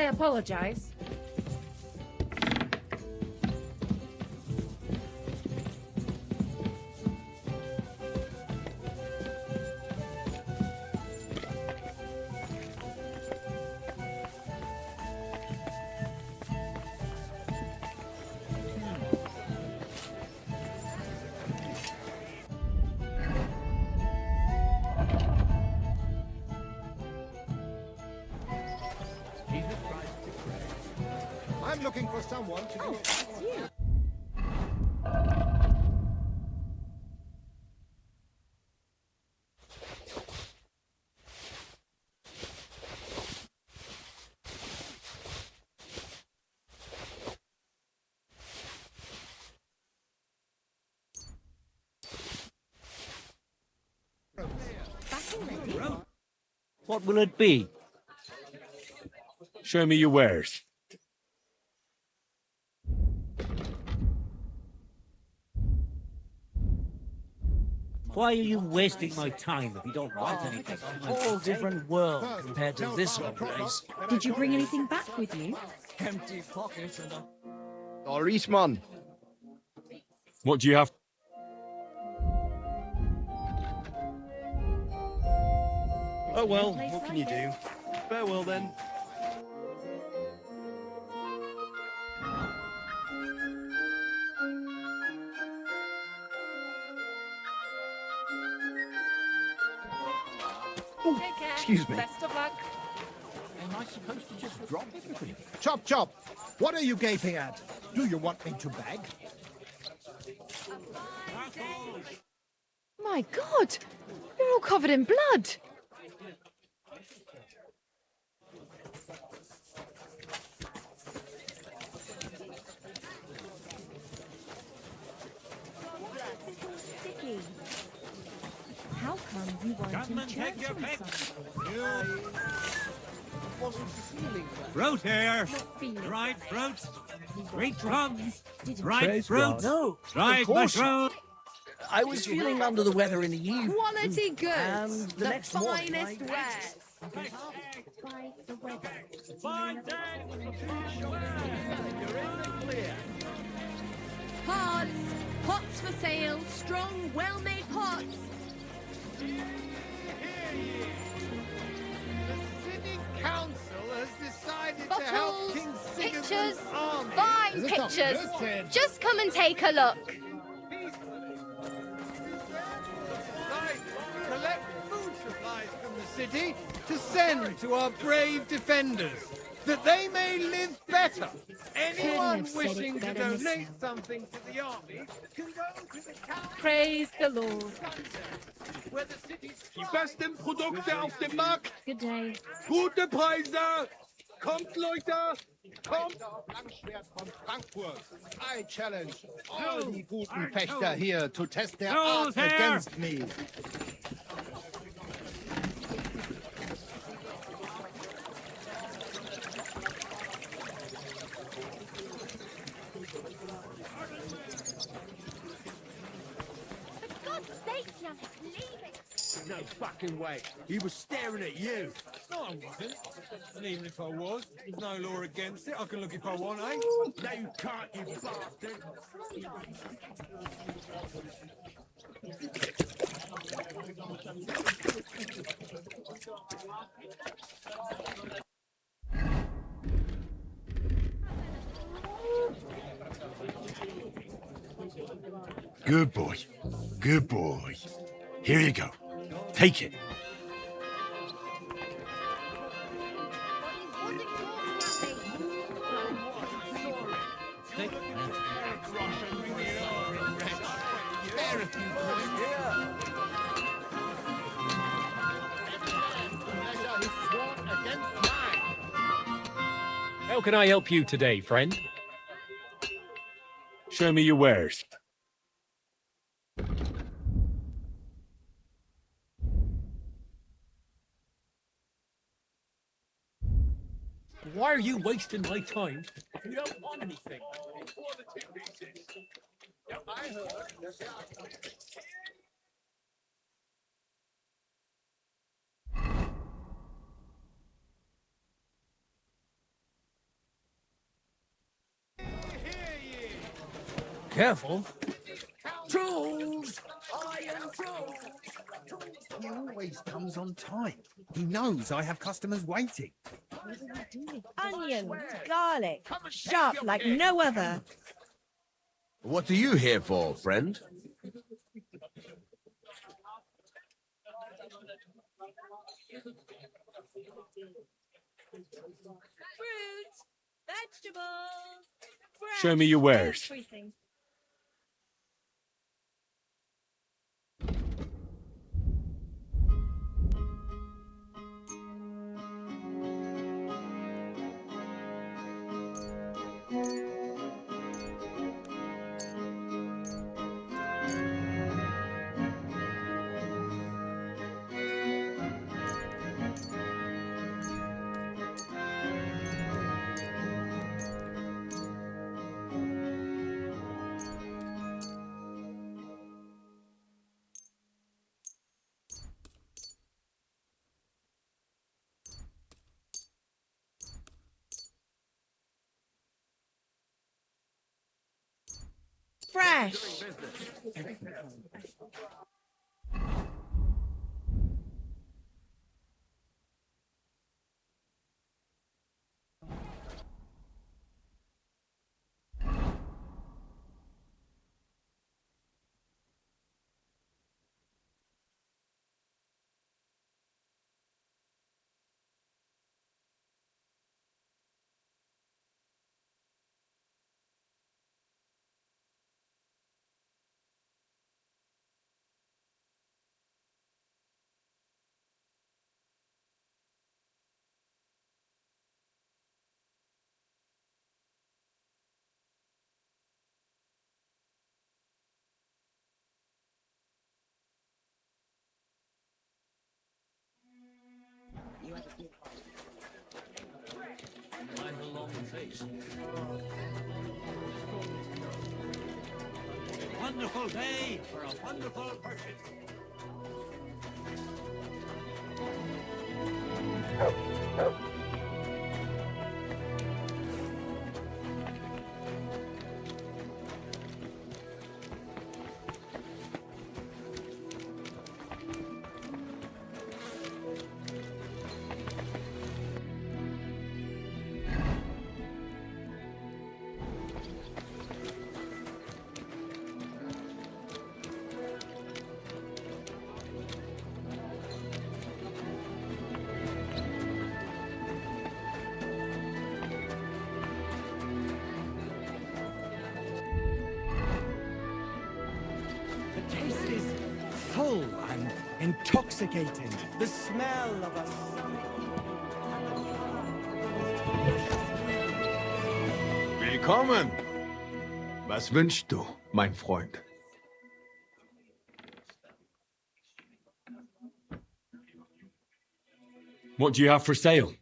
I apologize. I'm looking for someone to do it. What will it be? Show me your wares. Why are you wasting my time if you don't want anything? A whole different world compared to this one place. Did you bring anything back with you? Empty pockets and a... Doris, man. What do you have? Oh well, what can you do? Farewell then. Take care. Excuse me. Best of luck. Am I supposed to just drop everything? Chop, chop. What are you gaping at? Do you want me to beg? My God! You're all covered in blood! How come you weren't Come in and take church your on pick. Sunday? Wasn't feeling well. Fruit here. Feeling Dried well. fruit. Sweet plums. Didn't Dried Praise fruit. God. No, Dried of course not. mushroom. I was feeling under the weather in the evening. Quality goods! And the next morning, finest wares! by the weather. Fine day. Pots! Pots for sale! Strong, well-made pots! The city council has decided to help Bottles! King Pictures! Sigismund's army. Fine Is it not pictures! good? Just come and take a look! Right, collect food supplies from the city to send to our brave defenders, that they may live better. Anyone have said it wishing to better donate myself. something to the army can go to the town Praise the Lord. where the city's Die besten Produkte auf dem Markt, Good day. gute Preise. Kommt, Leute, kommt. Langschwert von Frankfurt. I challenge all die guten Fechter here to test their Who's art here? against me. For God's sake, young, leave it! No fucking way. He was staring at you. No, I wasn't. And even if I was, there's no law against it. I can look if I want, eh? No, you can't, you bastard. Good boy. Good boy. Here you go. Take it. How can I help you today, friend? Show me your wares. Why are you wasting my time if you don't want anything? careful. Tools! Iron tools! He always comes on time. He knows I have customers waiting. Onions, garlic, sharp like no other. What are you here for, friend? Fruit, vegetables, Show me your wares. everything. Fresh. Mind the long face. Wonderful day for a wonderful purchase. The taste is full and intoxicating. The smell of a Willkommen! Was wünschst du, mein Freund? What do you have for sale?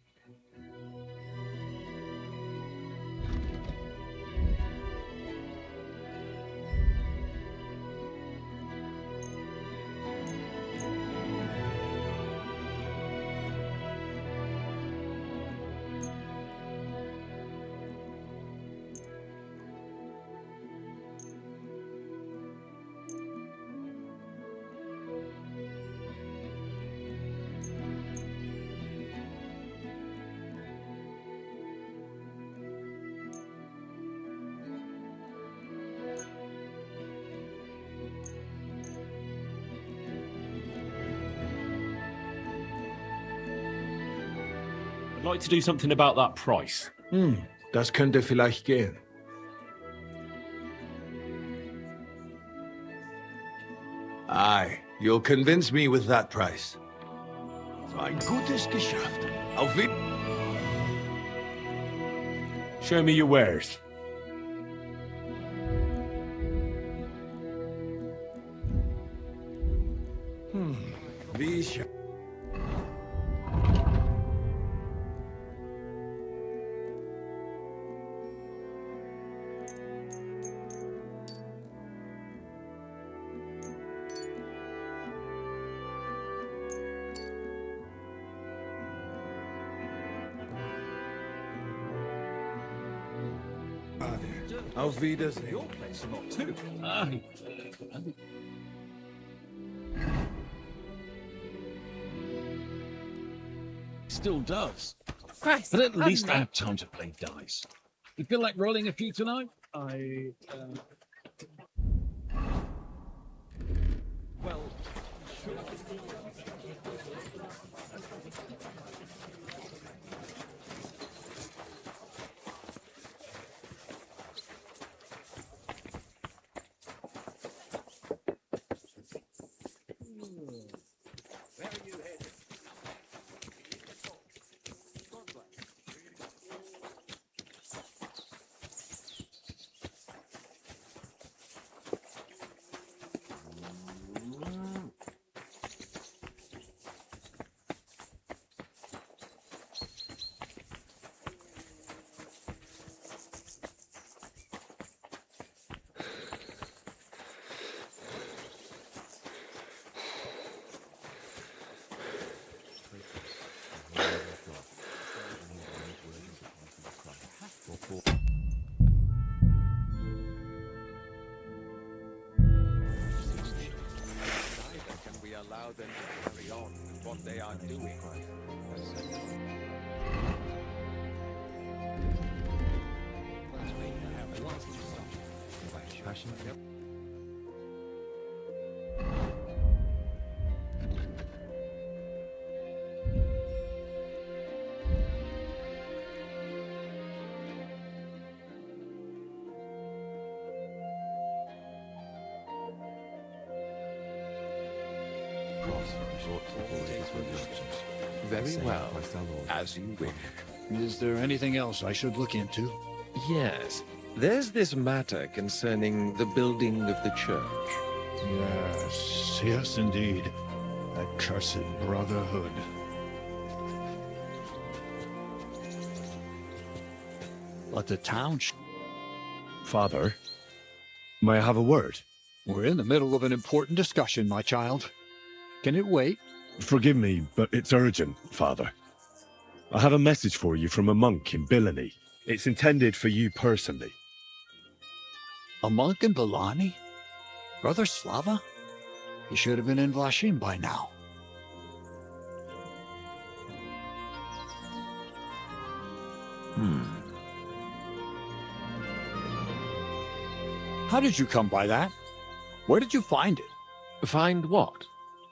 I'd like to do something about that price. Das könnte vielleicht gehen. Aye, you'll convince me with that price. So ein gutes Geschäft. Auf Wiedersehen. Show me your wares. Wie ich... Auf Wiedersehen. Your place not too. Aye. Still does. Christ. But at least I mate. have time to play dice. You feel like rolling a few tonight? Well, Neither can we allow them to carry on with what they are doing. Very well, as you wish. Is there anything else I should look into? Yes, there's this matter concerning the building of the church. Yes, yes, indeed. That cursed brotherhood. But the town... Father, may I have a word? We're in the middle of an important discussion, my child. Can it wait? Forgive me, but it's urgent, Father. I have a message for you from a monk in Billany. It's intended for you personally. A monk in Billany? Brother Slava? He should have been in Vlashim by now. How did you come by that? Where did you find it? Find what?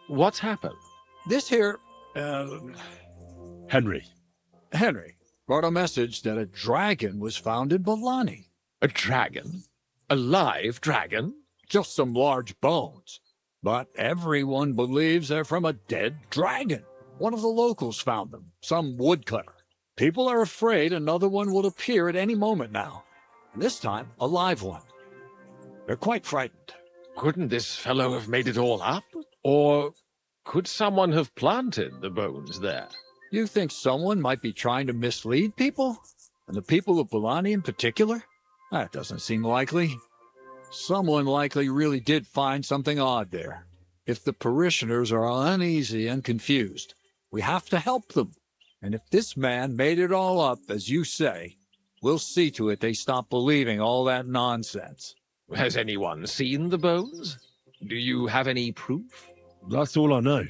What's happened? This here, Henry. Henry brought a message that a dragon was found in Billany. A dragon? A live dragon? Just some large bones. But everyone believes they're from a dead dragon. One of the locals found them, some woodcutter. People are afraid another one will appear at any moment now. And this time, a live one. They're quite frightened. Couldn't this fellow have made it all up? Or could someone have planted the bones there? You think someone might be trying to mislead people? And the people of Billany in particular? That doesn't seem likely. Someone likely really did find something odd there. If the parishioners are uneasy and confused, we have to help them. And if this man made it all up, as you say, we'll see to it they stop believing all that nonsense. Has anyone seen the bones? Do you have any proof? That's all I know.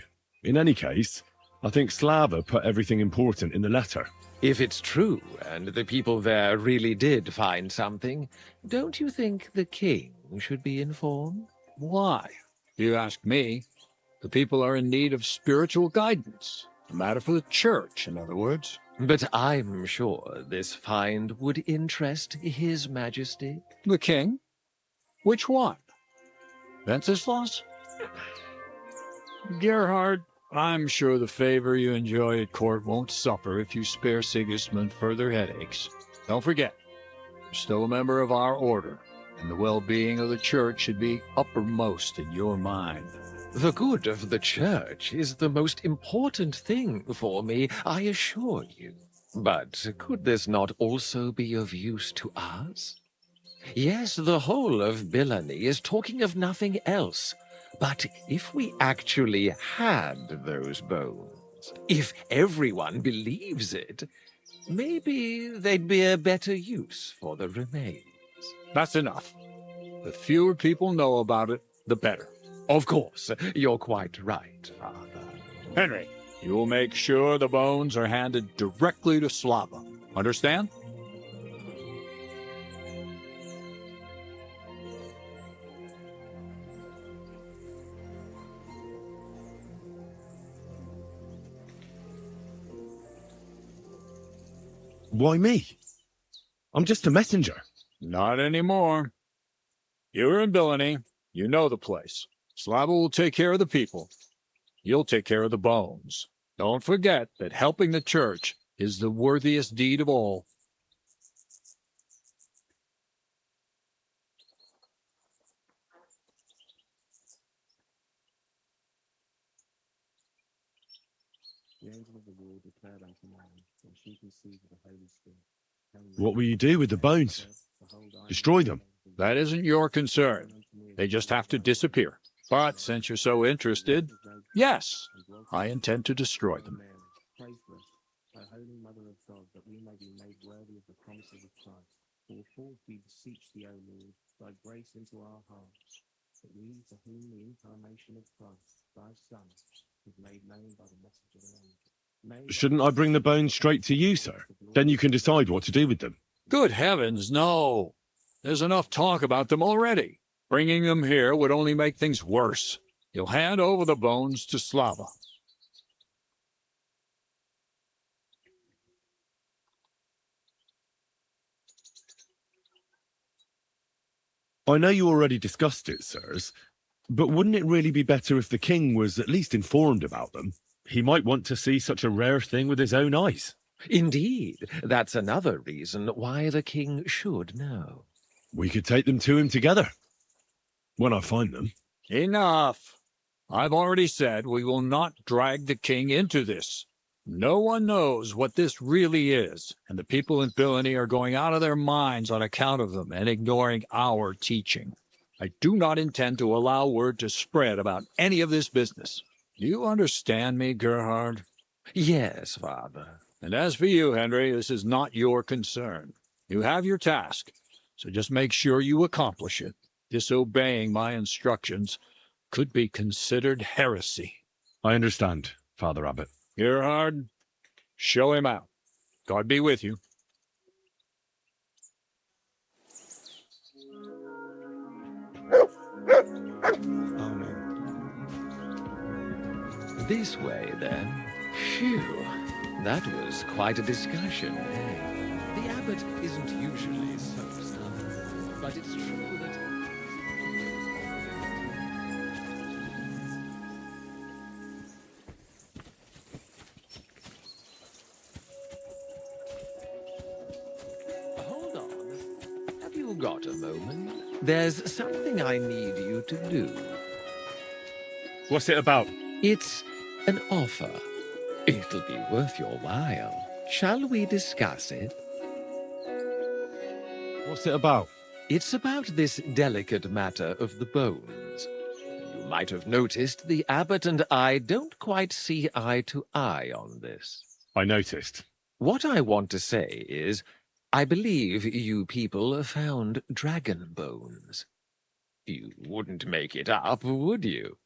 In any case, I think Slava put everything important in the letter. If it's true, and the people there really did find something, don't you think the king should be informed? Why? If you ask me, the people are in need of spiritual guidance. A matter for the church, in other words. But I'm sure this find would interest His Majesty. The king? Which one? Wenceslas? Gerhard, I'm sure the favor you enjoy at court won't suffer if you spare Sigismund further headaches. Don't forget, you're still a member of our order, and the well-being of the church should be uppermost in your mind. The good of the church is the most important thing for me, I assure you. But could this not also be of use to us? Yes, the whole of Billany is talking of nothing else. But if we actually had those bones, if everyone believes it, maybe they'd be a better use for the remains. That's enough. The fewer people know about it, the better. Of course, you're quite right, Father. Henry, you will make sure the bones are handed directly to Slava. Understand? Why me? I'm just a messenger. Not anymore. You're in Billany. You know the place. Slava will take care of the people. You'll take care of the bones. Don't forget that helping the church is the worthiest deed of all. What will you do with the bones? Destroy them? That isn't your concern. They just have to disappear. But since you're so interested, yes, I intend to destroy them. Shouldn't I bring the bones straight to you, sir? Then you can decide what to do with them. Good heavens, no. There's enough talk about them already. Bringing them here would only make things worse. You'll hand over the bones to Slava. I know you already discussed it, sirs, but wouldn't it really be better if the king was at least informed about them? He might want to see such a rare thing with his own eyes. Indeed, that's another reason why the king should know. We could take them to him together. When I find them. Enough. I've already said we will not drag the king into this. No one knows what this really is, and the people in Billany are going out of their minds on account of them and ignoring our teaching. I do not intend to allow word to spread about any of this business. Do you understand me, Gerhard? Yes, Father. And as for you, Henry, this is not your concern. You have your task, so just make sure you accomplish it. Disobeying my instructions could be considered heresy. I understand, Father Abbot. Gerhard, show him out. God be with you. This way, then. Phew, that was quite a discussion, eh? The abbot isn't usually so stubborn, but it's true that... Hold on. Have you got a moment? There's something I need you to do. What's it about? It's an offer. It'll be worth your while. Shall we discuss it? What's it about? It's about this delicate matter of the bones. You might have noticed the abbot and I don't quite see eye to eye on this. I noticed. What I want to say is, I believe you people found dragon bones. You wouldn't make it up, would you?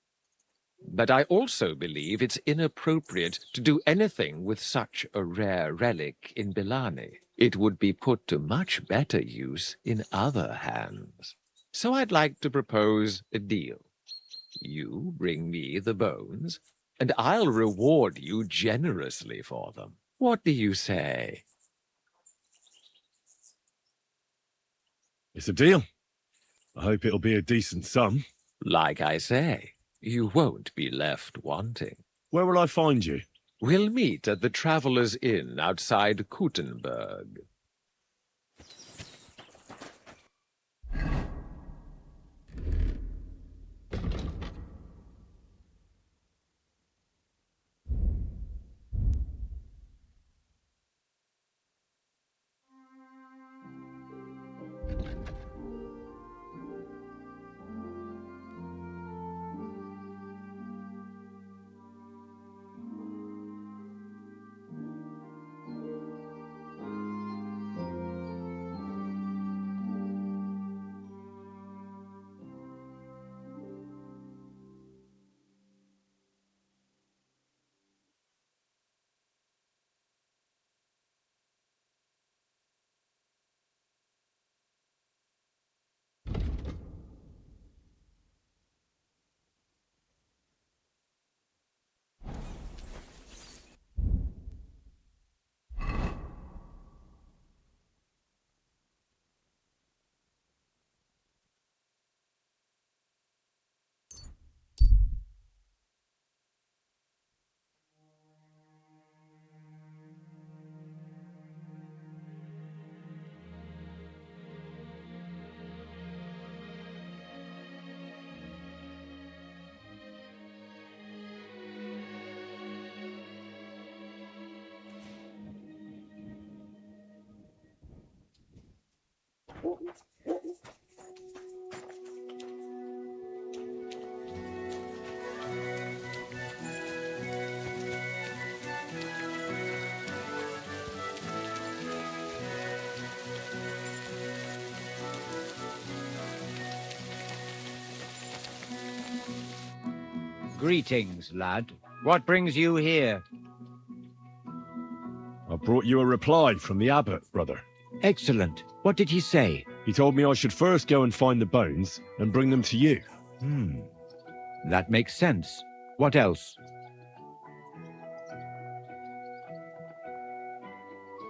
But I also believe it's inappropriate to do anything with such a rare relic in Billany. It would be put to much better use in other hands. So I'd like to propose a deal. You bring me the bones, and I'll reward you generously for them. What do you say? It's a deal. I hope it'll be a decent sum. Like I say, you won't be left wanting. Where will I find you? We'll meet at the Traveller's Inn outside Kuttenberg. Greetings, lad. What brings you here? I brought you a reply from the abbot, brother. Excellent. What did he say? He told me I should first go and find the bones and bring them to you. That makes sense. What else?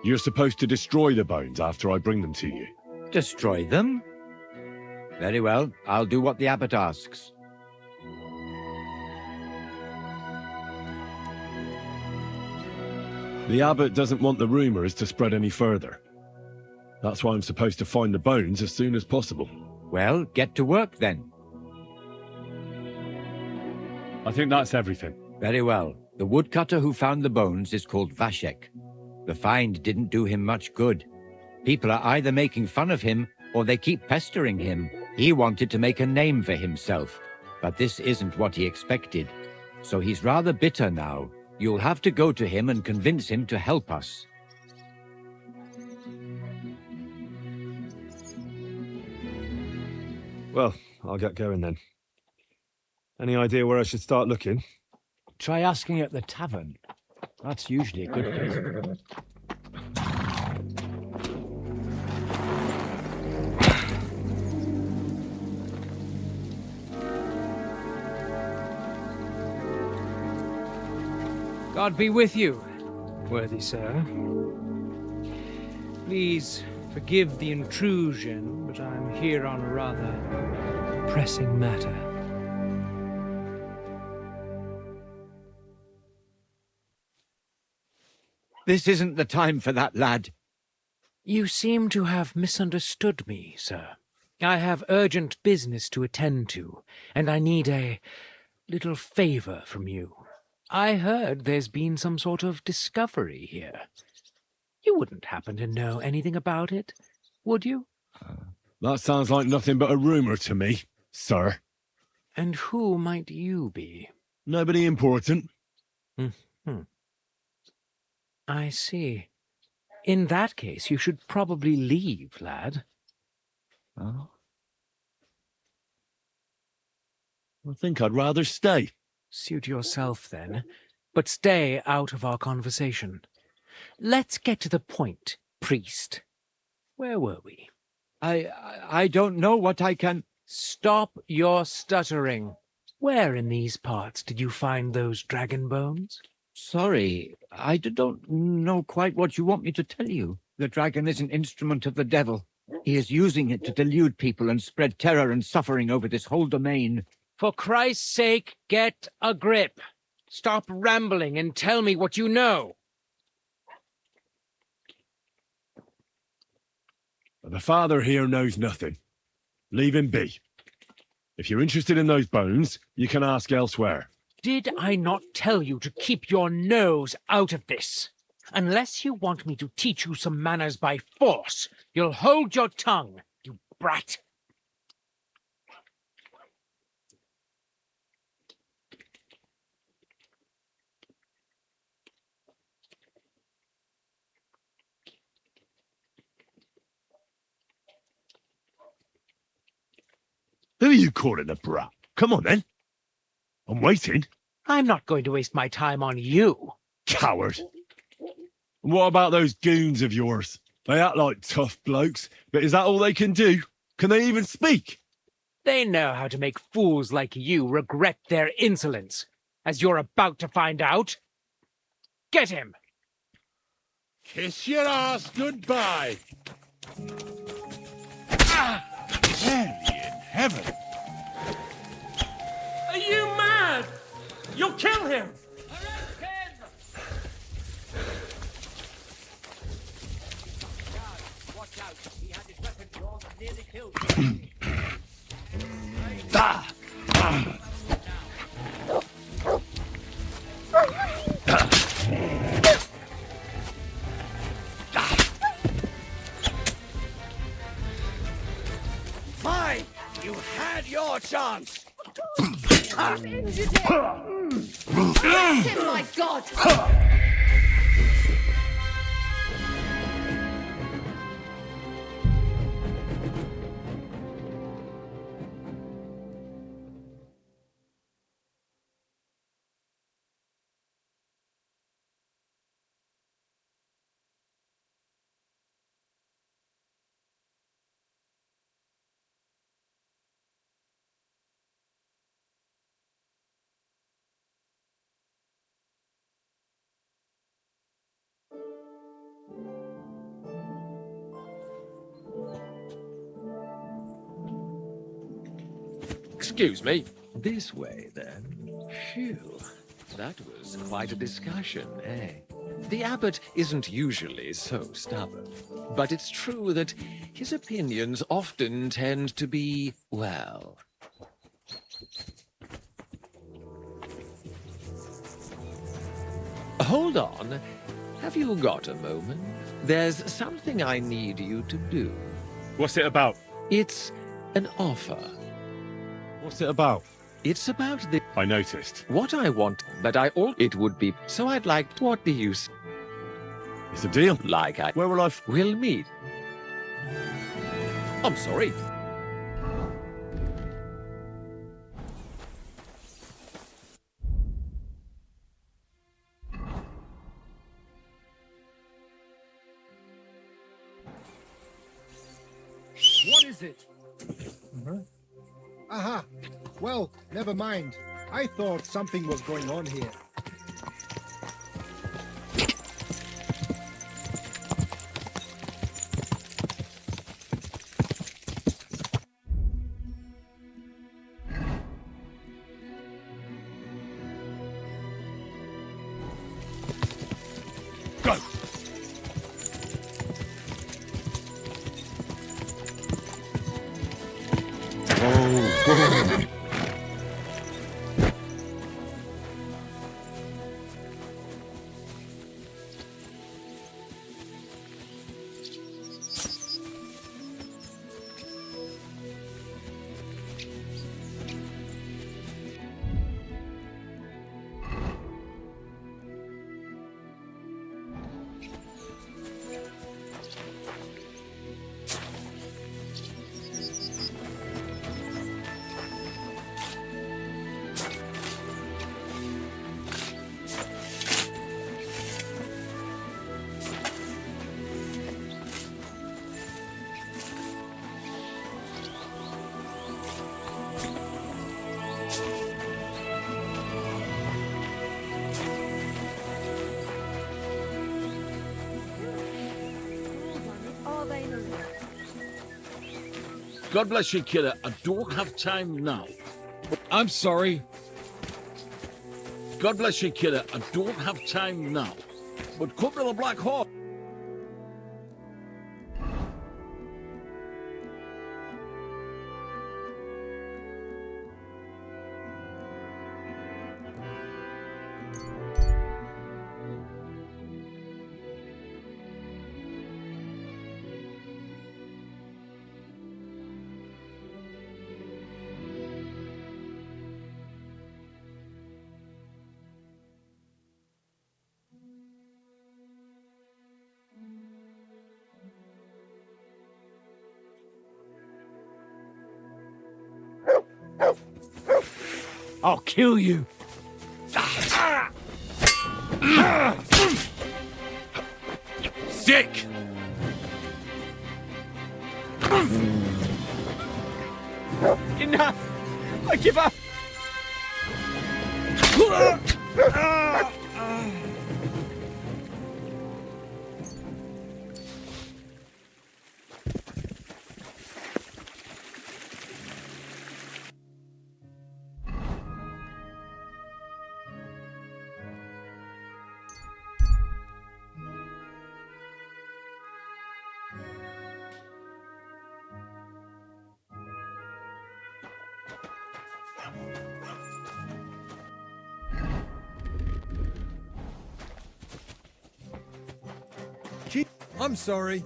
You're supposed to destroy the bones after I bring them to you. Destroy them? Very well. I'll do what the abbot asks. The abbot doesn't want the rumors to spread any further. That's why I'm supposed to find the bones as soon as possible. Well, get to work then. I think that's everything. Very well. The woodcutter who found the bones is called Vashek. The find didn't do him much good. People are either making fun of him or they keep pestering him. He wanted to make a name for himself, but this isn't what he expected. So he's rather bitter now. You'll have to go to him and convince him to help us. Well, I'll get going then. Any idea where I should start looking? Try asking at the tavern. That's usually a good place. God be with you, worthy sir. Please forgive the intrusion, but I'm here on a rather pressing matter. This isn't the time for that, lad. You seem to have misunderstood me, sir. I have urgent business to attend to, and I need a little favor from you. I heard there's been some sort of discovery here. You wouldn't happen to know anything about it, would you? That sounds like nothing but a rumor to me, sir. And who might you be? Nobody important. I see. In that case, you should probably leave, lad. Oh? I think I'd rather stay. Suit yourself, then, but stay out of our conversation. Let's get to the point, priest. Where were we? I don't know what I can... Stop your stuttering. Where in these parts did you find those dragon bones? Sorry, I don't know quite what you want me to tell you. The dragon is an instrument of the devil. He is using it to delude people and spread terror and suffering over this whole domain. For Christ's sake, get a grip. Stop rambling and tell me what you know. The father here knows nothing. Leave him be. If you're interested in those bones, you can ask elsewhere. Did I not tell you to keep your nose out of this? Unless you want me to teach you some manners by force, you'll hold your tongue, you brat. Who are you calling a brat? Come on, then. I'm waiting. I'm not going to waste my time on you. Coward. And what about those goons of yours? They act like tough blokes, but is that all they can do? Can they even speak? They know how to make fools like you regret their insolence, as you're about to find out. Get him! Kiss your ass goodbye. Mary in heaven! Are you mad? You'll kill him! Watch out. He had his weapon drawn and nearly killed you. chance! Injured him! Bless him, my God! Excuse me. This way, then. Phew. That was quite a discussion, eh? The abbot isn't usually so stubborn, but it's true that his opinions often tend to be, well... Hold on. Have you got a moment? There's something I need you to do. What's it about? It's an offer. What's it about? It's about the... I noticed. What I want, but it would be... So I'd like... What do you... It's a deal. Like I... Where will I... We'll meet. I'm sorry. What is it? Aha. Well, never mind. I thought something was going on here. Go! Oh, God bless you, killer. I don't have time now. I'm sorry. God bless you, killer. I don't have time now. But come to the Black Hawk. I'll kill you. Sick! Enough! I give up! I'm sorry.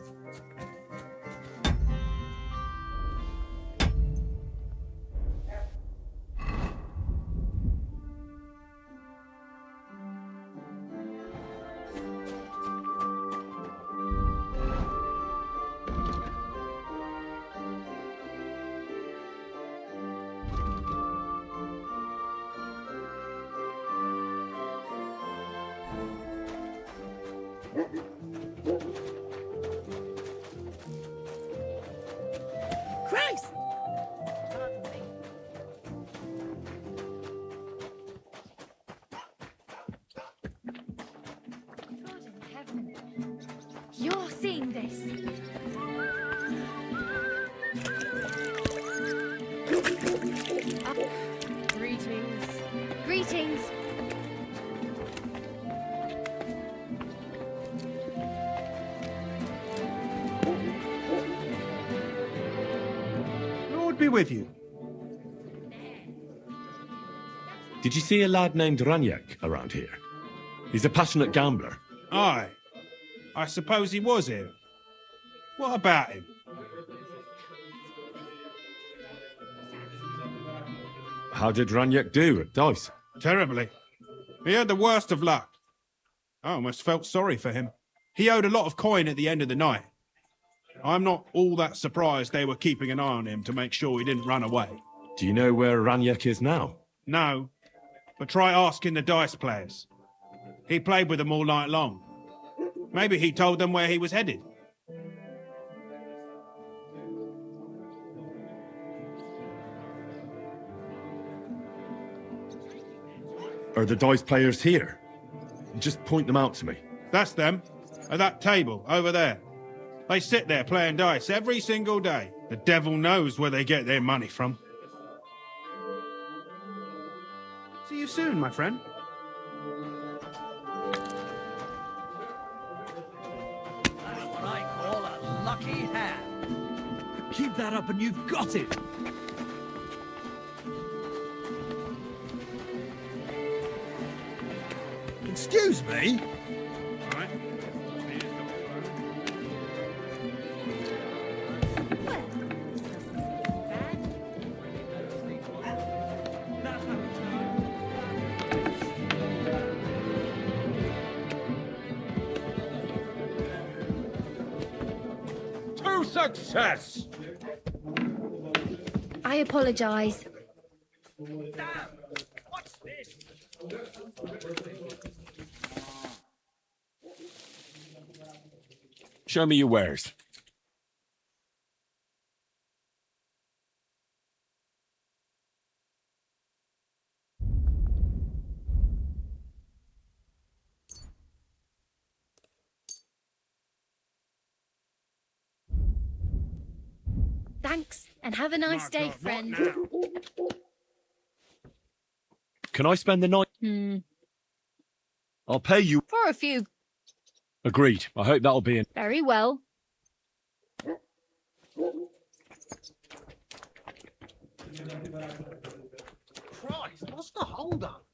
Christ! God in heaven. You're seeing this. Greetings. Greetings. Lord be with you. Did you see a lad named Raniek around here? He's a passionate gambler. Aye. I suppose he was here. What about him? How did Raniek do at dice? Terribly. He had the worst of luck. I almost felt sorry for him. He owed a lot of coin at the end of the night. I'm not all that surprised they were keeping an eye on him to make sure he didn't run away. Do you know where Raniek is now? No, but try asking the dice players. He played with them all night long. Maybe he told them where he was headed. Are the dice players here? Just point them out to me. That's them, at that table over there. They sit there playing dice every single day. The devil knows where they get their money from. See you soon, my friend. That's what I call a lucky hand. Keep that up and you've got it. Excuse me? All right. To success! I apologize. What's this? Show me your wares. Thanks, and have a nice day, friend. Can I spend the night? I'll pay you. For a few. Agreed. I hope that'll be in. Very well. Christ, what's the hold up?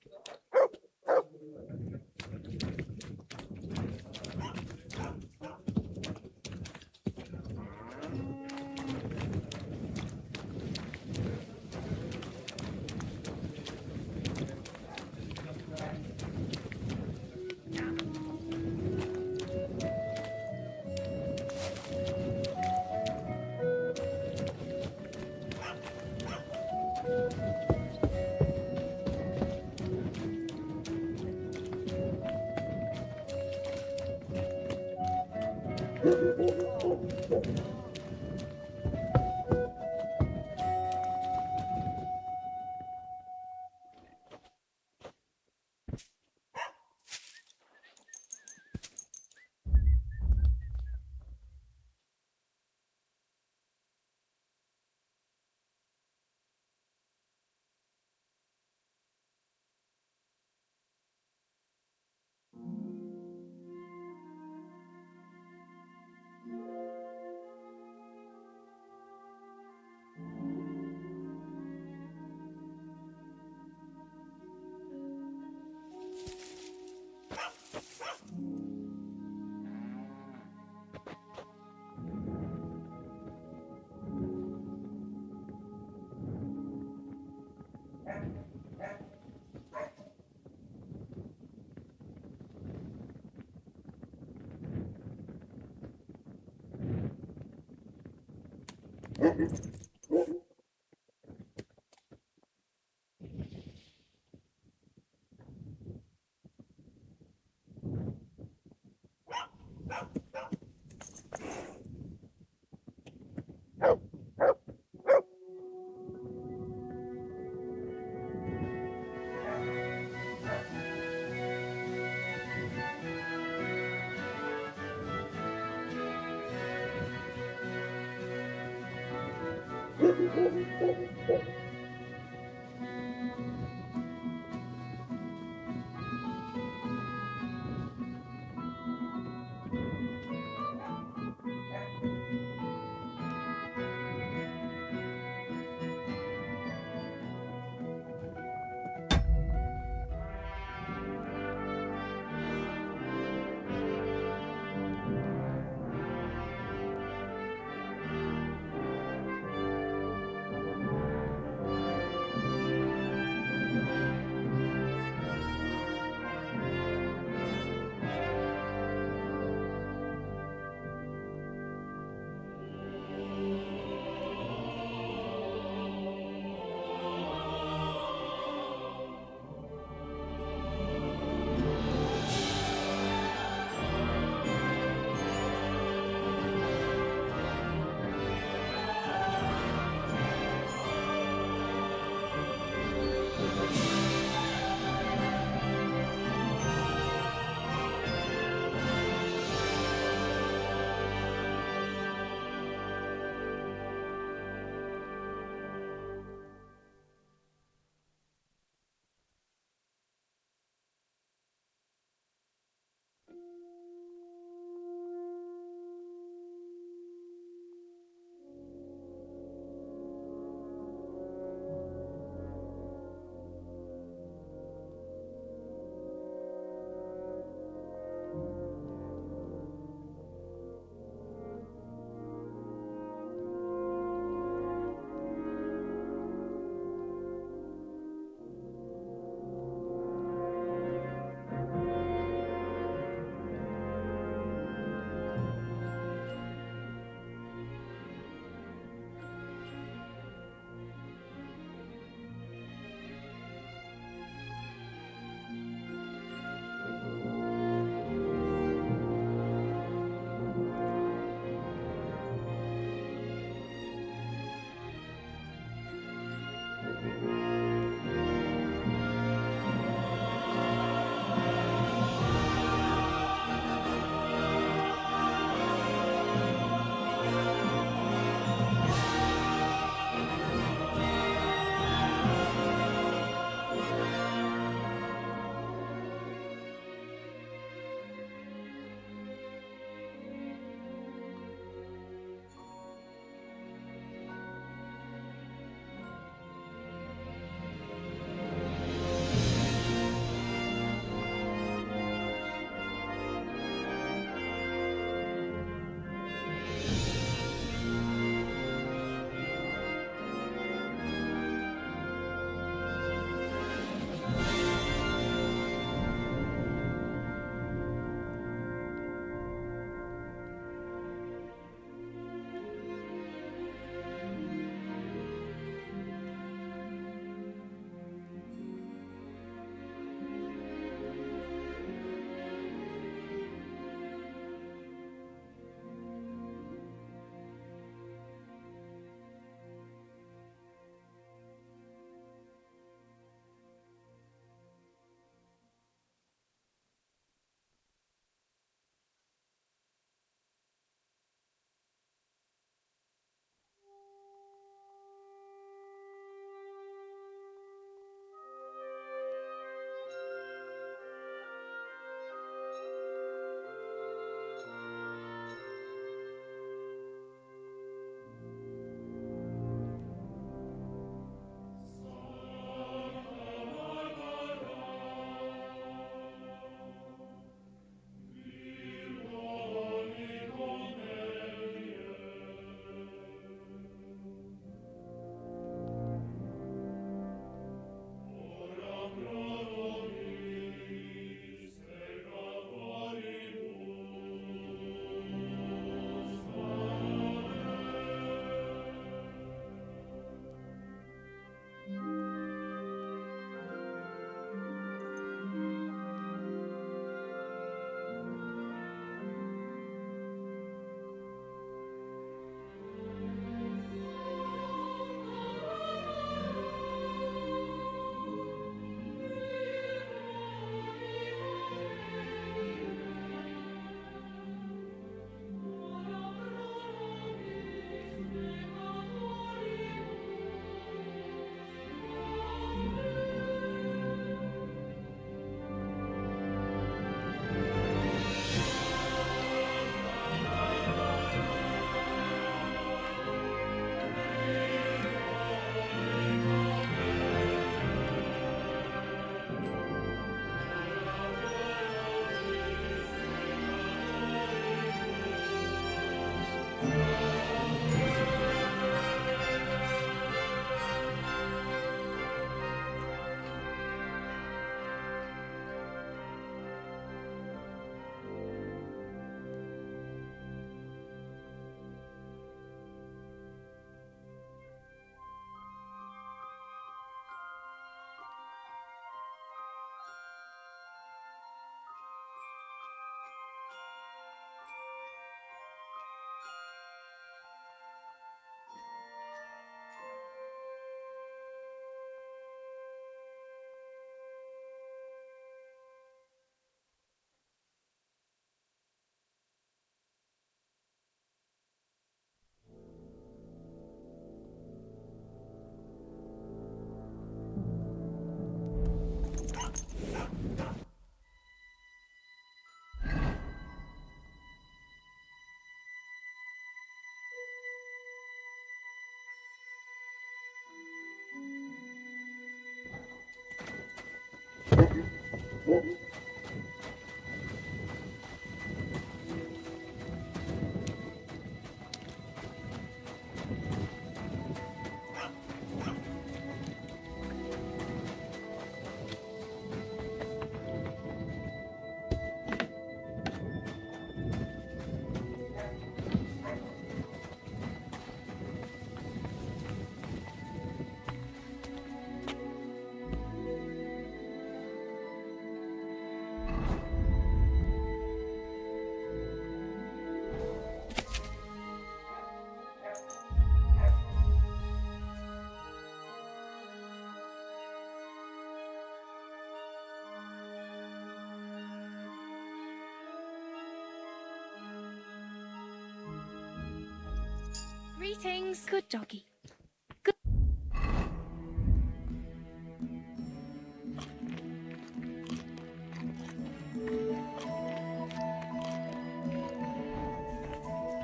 Greetings. Good doggy.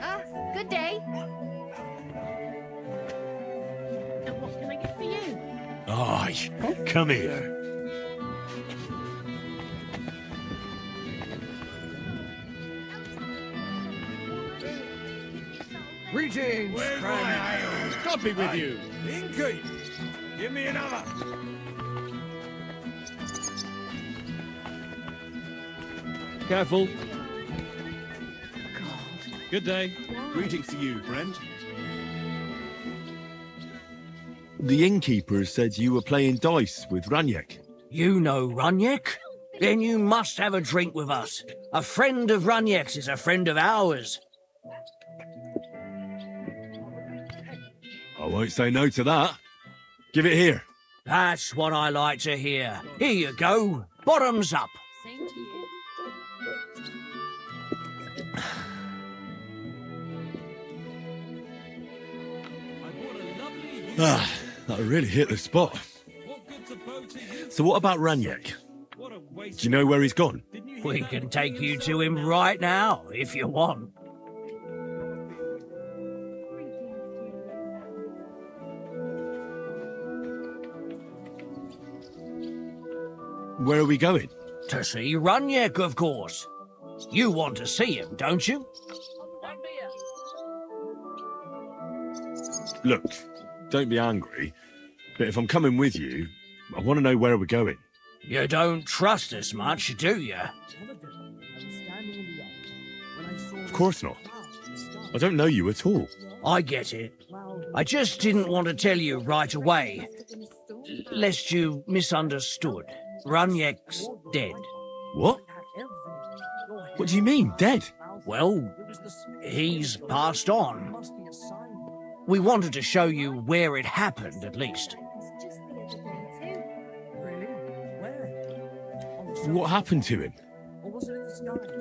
Ah, good day. And what can I get for you? Aye, come here. Greetings, Where's my ale? God be with you. Inky, give me another. Careful. God. Good day. Greetings to you, friend. The innkeeper said you were playing dice with Ranyek. You know Runyek? Then you must have a drink with us. A friend of Runyek's is a friend of ours. I won't say no to that. Give it here. That's what I like to hear. Here you go. Bottoms up. Same to you. Ah, that really hit the spot. So what about Ranyek? Do you know where he's gone? We can take you to him right now, if you want. Where are we going? To see Runyek, of course. You want to see him, don't you? Look, don't be angry, but if I'm coming with you, I want to know where we're going. You don't trust us much, do you? Of course not. I don't know you at all. I get it. I just didn't want to tell you right away, lest you misunderstood. Runyek's dead. What? What do you mean, dead? Well, he's passed on. We wanted to show you where it happened, at least. What happened to him?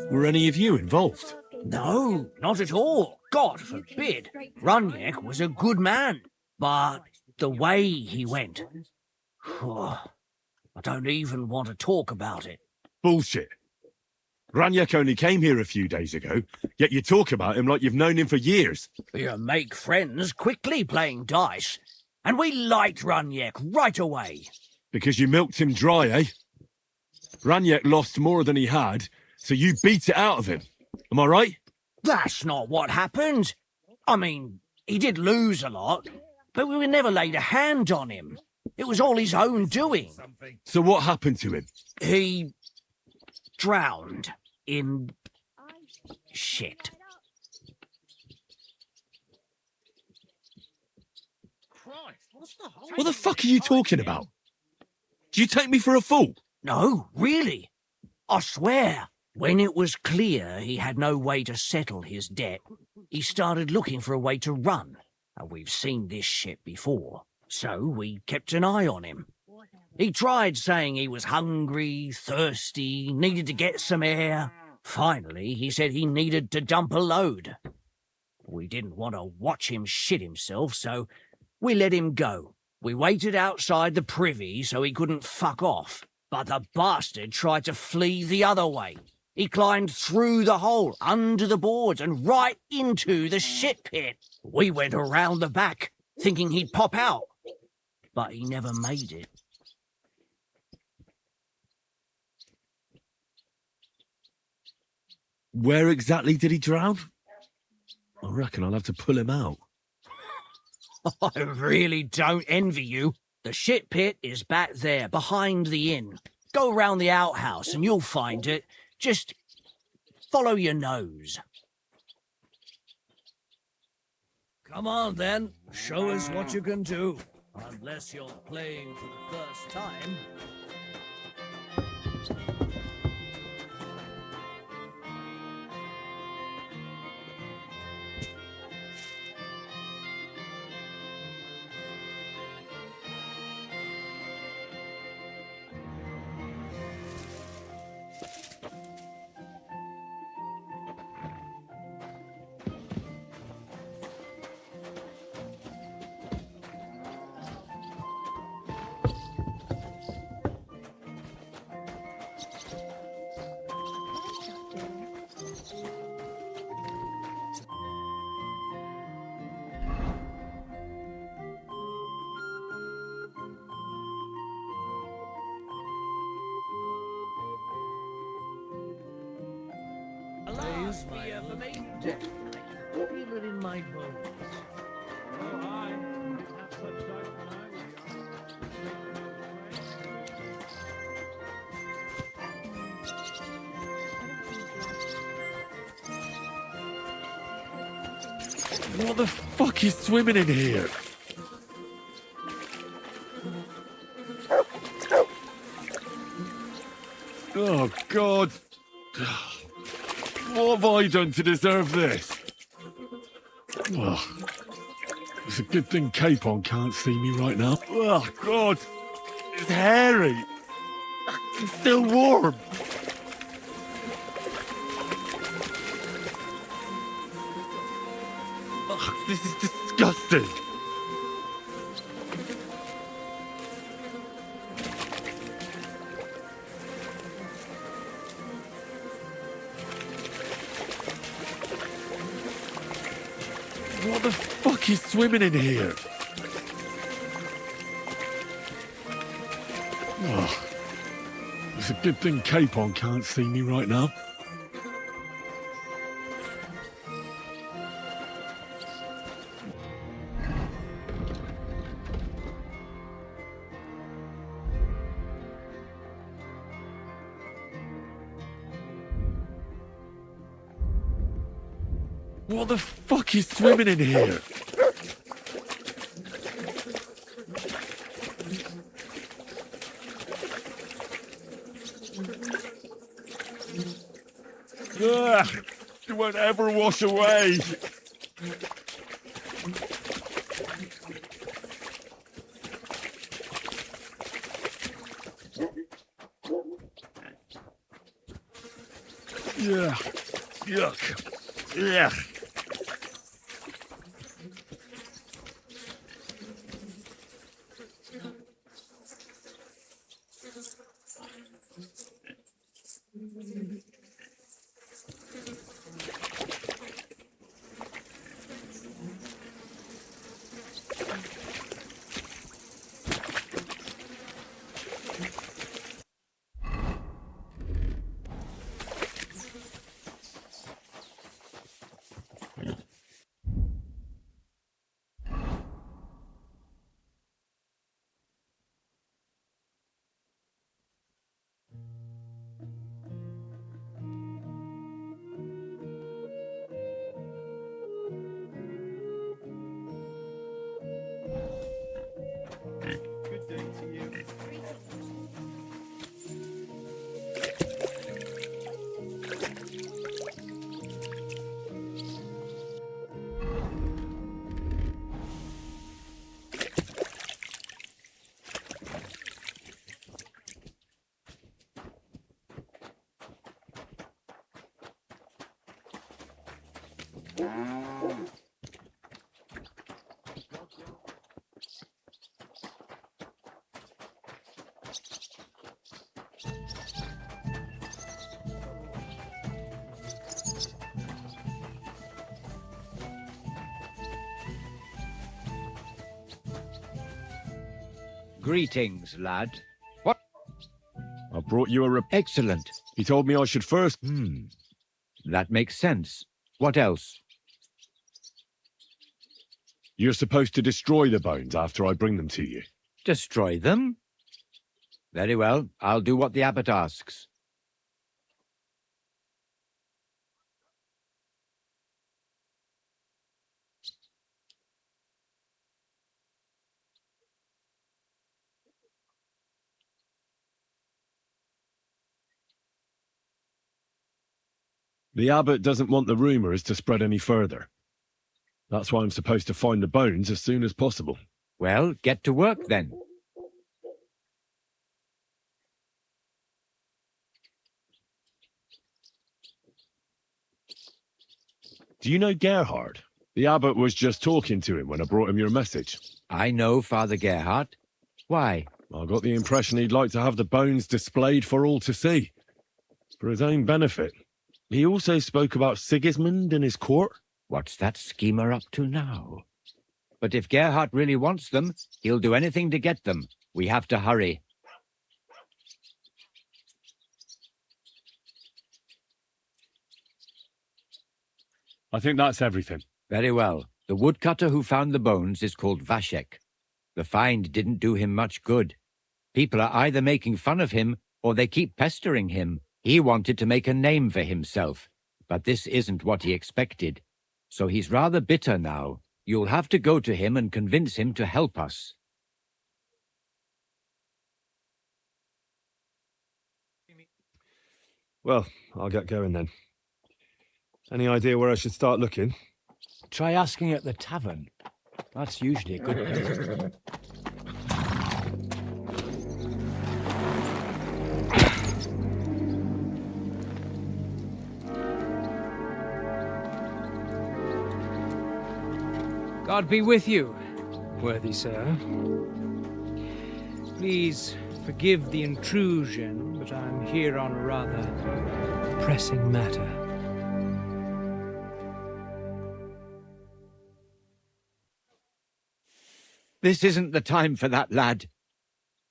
Were any of you involved? No, not at all. God forbid. Runyek was a good man. But the way he went... I don't even want to talk about it. Bullshit. Ranyek only came here a few days ago, yet you talk about him like you've known him for years. You make friends quickly playing dice, and we liked Runyek right away. Because you milked him dry, eh? Ranyek lost more than he had, so you beat it out of him. Am I right? That's not what happened. I mean, he did lose a lot, but we never laid a hand on him. It was all his own doing. So what happened to him? He drowned in shit. What the fuck are you talking about? Do you take me for a fool? No, really. I swear. When it was clear he had no way to settle his debt, he started looking for a way to run. And we've seen this shit before, so we kept an eye on him. He tried saying he was hungry, thirsty, needed to get some air. Finally, he said he needed to dump a load. We didn't want to watch him shit himself, so we let him go. We waited outside the privy so he couldn't fuck off, but the bastard tried to flee the other way. He climbed through the hole, under the boards, and right into the shit pit. We went around the back, thinking he'd pop out, but he never made it. Where exactly did he drown? I reckon I'll have to pull him out. I really don't envy you. The shit pit is back there, behind the inn. Go round the outhouse and you'll find it. Just follow your nose. Come on, then. Show us what you can do. Unless you're playing for the first time. Please, my for me. Feel it in my bones. Oh, hi. Have such dope when I What the fuck is swimming in here? Oh, God. What have I done to deserve this? Oh, it's a good thing Capon can't see me right now. Oh, God. It's hairy. It's still warm. Oh, this is disgusting. What the fuck is swimming in here? Oh, it's a good thing Capon can't see me right now. What the fuck is swimming in here? Ugh, it won't ever wash away. Yeah. Yuck. Yeah. Good day to you. Greetings, lad. What? I brought you a Excellent. He told me I should first... That makes sense. What else? You're supposed to destroy the bones after I bring them to you. Destroy them? Very well, I'll do what the abbot asks. The abbot doesn't want the rumours to spread any further. That's why I'm supposed to find the bones as soon as possible. Well, get to work then. Do you know Gerhard? The abbot was just talking to him when I brought him your message. I know Father Gerhard. Why? I got the impression he'd like to have the bones displayed for all to see, for his own benefit. He also spoke about Sigismund and his court. What's that schemer up to now? But if Gerhard really wants them, he'll do anything to get them. We have to hurry. I think that's everything. Very well. The woodcutter who found the bones is called Vashek. The find didn't do him much good. People are either making fun of him or they keep pestering him. He wanted to make a name for himself, but this isn't what he expected. So he's rather bitter now. You'll have to go to him and convince him to help us. Well, I'll get going then. Any idea where I should start looking? Try asking at the tavern. That's usually a good place. God be with you, worthy sir. Please forgive the intrusion, but I'm here on a rather pressing matter. This isn't the time for that, lad.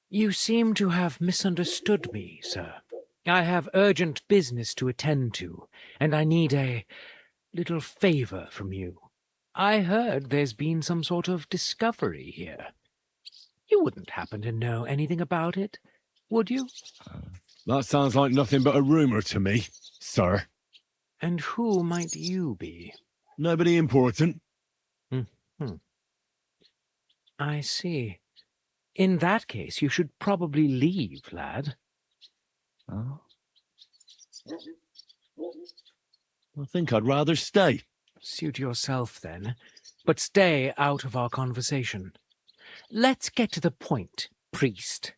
You seem to have misunderstood me, sir. I have urgent business to attend to, and I need a little favor from you. I heard there's been some sort of discovery here. You wouldn't happen to know anything about it, would you? That sounds like nothing but a rumour to me, sir. And who might you be? Nobody important. I see. In that case, you should probably leave, lad. Oh? I think I'd rather stay. Suit yourself, then, but stay out of our conversation. Let's get to the point, priest.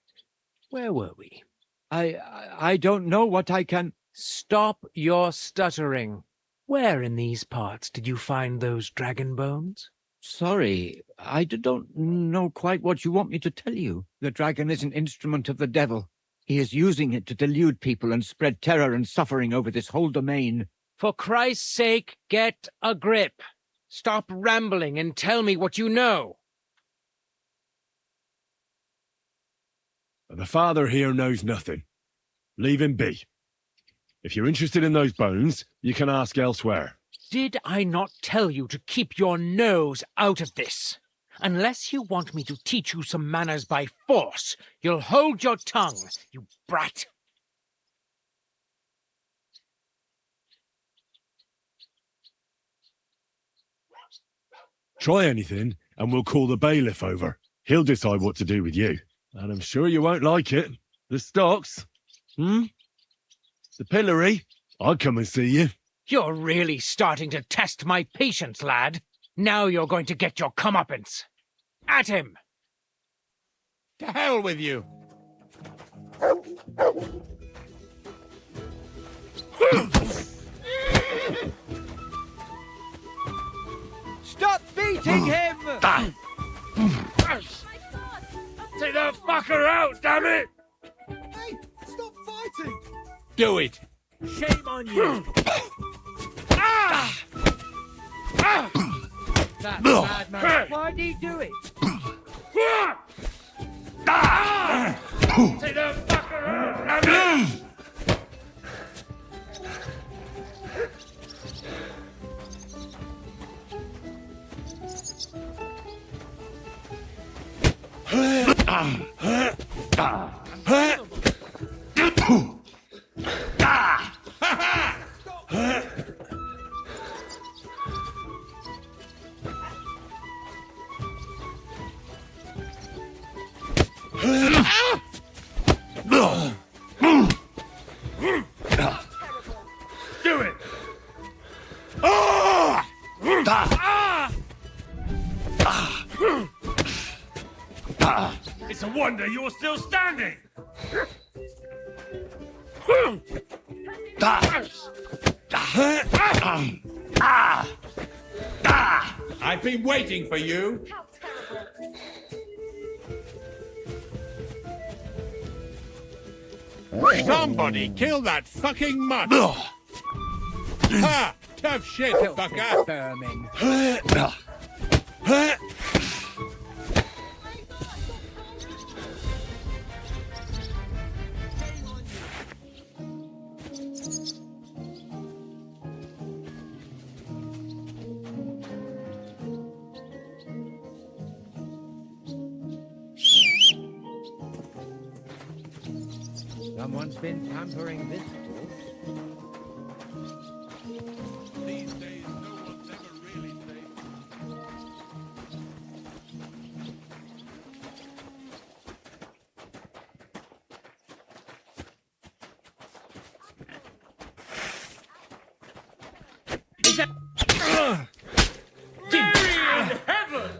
Where were we? I don't know what I can... Stop your stuttering. Where in these parts did you find those dragon bones? Sorry, I don't know quite what you want me to tell you. The dragon is an instrument of the devil. He is using it to delude people and spread terror and suffering over this whole domain. For Christ's sake, get a grip. Stop rambling and tell me what you know. The father here knows nothing. Leave him be. If you're interested in those bones, you can ask elsewhere. Did I not tell you to keep your nose out of this? Unless you want me to teach you some manners by force, you'll hold your tongue, you brat. Try anything, and we'll call the bailiff over. He'll decide what to do with you. And I'm sure you won't like it. The stocks? The pillory? I'll come and see you. You're really starting to test my patience, lad. Now you're going to get your comeuppance. At him! To hell with you! Stop beating him! Take that fucker out, damn it! Hey, stop fighting! Do it! Shame on you! That madman. Why'd he do it? Take that fucker out, damn it! Do it! It's a wonder you're still standing! I've been waiting for you. Somebody kill that fucking mutt! Ha! Tough shit, fucker! Someone's been pampering this horse. These days, no one's ever really safe. Is that... Mary in heaven!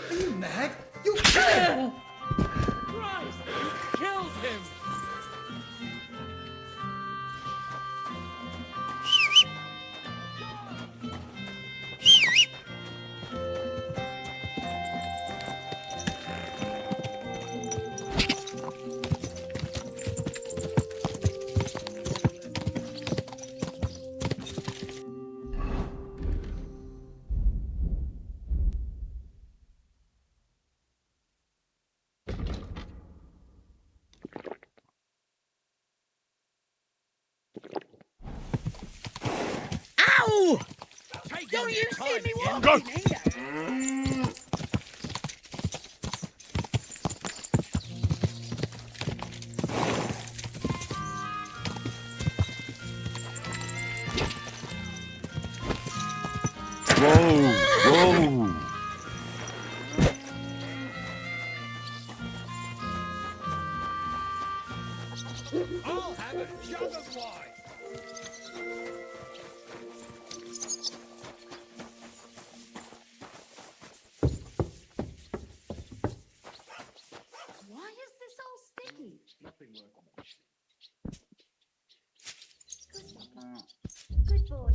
Are you mad? You killed him! Christ, you killed him! Ow! Don't you see me walking here? Whoa, whoa! I'll have a jug of wine. Why is this all sticky? Nothing worth Good boy.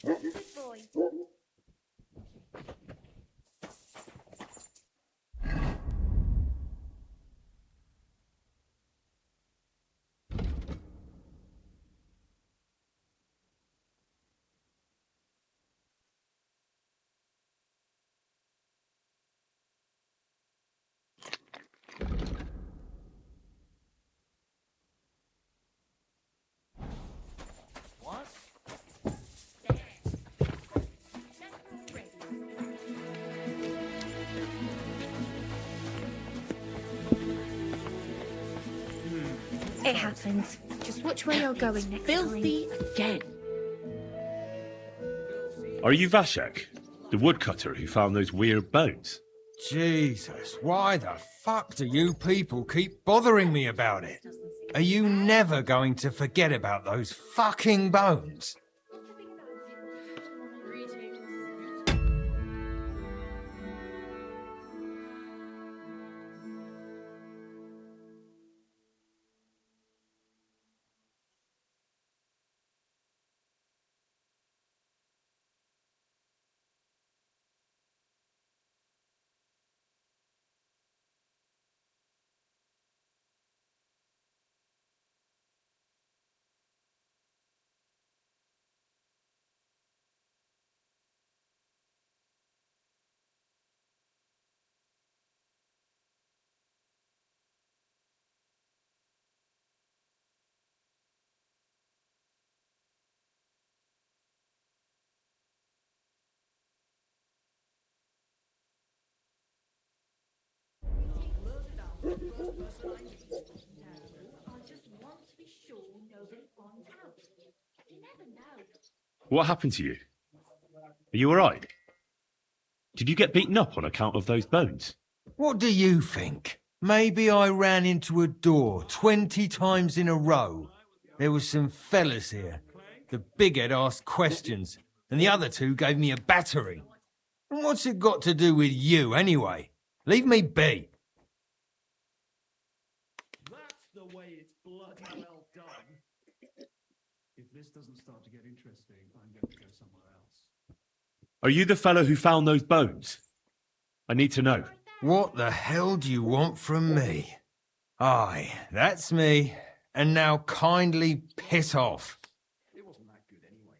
Good boy. What? It happens. Just watch where you're going next Filthy again. Are you Vashek, the woodcutter who found those weird bones? Jesus, why the fuck do you people keep bothering me about it? Are you never going to forget about those fucking bones? What happened to you? Are you alright? Did you get beaten up on account of those bones? What do you think? Maybe I ran into a door 20 times in a row. There was some fellas here. The bighead asked questions, and the other two gave me a battering. And what's it got to do with you, anyway? Leave me be. That's the way it's bloody well done. If this doesn't start to get interesting, I'm going to go somewhere else. Are you the fellow who found those bones? I need to know. What the hell do you want from me? Aye, that's me. And now kindly piss off. It wasn't that good anyway.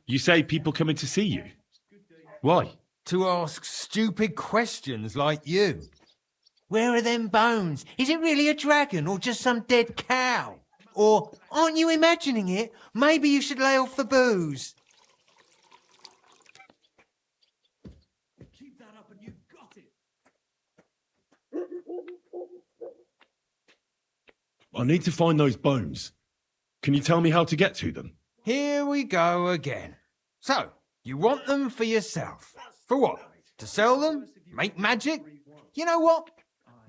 You say people coming to see you. Why? To ask stupid questions like you. Where are them bones? Is it really a dragon or just some dead cow? Or, aren't you imagining it? Maybe you should lay off the booze. Keep that up and you've got it. I need to find those bones. Can you tell me how to get to them? Here we go again. So, you want them for yourself. For what? To sell them? Make magic? You know what?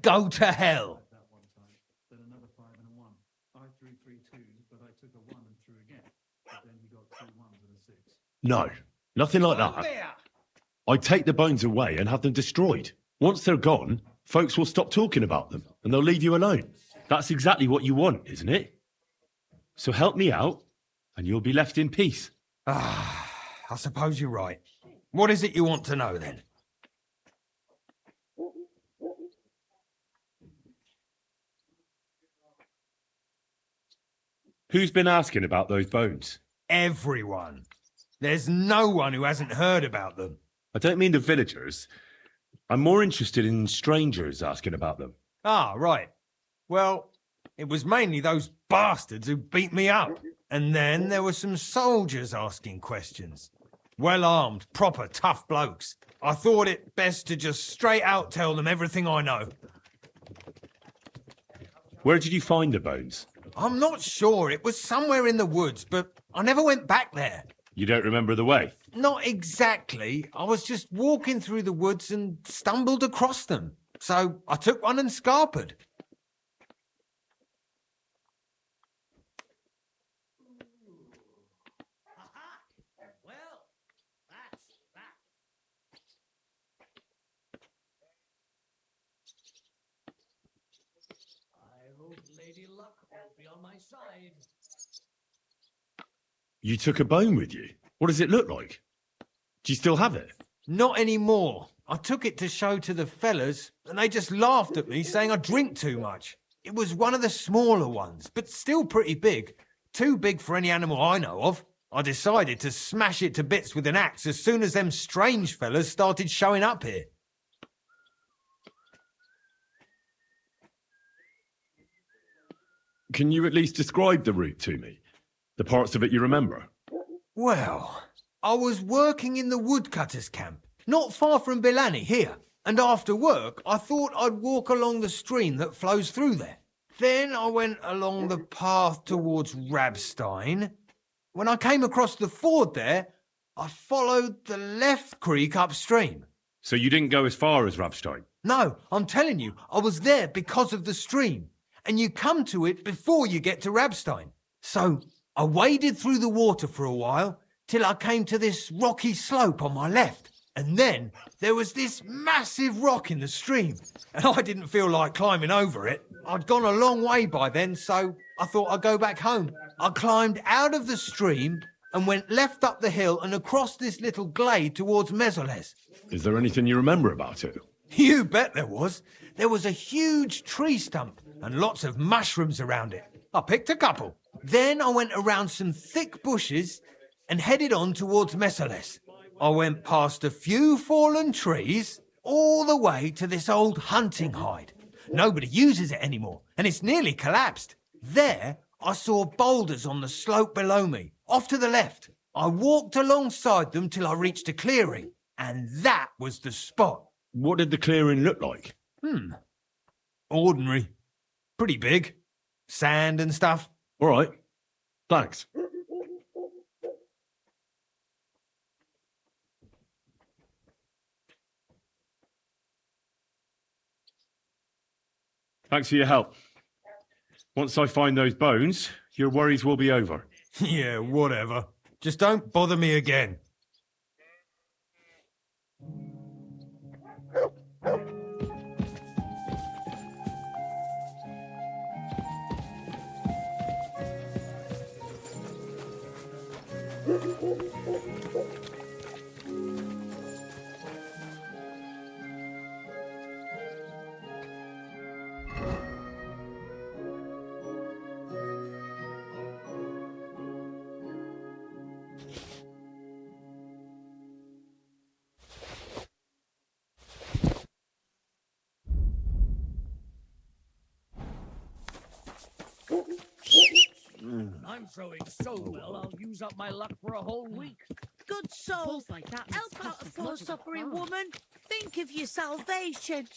Go to hell. Then another 5 and a 1. I threw 3 2s, but I took a 1 and threw again. But then he got 2 1s and a 6. No, nothing like that. I'd take the bones away and have them destroyed. Once they're gone, folks will stop talking about them and they'll leave you alone. That's exactly what you want, isn't it? So help me out and you'll be left in peace. Ah, I suppose you're right. What is it you want to know then? Who's been asking about those bones? Everyone. There's no one who hasn't heard about them. I don't mean the villagers. I'm more interested in strangers asking about them. Ah, right. Well, it was mainly those bastards who beat me up. And then there were some soldiers asking questions. Well-armed, proper tough blokes. I thought it best to just straight out tell them everything I know. Where did you find the bones? I'm not sure. It was somewhere in the woods, but I never went back there. You don't remember the way? Not exactly. I was just walking through the woods and stumbled across them. So I took one and scarpered. Well, that's that. I hope Lady Luck will be on my side. You took a bone with you? What does it look like? Do you still have it? Not anymore. I took it to show to the fellas, and they just laughed at me, saying I drink too much. It was one of the smaller ones, but still pretty big. Too big for any animal I know of. I decided to smash it to bits with an axe as soon as them strange fellas started showing up here. Can you at least describe the route to me? The parts of it you remember? Well, I was working in the woodcutters' camp, not far from Bilani here. And after work, I thought I'd walk along the stream that flows through there. Then I went along the path towards Rabstein. When I came across the ford there, I followed the left creek upstream. So you didn't go as far as Rabstein? No, I'm telling you, I was there because of the stream. And you come to it before you get to Rabstein. So I waded through the water for a while till I came to this rocky slope on my left. And then there was this massive rock in the stream. And I didn't feel like climbing over it. I'd gone a long way by then, so I thought I'd go back home. I climbed out of the stream and went left up the hill and across this little glade towards Mesoles. Is there anything you remember about it? You bet there was. There was a huge tree stump and lots of mushrooms around it. I picked a couple. Then I went around some thick bushes and headed on towards Mesoles. I went past a few fallen trees all the way to this old hunting hide. Nobody uses it anymore, and it's nearly collapsed. There, I saw boulders on the slope below me, off to the left. I walked alongside them till I reached a clearing, And that was the spot. What did the clearing look like? Ordinary. Pretty big. Sand and stuff. All right. Thanks. Thanks for your help. Once I find those bones, your worries will be over. Yeah, whatever. Just don't bother me again. I'm throwing so well, I'll use up my luck for a whole week. Good soul. Like that Help out a poor suffering woman. Think of your salvation.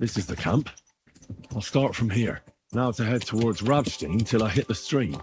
This is the camp. I'll start from here. Now to head towards Rabstein till I hit the stream.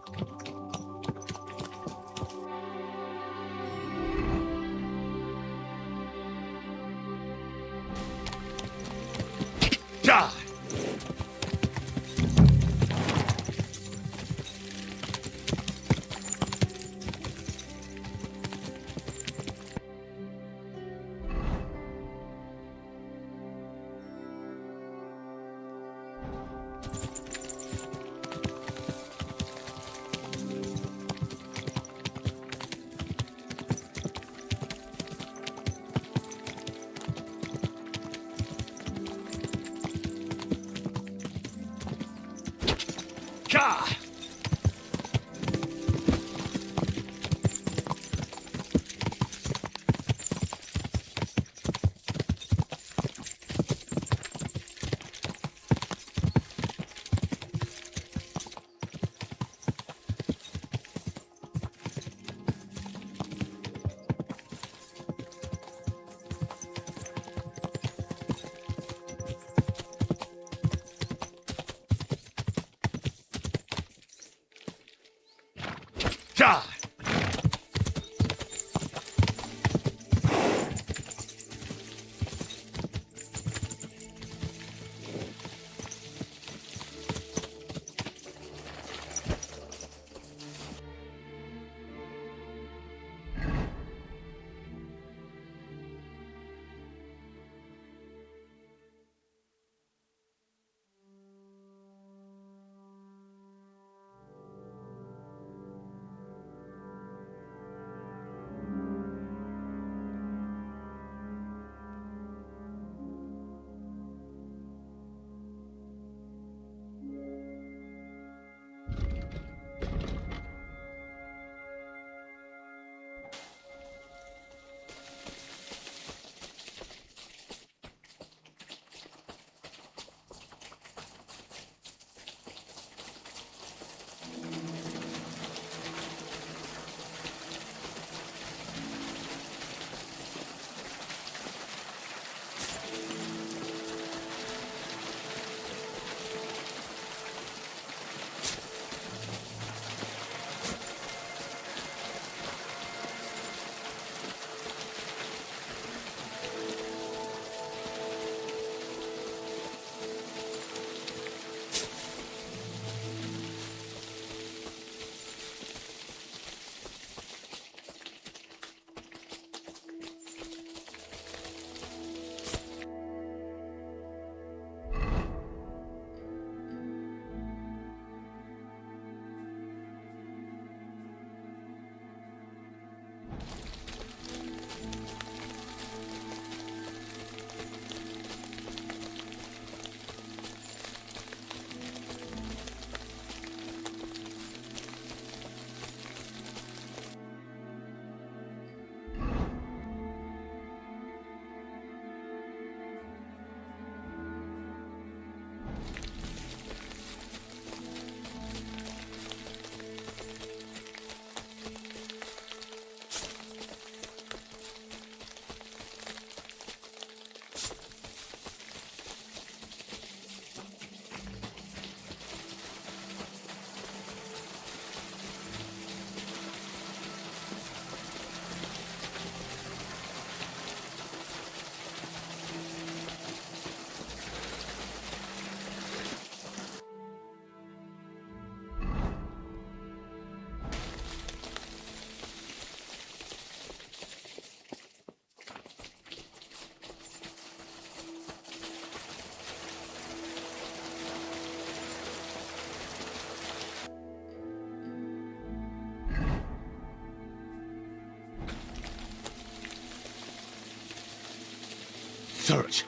search.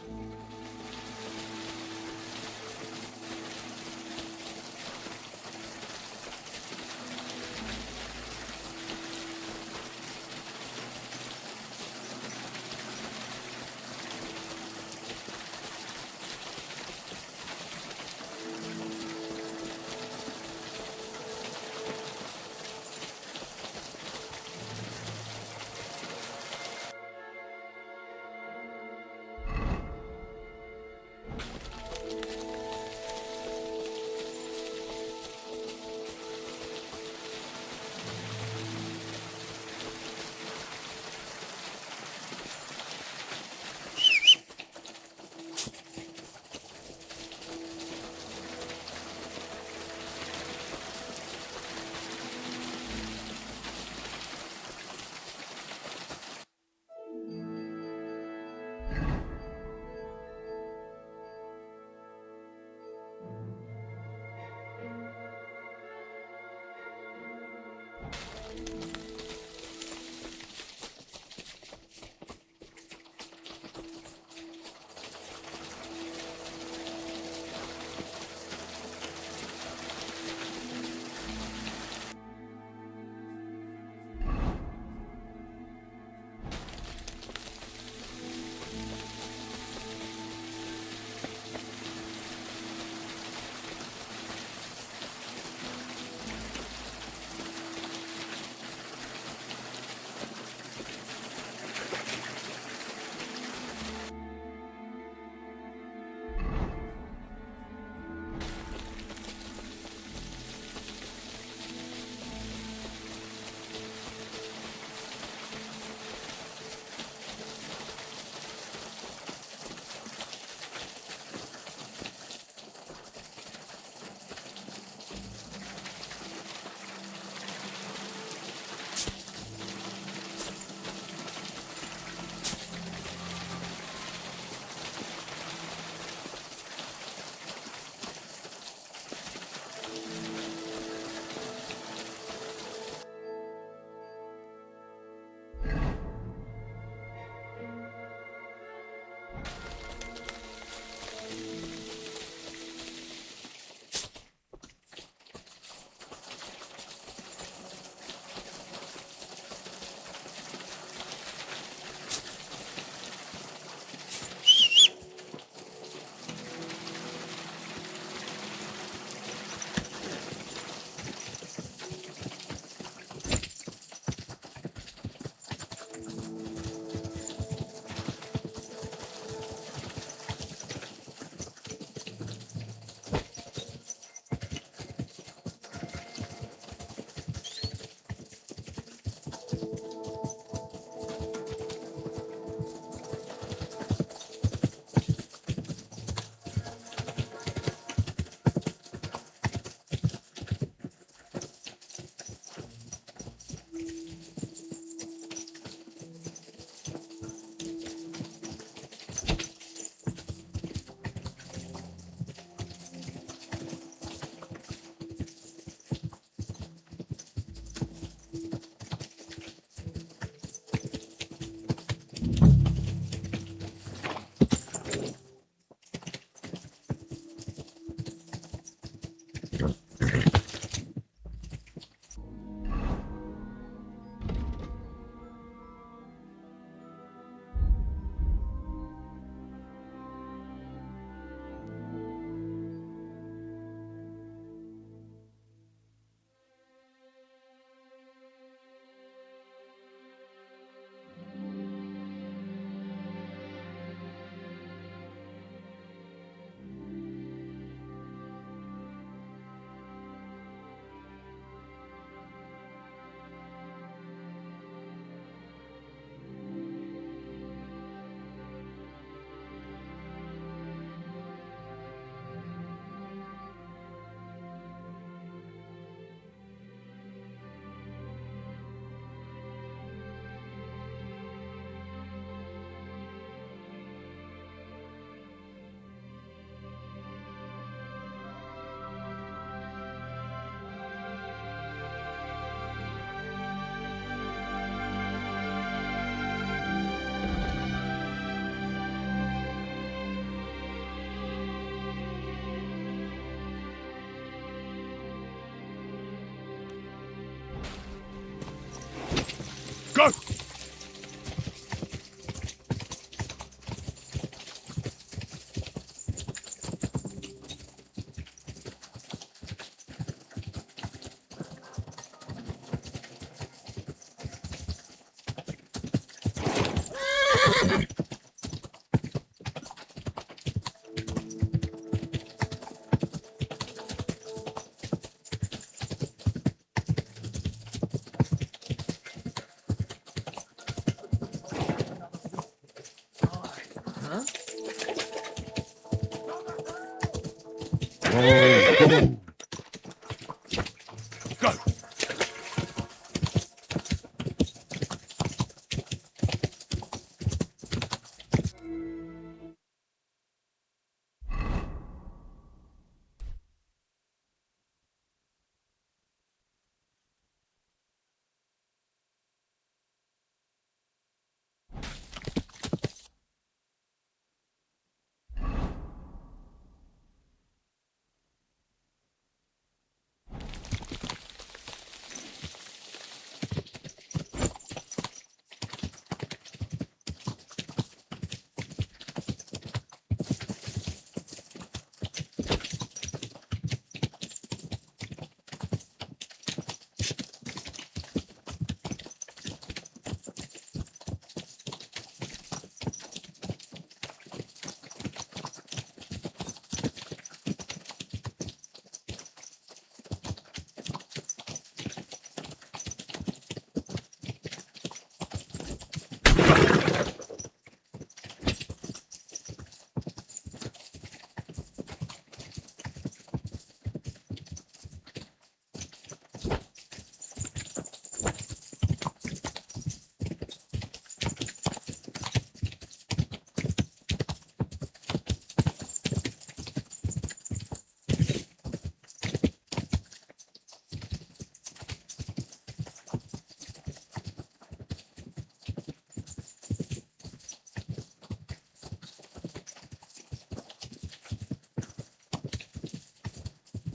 Go! Go!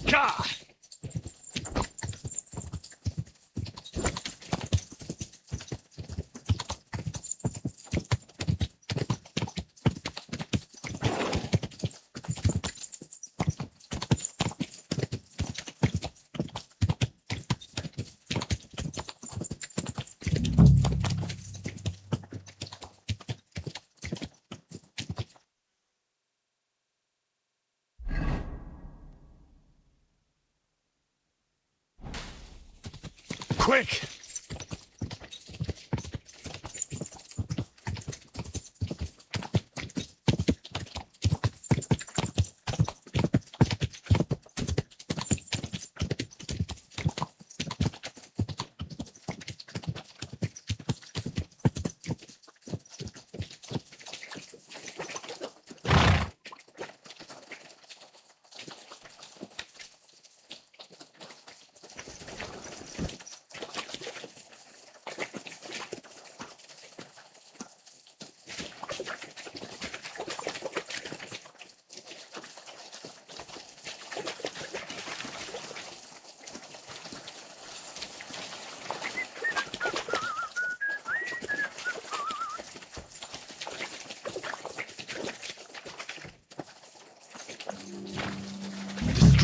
Ka! Quick!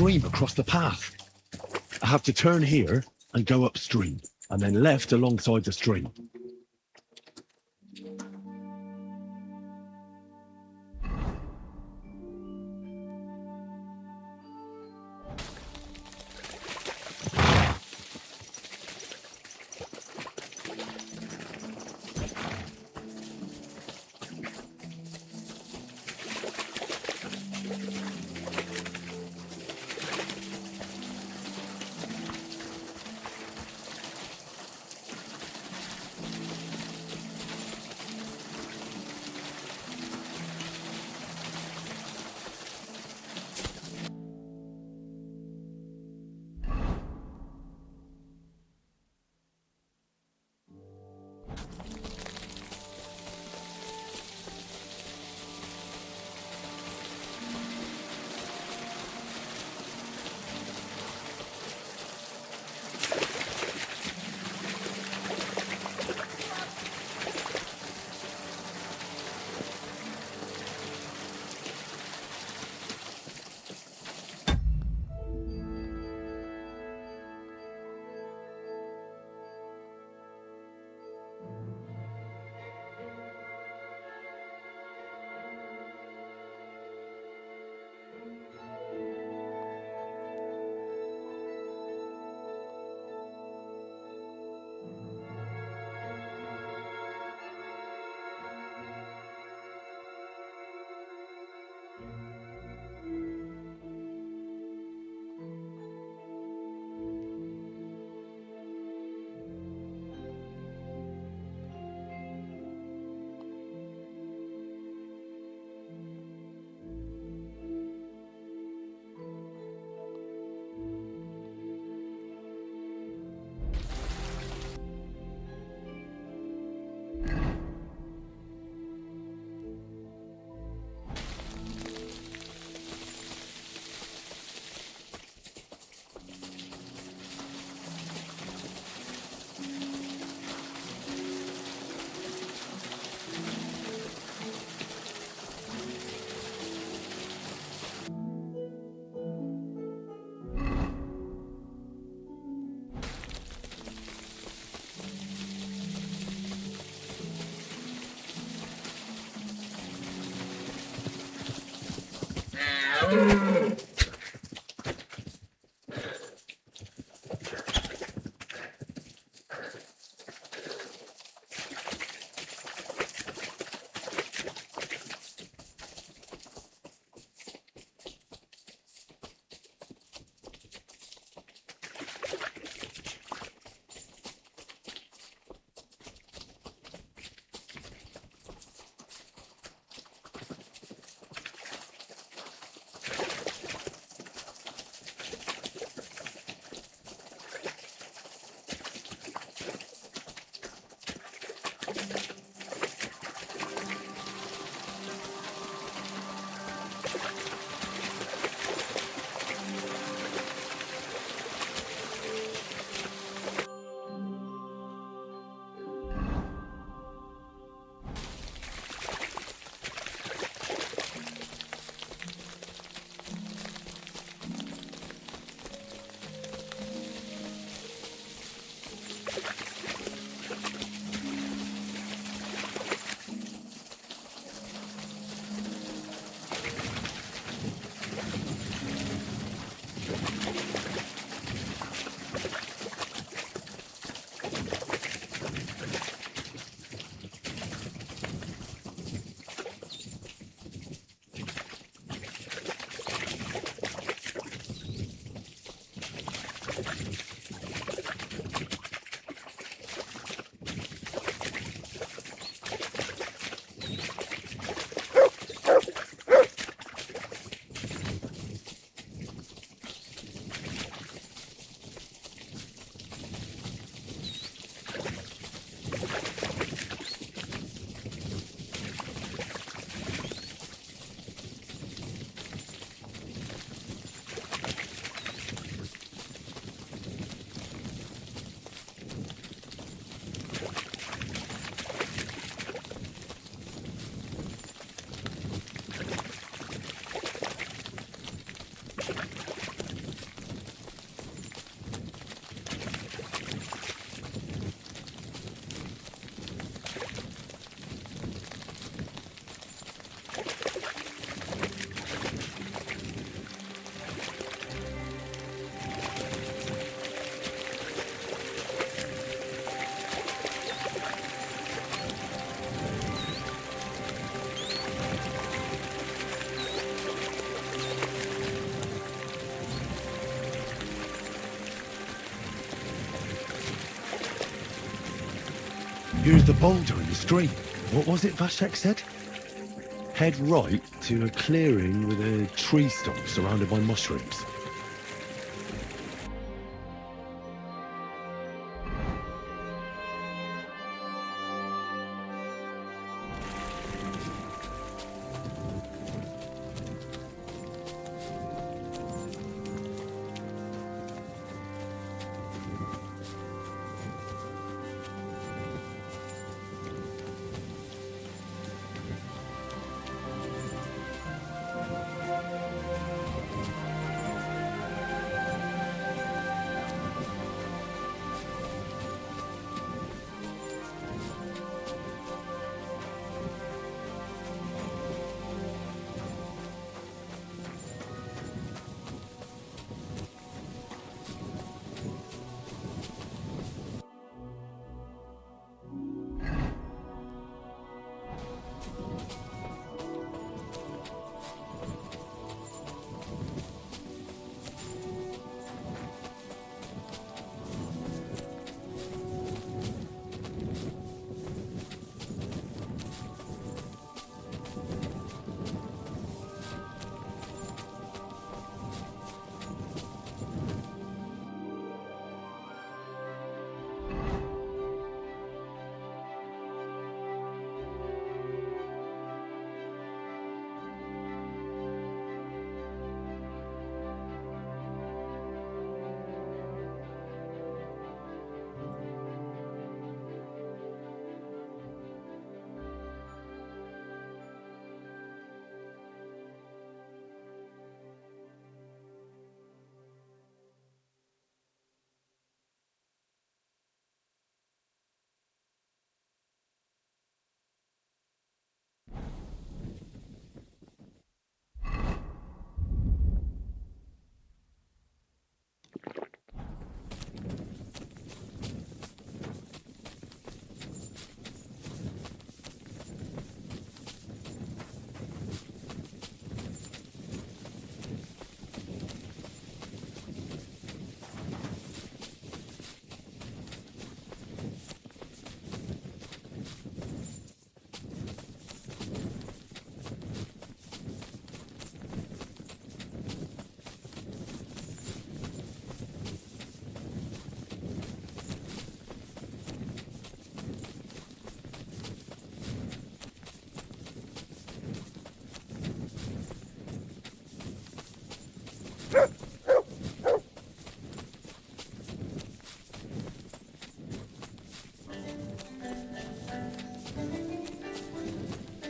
Stream across the path. I have to turn here and go upstream, and then left alongside the stream. Here's the boulder in the stream. What was it Vashek said? Head right to a clearing with a tree stump surrounded by mushrooms.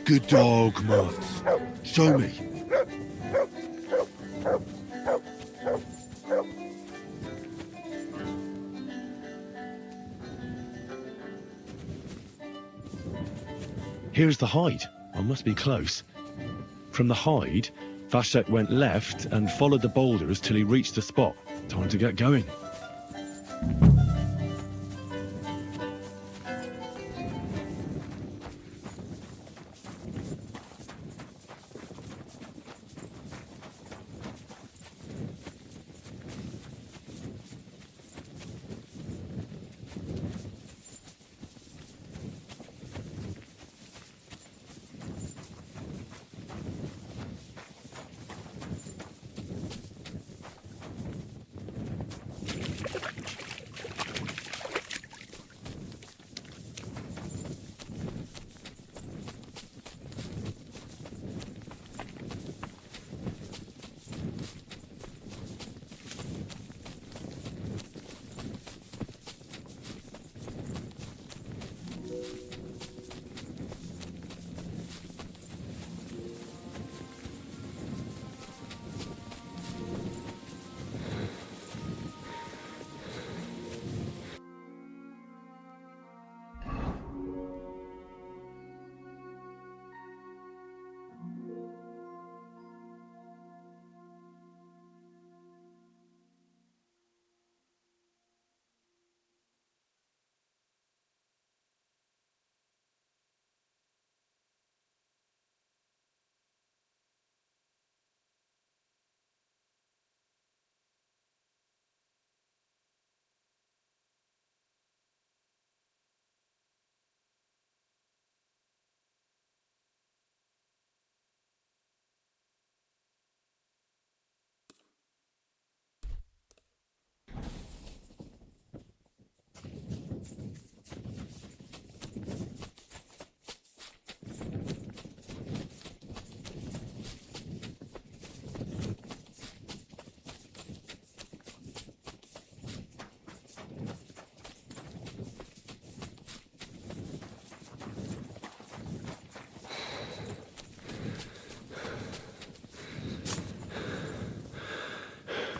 Good dog, Mats. Show me. Here's the hide. I must be close. From the hide, Vashek went left and followed the boulders till he reached the spot. Time to get going.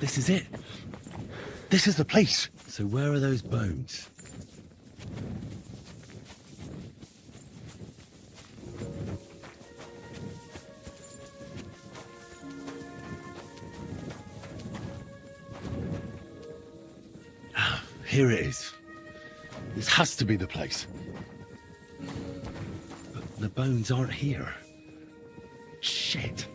This is it. This is the place. So where are those bones? Here it is. This has to be the place. But the bones aren't here. Shit.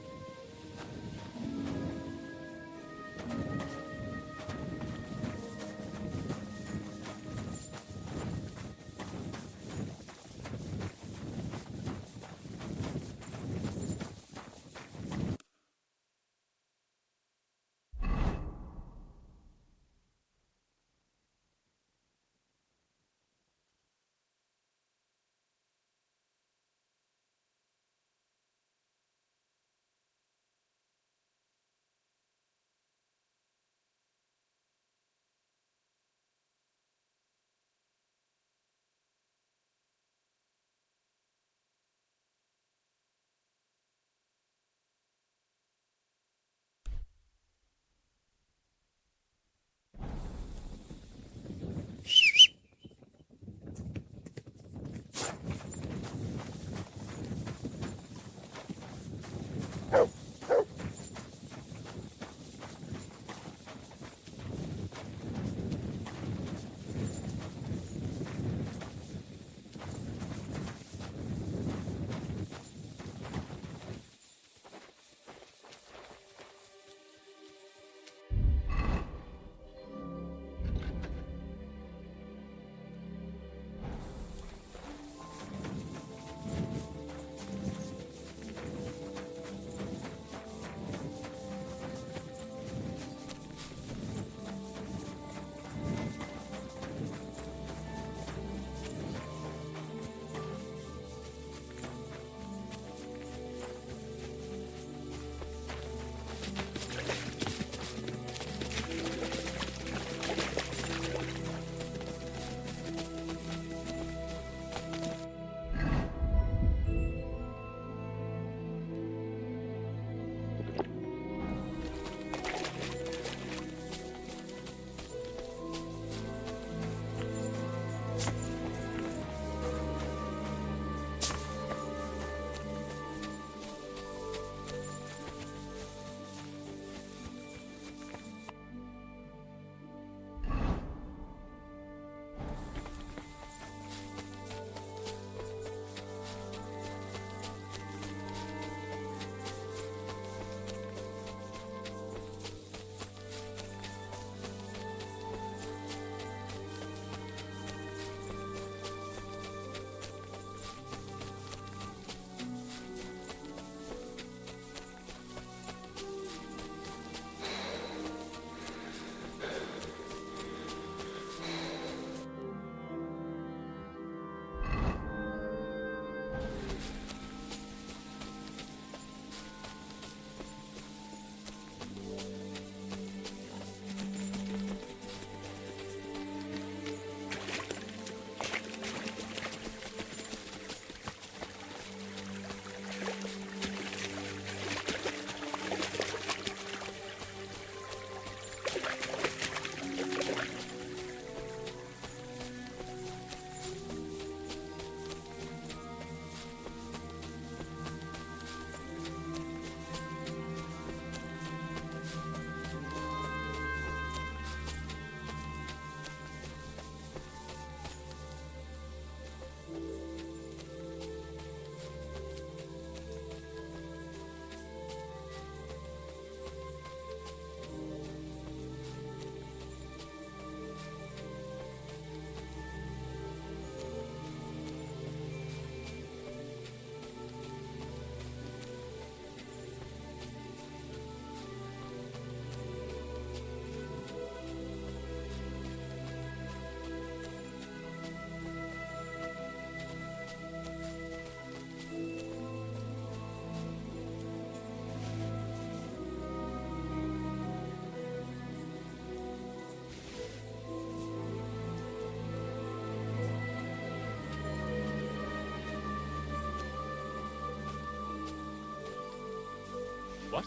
What?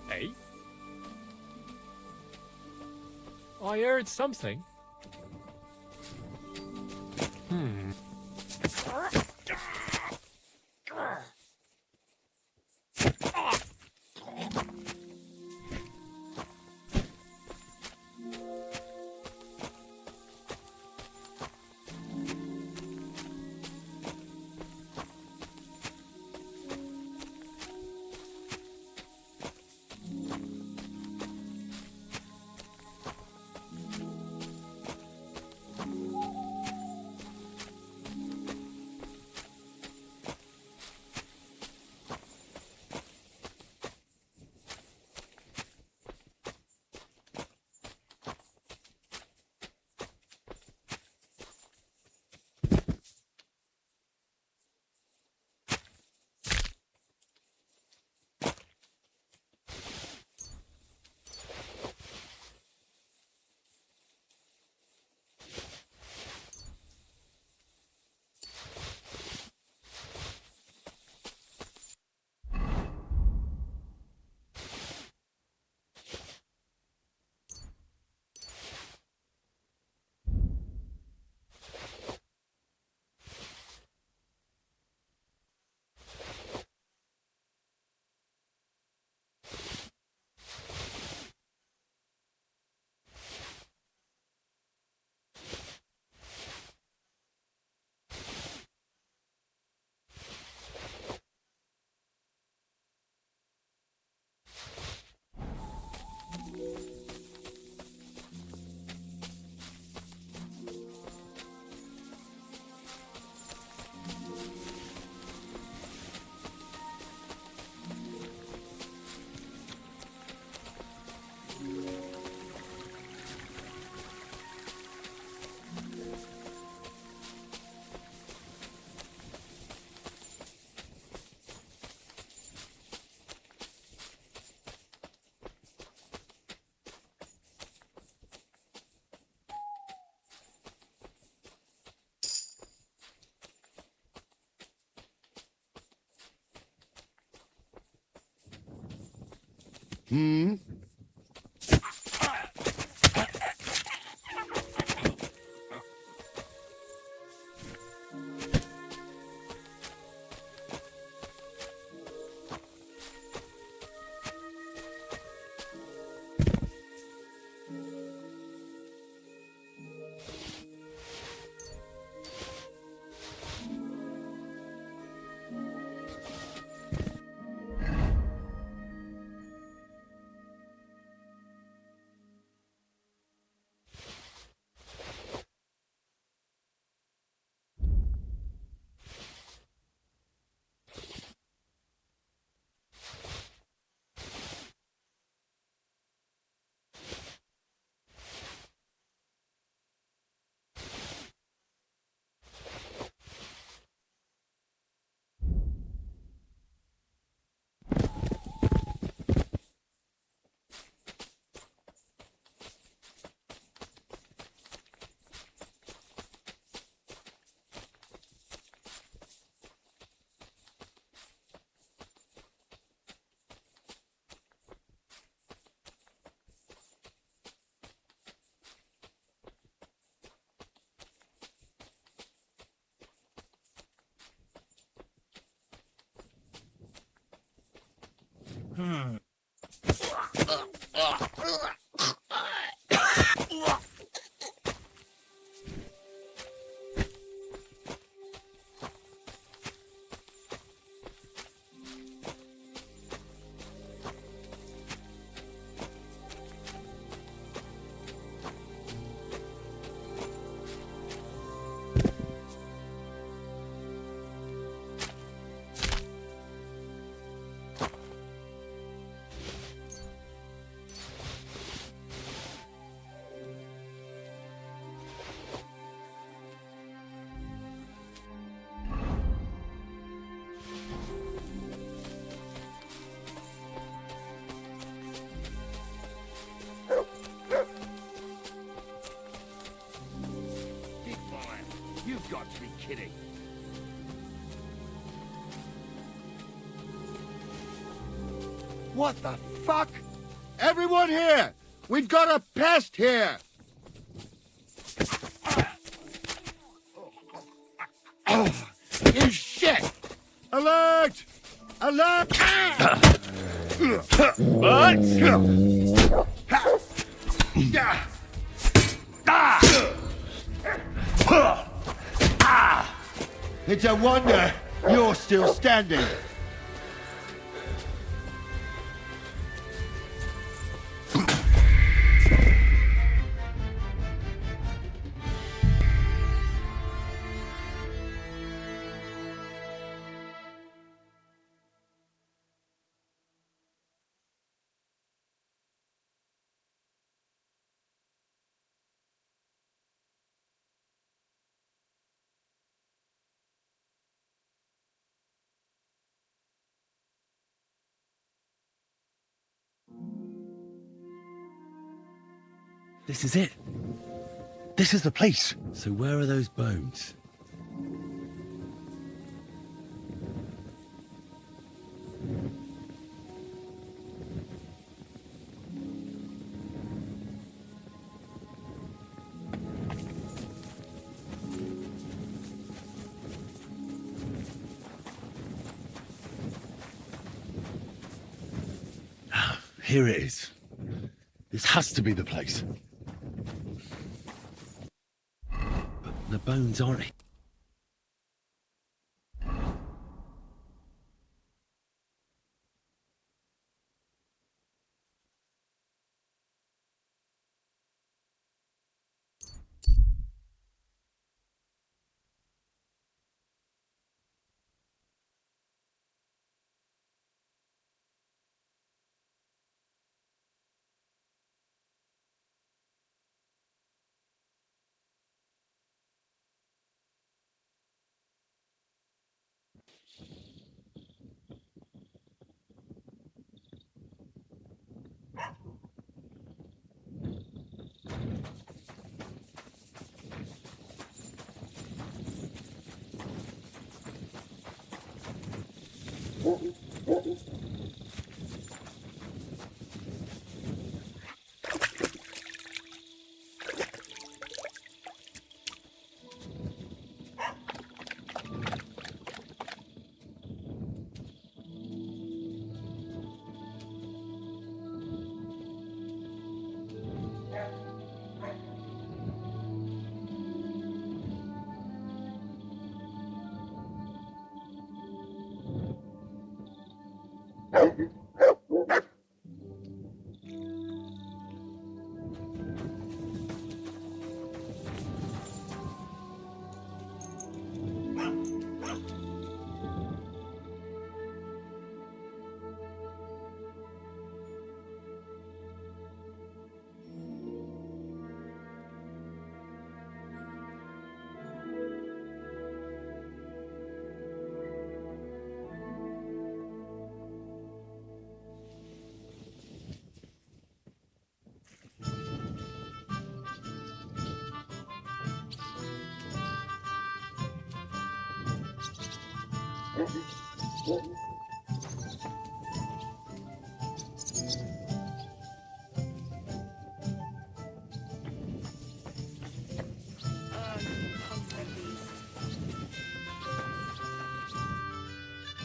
Hey? I heard something. Hmm. Hmm? You've got to be kidding. What the fuck? Everyone here! We've got a pest here! You shit! Alert! Alert! It's a wonder you're still standing. This is it. This is the place. So where are those bones? Here it is. This has to be the place. But the bones aren't.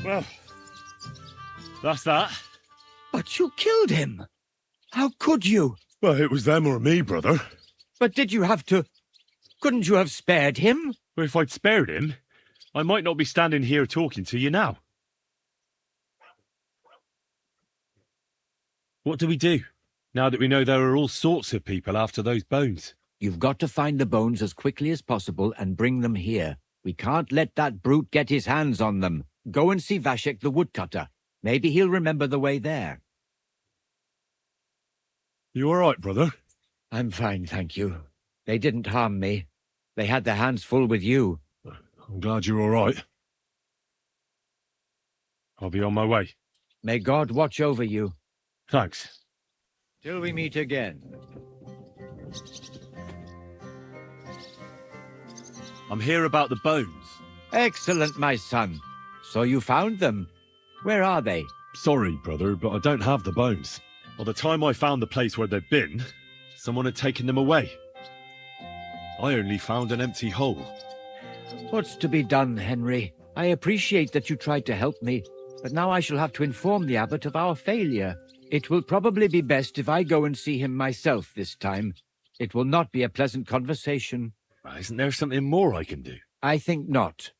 Well, that's that. But you killed him. How could you? Well, it was them or me, brother. But did you have to... Couldn't you have spared him? Well, if I'd spared him, I might not be standing here talking to you now. What do we do, now that we know there are all sorts of people after those bones? You've got to find the bones as quickly as possible and bring them here. We can't let that brute get his hands on them. Go and see Vashek the woodcutter. Maybe he'll remember the way there. You all right, brother? I'm fine, thank you. They didn't harm me. They had their hands full with you. I'm glad you're all right. I'll be on my way. May God watch over you. Thanks. Till we meet again. I'm here about the bones. Excellent, my son. So you found them. Where are they? Sorry, brother, but I don't have the bones. By the time I found the place where they'd been, someone had taken them away. I only found an empty hole. What's to be done, Henry? I appreciate that you tried to help me, but now I shall have to inform the abbot of our failure. It will probably be best if I go and see him myself this time. It will not be a pleasant conversation. Isn't there something more I can do? I think not.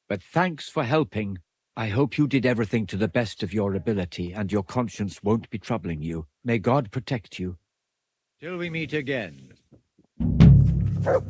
But thanks for helping. I hope you did everything to the best of your ability and your conscience won't be troubling you. May God protect you. Till we meet again. Go!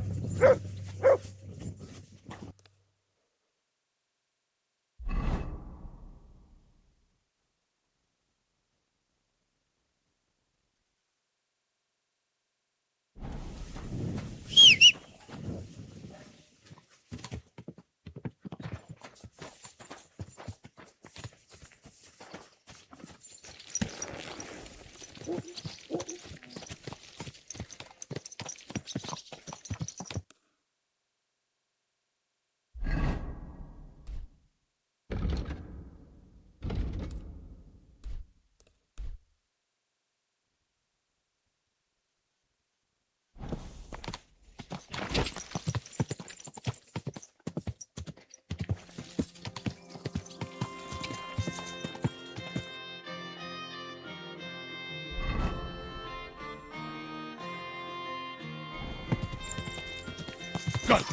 Die!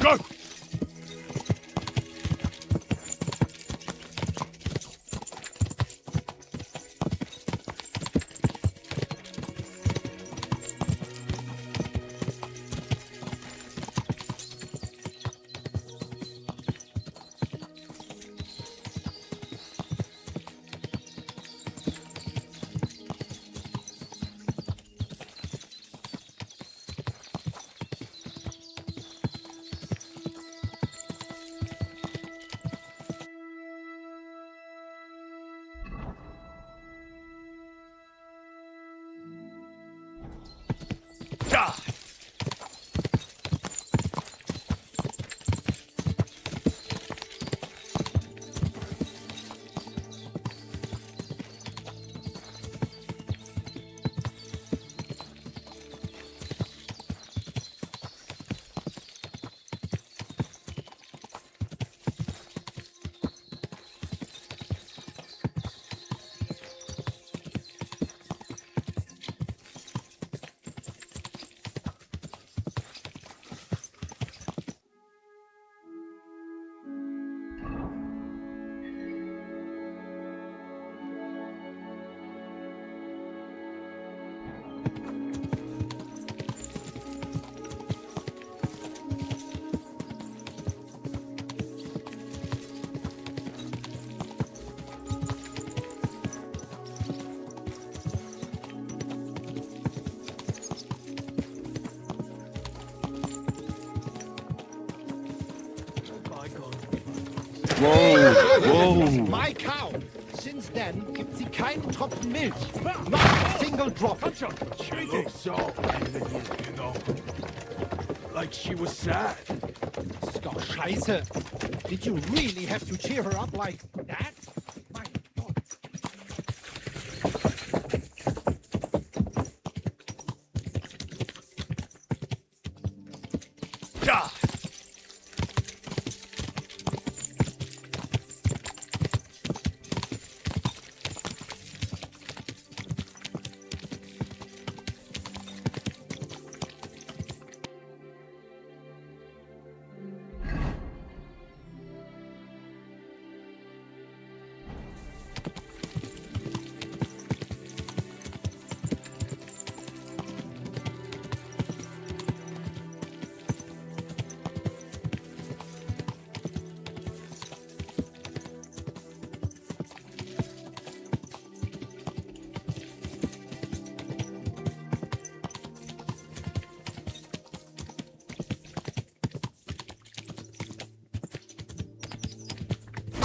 Go! Die! Whoa, whoa. My cow. Since then, gibt sie keinen Tropfen Milch. Not a single drop. She looks so you know. Like she was sad. Das ist doch scheiße. Did you really have to cheer her up like that? My God. Die!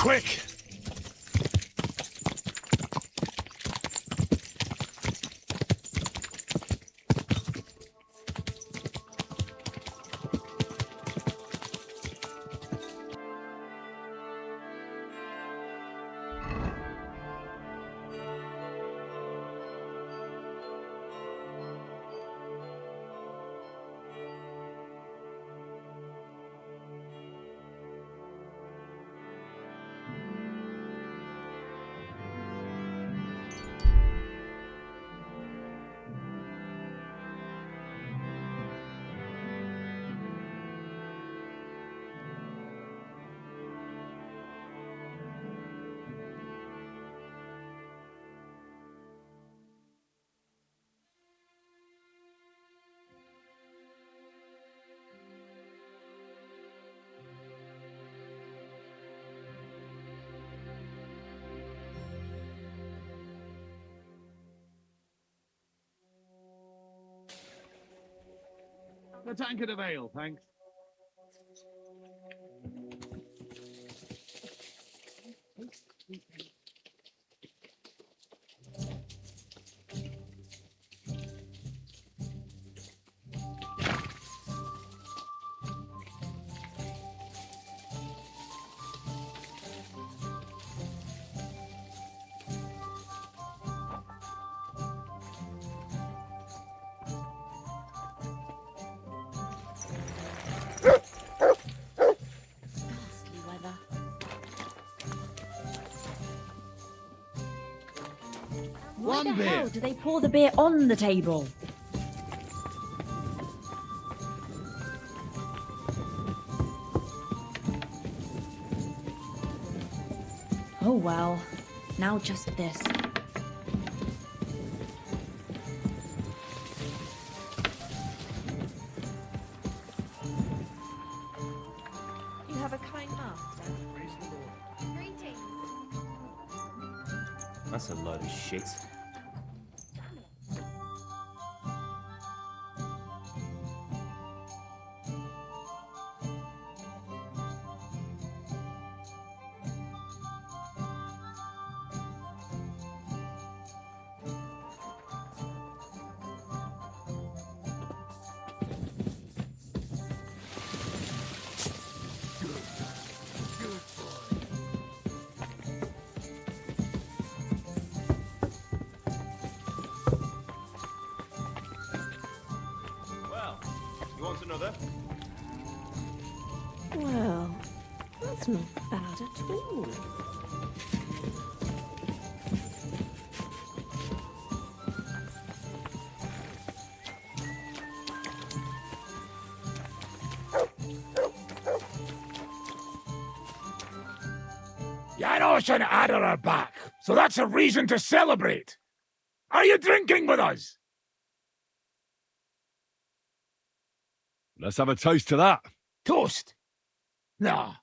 quick! A tankard of ale, thanks. Ghastly weather. Why One the beer. hell do they pour the beer on the table? Oh well, now just this. You have a kind master. Greetings. That's a load of shit. Well, you want another? Well, that's not bad at all. Janos and Ada are back, so that's a reason to celebrate. Are you drinking with us? Let's have a toast to that. Toast? Nah,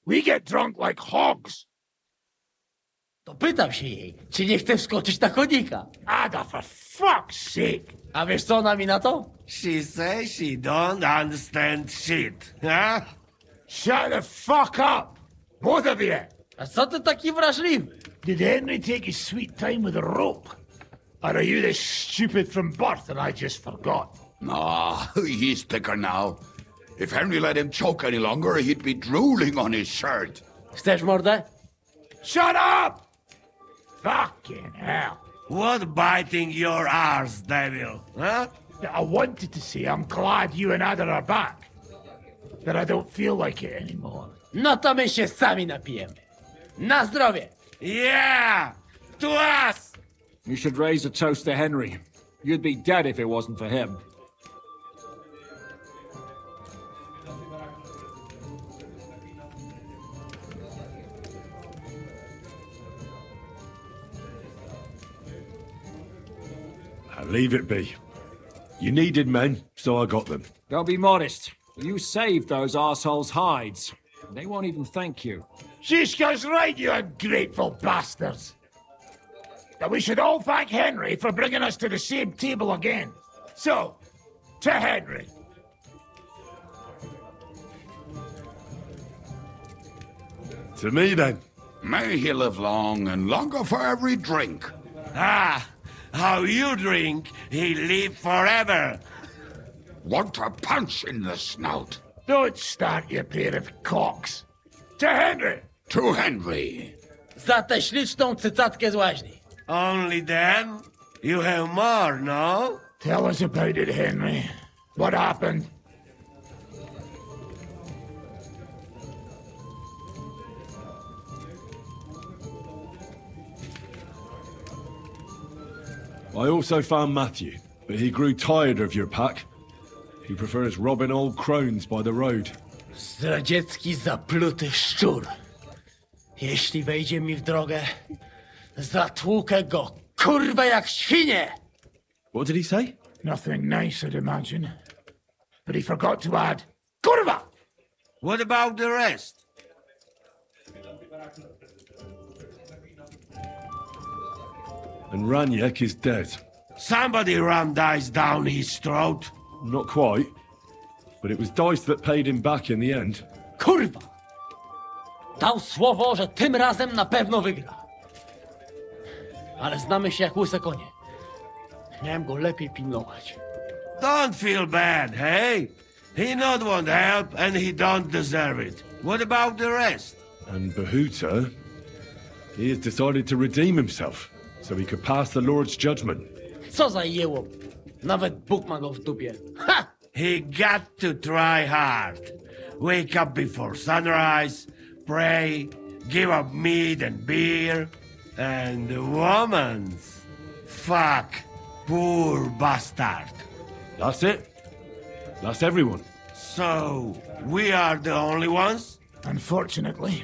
we get drunk like hogs. To pytam się jej, czy nie chce wskoczyć na konika. Ada, for fuck's sake. A wiesz co ona mi na to? She says she don't understand shit, huh? Shut the fuck up, both of you. A co ty taki wrażliwy? Did Henry take his sweet time with a rope? Or are you this stupid from birth and I just forgot? Ah, he's thicker now. If Henry let him choke any longer, he'd be drooling on his shirt. Chcesz mordę? Shut up! Fucking hell. What biting your arse, devil, huh? I wanted to say I'm glad you and Ada are back. That I don't feel like it anymore. No to my się sami napijemy. Na zdrowie! Yeah! To us! You should raise a toast to Henry. You'd be dead if it wasn't for him. Leave it be. You needed men, so I got them. Don't be modest. You saved those arseholes' hides. They won't even thank you. Shishka's right, you ungrateful bastards. That we should all thank Henry for bringing us to the same table again. So, to Henry. To me, then. May he live long and longer for every drink. Ah, how you drink, he live forever. Want a punch in the snout? Don't start, you pair of cocks. To Henry! To Henry. Za tę śliczną cycatkę z łaźni. Only them? You have more, no? Tell us about it, Henry. What happened? I also found Matthew, but he grew tired of your pack. He prefers robbing old crones by the road. Zdradziecki, zapluty szczur. Jeśli wejdzie mi w drogę, zatłukę go, kurwa, jak świnie! What did he say? Nothing nice, I'd imagine. But he forgot to add, kurwa! What about the rest? And Raniek is dead. Somebody rammed dice down his throat. Not quite. But it was Dice that paid him back in the end. Kurwa! Dał słowo, że tym razem na pewno wygra. Ale znamy się jak łyse konie. Miałem go lepiej pilnować. Don't feel bad, hey? He not want help and he don't deserve it. What about the rest? And Bahuta, he has decided to redeem himself, so he could pass the Lord's judgment. Co za jełop. Nawet Bóg ma go w dupie. Ha! He got to try hard. Wake up before sunrise, pray, give up meat and beer, and the womans. Fuck. Poor bastard. That's it. That's everyone. So, we are the only ones? Unfortunately.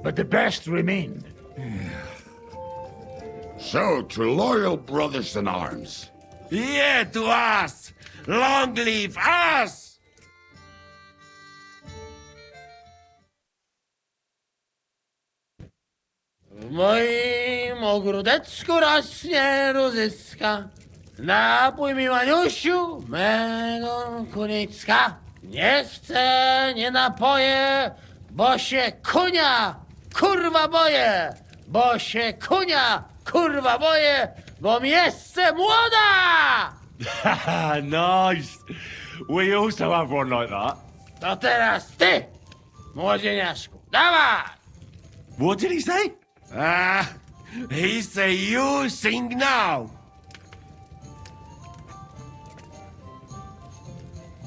But the best remained. So, to loyal brothers in arms. Yeah, to us! Long live us! W moim ogródeczku rośnie różyska. Napój mi, Maniusiu, mego kunicka. Nie chcę, nie napoję, bo się kunia, kurwa boję. Bo się kunia, kurwa boję, bo miejsce młoda! Nice. We also have one like that. To teraz ty, młodzieniaszku, dawaj! What did he say? He say you sing now.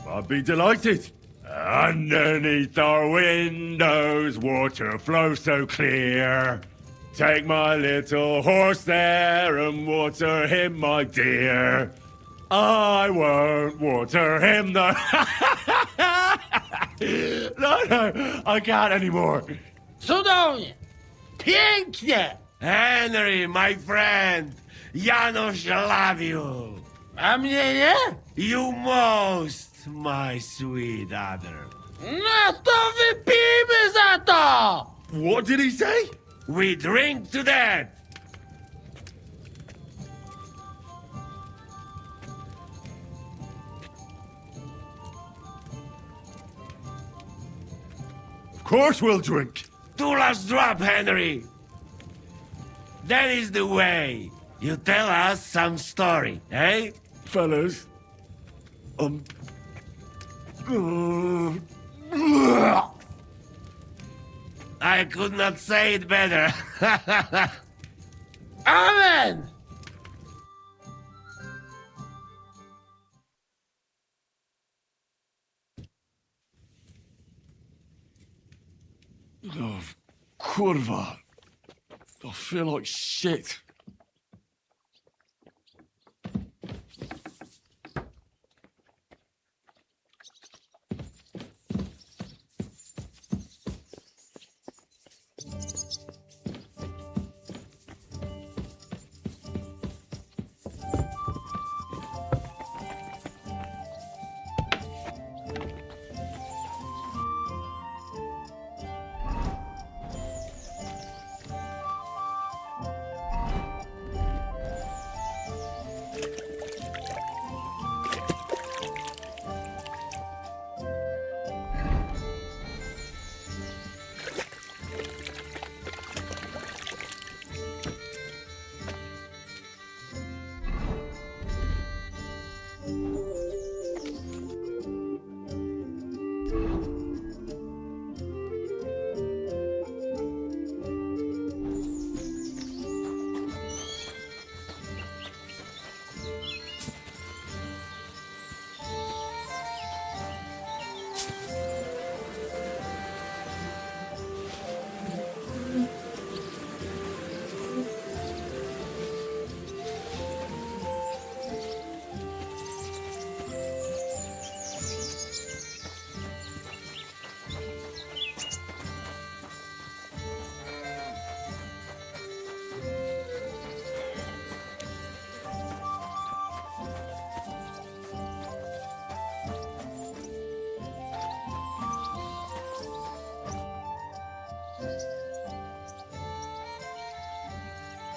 I'd be delighted. Underneath our windows, water flows so clear. Take my little horse there and water him, my dear. I won't water him, though. No, I can't anymore. Cudownie! Pięknie! Henry, my friend! Janusz love you! A mnie nie? You most, my sweet other. No to wypijmy za to! What did he say? We drink to that! Of course we'll drink. Two last drop, Henry! That is the way. You tell us some story, eh? Fellas, I could not say it better. Amen! oh, kurwa. I feel like shit.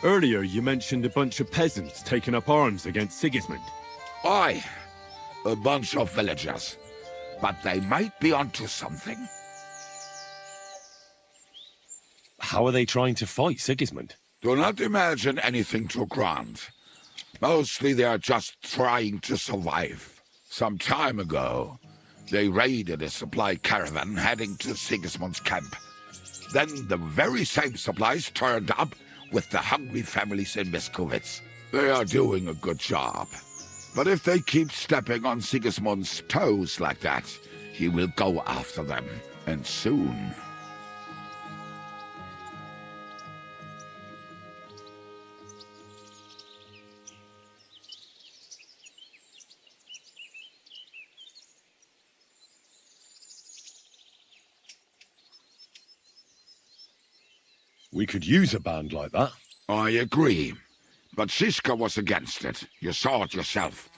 Earlier, you mentioned a bunch of peasants taking up arms against Sigismund. Aye, a bunch of villagers. But they might be onto something. How are they trying to fight Sigismund? Do not imagine anything too grand. Mostly they are just trying to survive. Some time ago, they raided a supply caravan heading to Sigismund's camp. Then the very same supplies turned up with the hungry families in Miskovitz. They are doing a good job. But if they keep stepping on Sigismund's toes like that, he will go after them, and soon. We could use a band like that. I agree. But Siska was against it. You saw it yourself.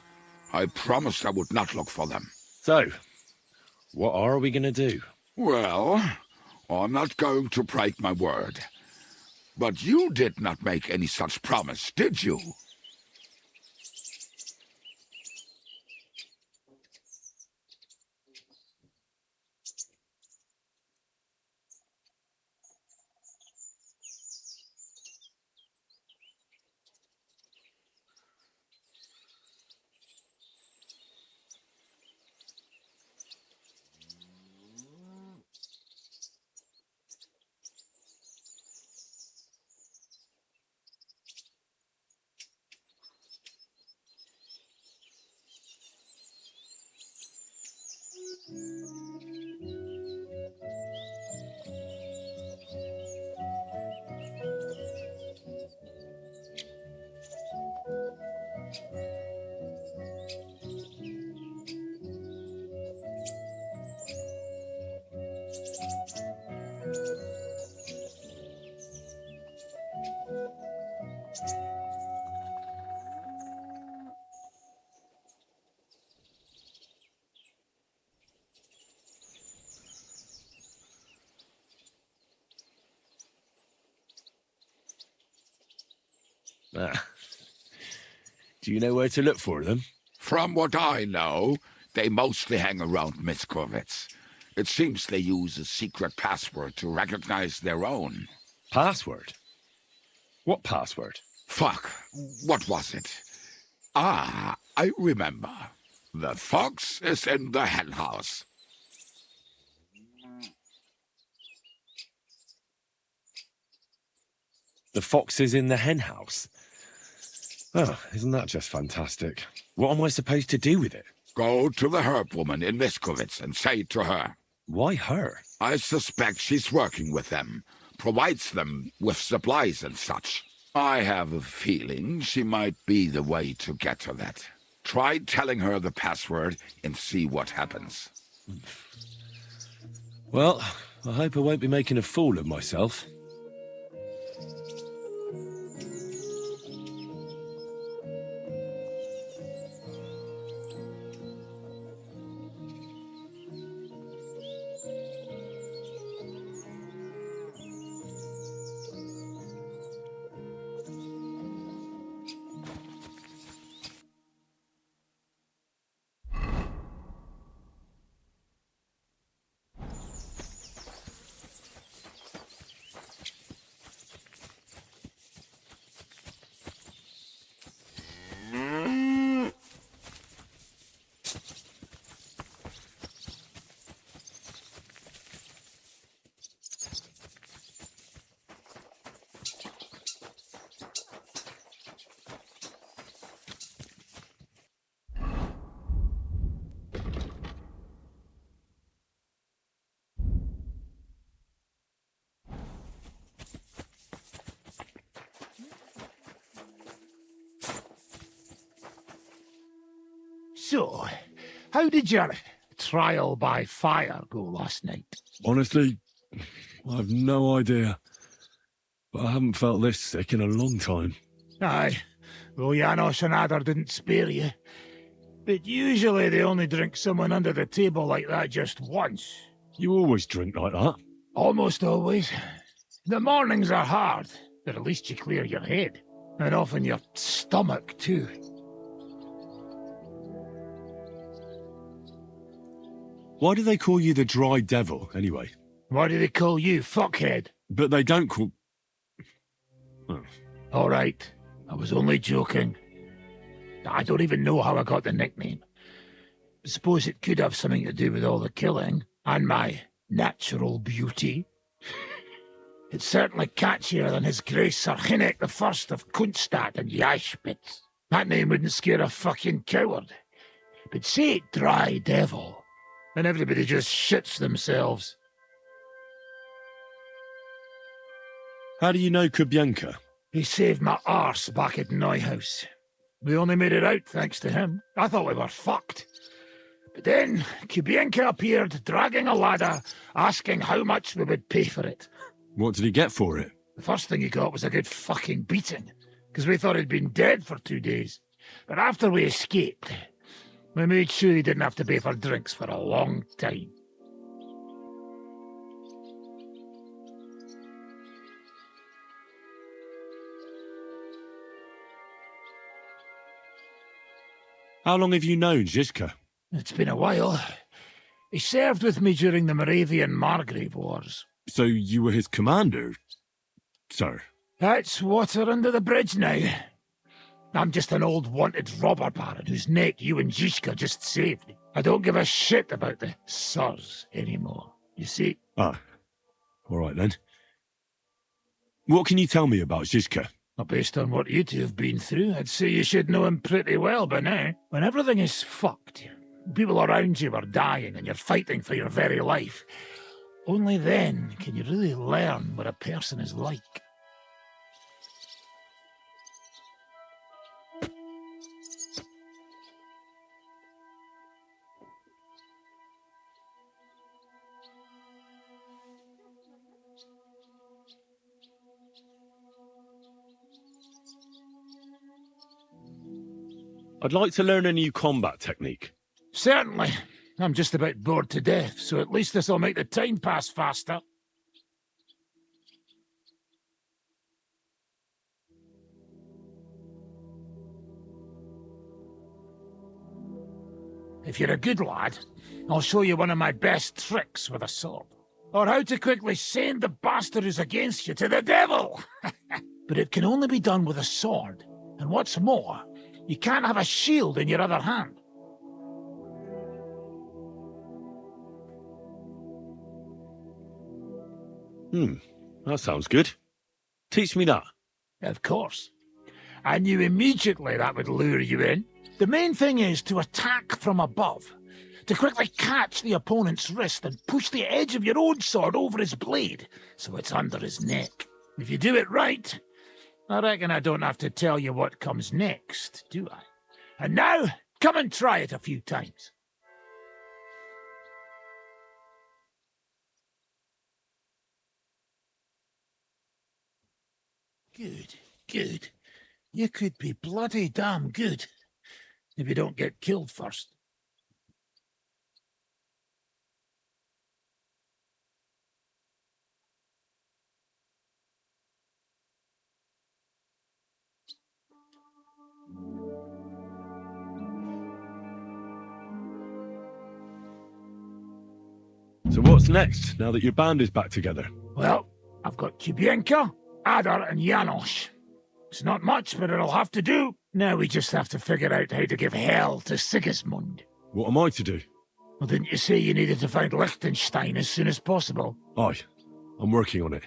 I promised I would not look for them. So, what are we going to do? Well, I'm not going to break my word. But you did not make any such promise, did you? Do you know where to look for them? From what I know, they mostly hang around Miskovitz. It seems they use a secret password to recognize their own. Password? What password? Fuck, what was it? Ah, I remember. The fox is in the henhouse. The fox is in the henhouse? Oh, isn't that just fantastic? What am I supposed to do with it? Go to the herb woman in Miskovitz and say to her. Why her? I suspect she's working with them, provides them with supplies and such. I have a feeling she might be the way to get to that. Try telling her the password and see what happens. Well, I hope I won't be making a fool of myself. So, how did your trial by fire go last night? Honestly, I've no idea. But I haven't felt this sick in a long time. Aye, well, Janos and Adder didn't spare you. But usually they only drink someone under the table like that just once. You always drink like that? Almost always. The mornings are hard, But at least you clear your head. And often your stomach, too. Why do they call you the Dry Devil, anyway? Why do they call you fuckhead? But they don't call... Oh. All right, I was only joking. I don't even know how I got the nickname. I suppose it could have something to do with all the killing and my natural beauty. It's certainly catchier than His Grace Sir Hinnek the First of Kunststadt and Yashpitz. That name wouldn't scare a fucking coward. But say it Dry Devil, and everybody just shits themselves. How do you know Kubienka? He saved my arse back at Neuhaus. We only made it out thanks to him. I thought we were fucked. But then Kubienka appeared, dragging a ladder, asking how much we would pay for it. What did he get for it? The first thing he got was a good fucking beating, because we thought he'd been dead for 2 days. But after we escaped, we made sure he didn't have to pay for drinks for a long time. How long have you known Zizka? It's been a while. He served with me during the Moravian-Margrave Wars. So you were his commander, sir? That's water under the bridge now. I'm just an old wanted robber baron whose neck you and Zizka just saved. I don't give a shit about the sirs anymore, you see. Ah, all right then. What can you tell me about Zizka? Well, based on what you two have been through, I'd say you should know him pretty well by now. When everything is fucked, people around you are dying and you're fighting for your very life, only then can you really learn what a person is like. I'd like to learn a new combat technique. Certainly. I'm just about bored to death, so at least this'll make the time pass faster. If you're a good lad, I'll show you one of my best tricks with a sword. Or how to quickly send the bastard who's against you to the devil! But it can only be done with a sword. And what's more, you can't have a shield in your other hand. That sounds good. Teach me that. Of course. I knew immediately that would lure you in. The main thing is to attack from above, to quickly catch the opponent's wrist and push the edge of your own sword over his blade, so it's under his neck. If you do it right, I reckon I don't have to tell you what comes next, do I? And now, come and try it a few times. Good, good. You could be bloody damn good, if you don't get killed first. So what's next, now that your band is back together? Well, I've got Kubienka, Adar and Janos. It's not much, but it'll have to do. Now we just have to figure out how to give hell to Sigismund. What am I to do? Well, didn't you say you needed to find Liechtenstein as soon as possible? Aye, I'm working on it.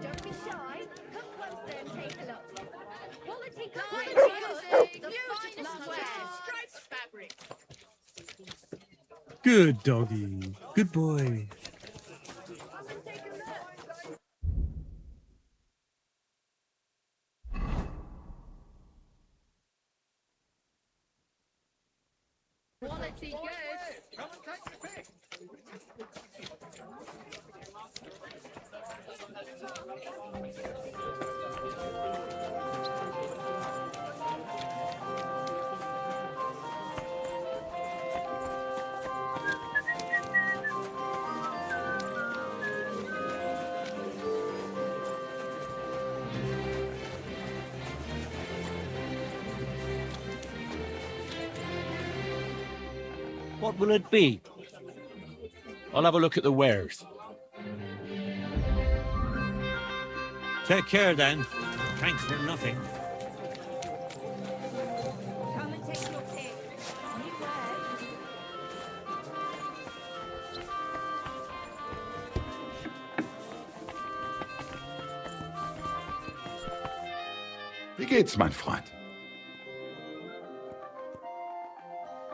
Don't be shy. Come closer and take a look. Quality Quality clothing. The beautiful finest wares, wares. striped fabric. Good doggy. Good boy. Quality goods. Come and take the pick. What will it be? I'll have a look at the wares. Take care then. Thanks for nothing. Come and take your pick. New wares. Wie geht's, mein Freund?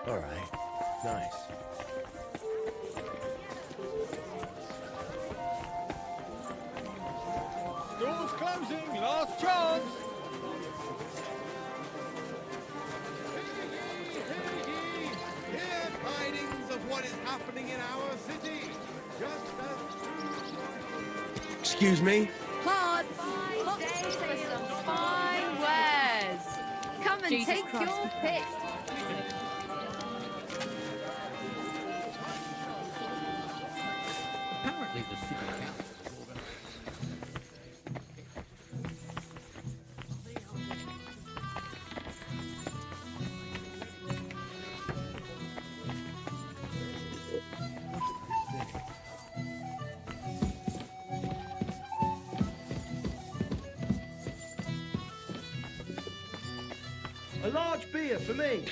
All right. Nice. Doors closing. Last chance. Hear tidings of what is happening in our city. Just as Excuse me? Pods. Hot days for some fine wares. Come and Jesus take Christ. your pick. Apparently the city council. A large beer for me.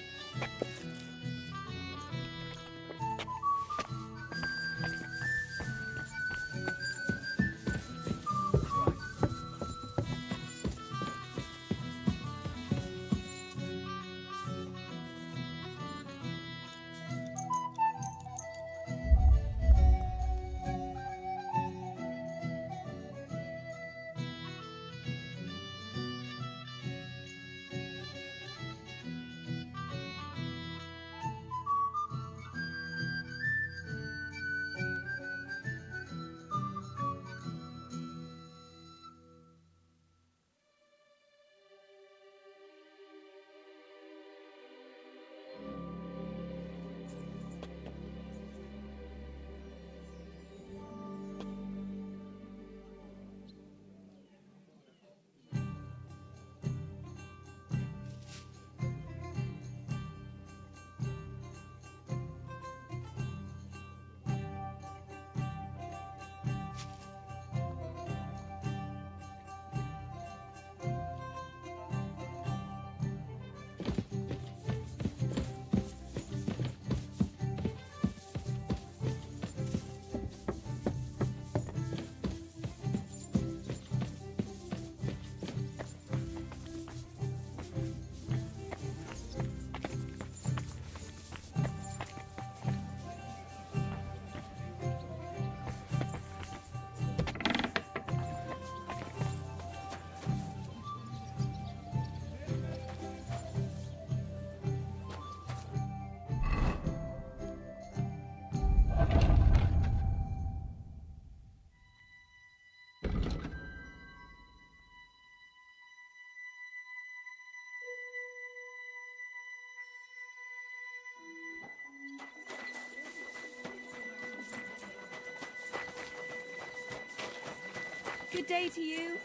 Good day to you.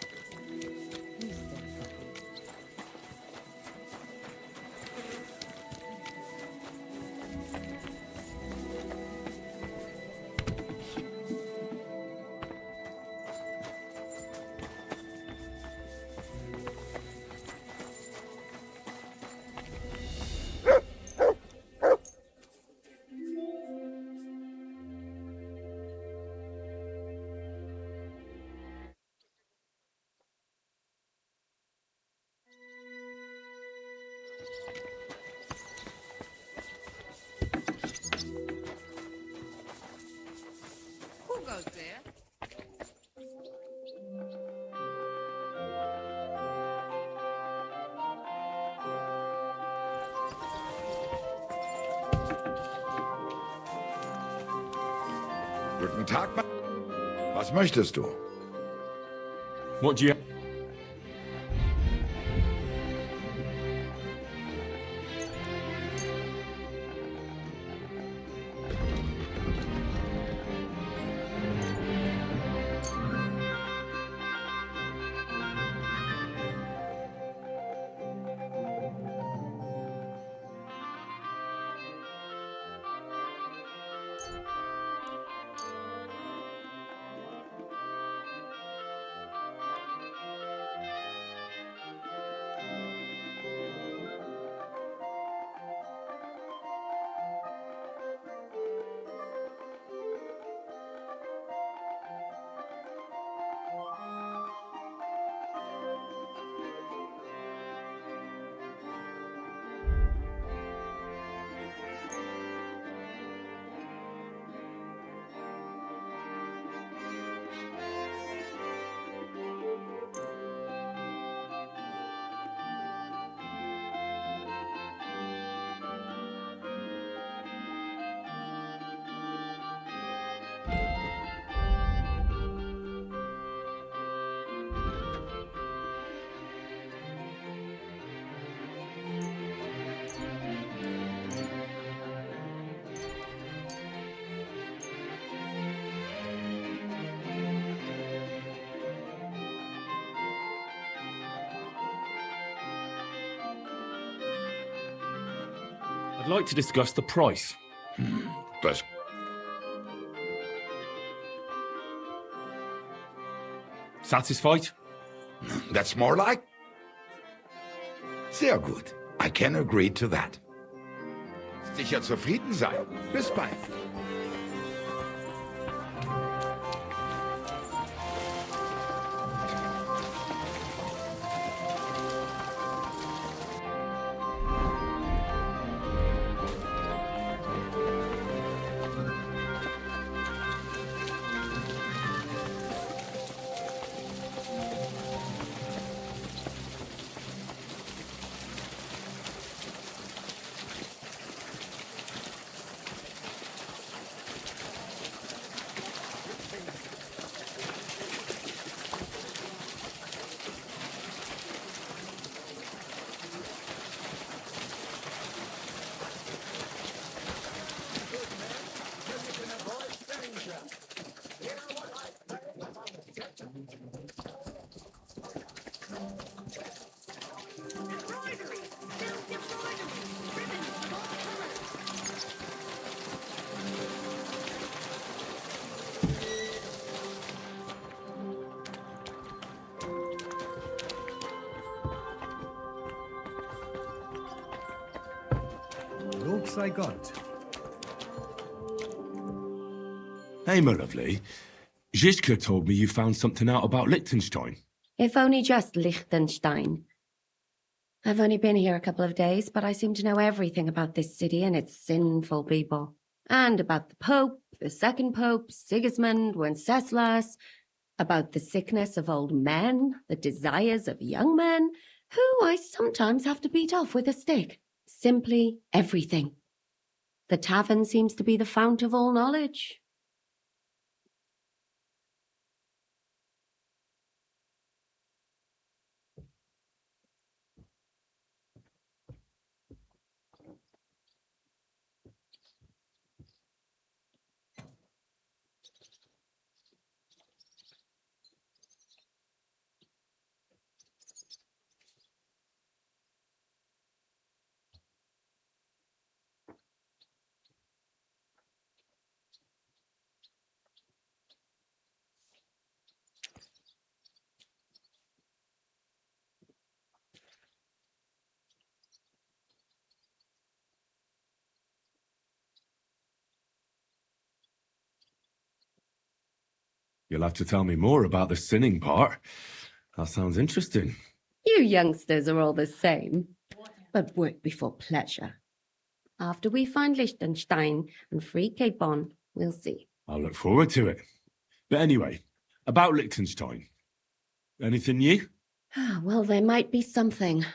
Who goes there? Guten Tag, was möchtest du? What do you... I'd like to discuss the price. Das Satisfied? That's more like. Sehr gut. I can agree to that. Sicher zufrieden sein. Bis bald. Looks I got. Hey, my lovely. Zizka told me you found something out about Liechtenstein. If only just Liechtenstein. I've only been here a couple of days, but I seem to know everything about this city and its sinful people. And about the Pope, the second Pope, Sigismund, Wenceslas, about the sickness of old men, the desires of young men, who I sometimes have to beat off with a stick. Simply everything. The tavern seems to be the fount of all knowledge. You'll have to tell me more about the sinning part. That sounds interesting. You youngsters are all the same. But work before pleasure. After we find Liechtenstein and free Capon, we'll see. I'll look forward to it. But anyway, about Liechtenstein. Anything new? Well, there might be something.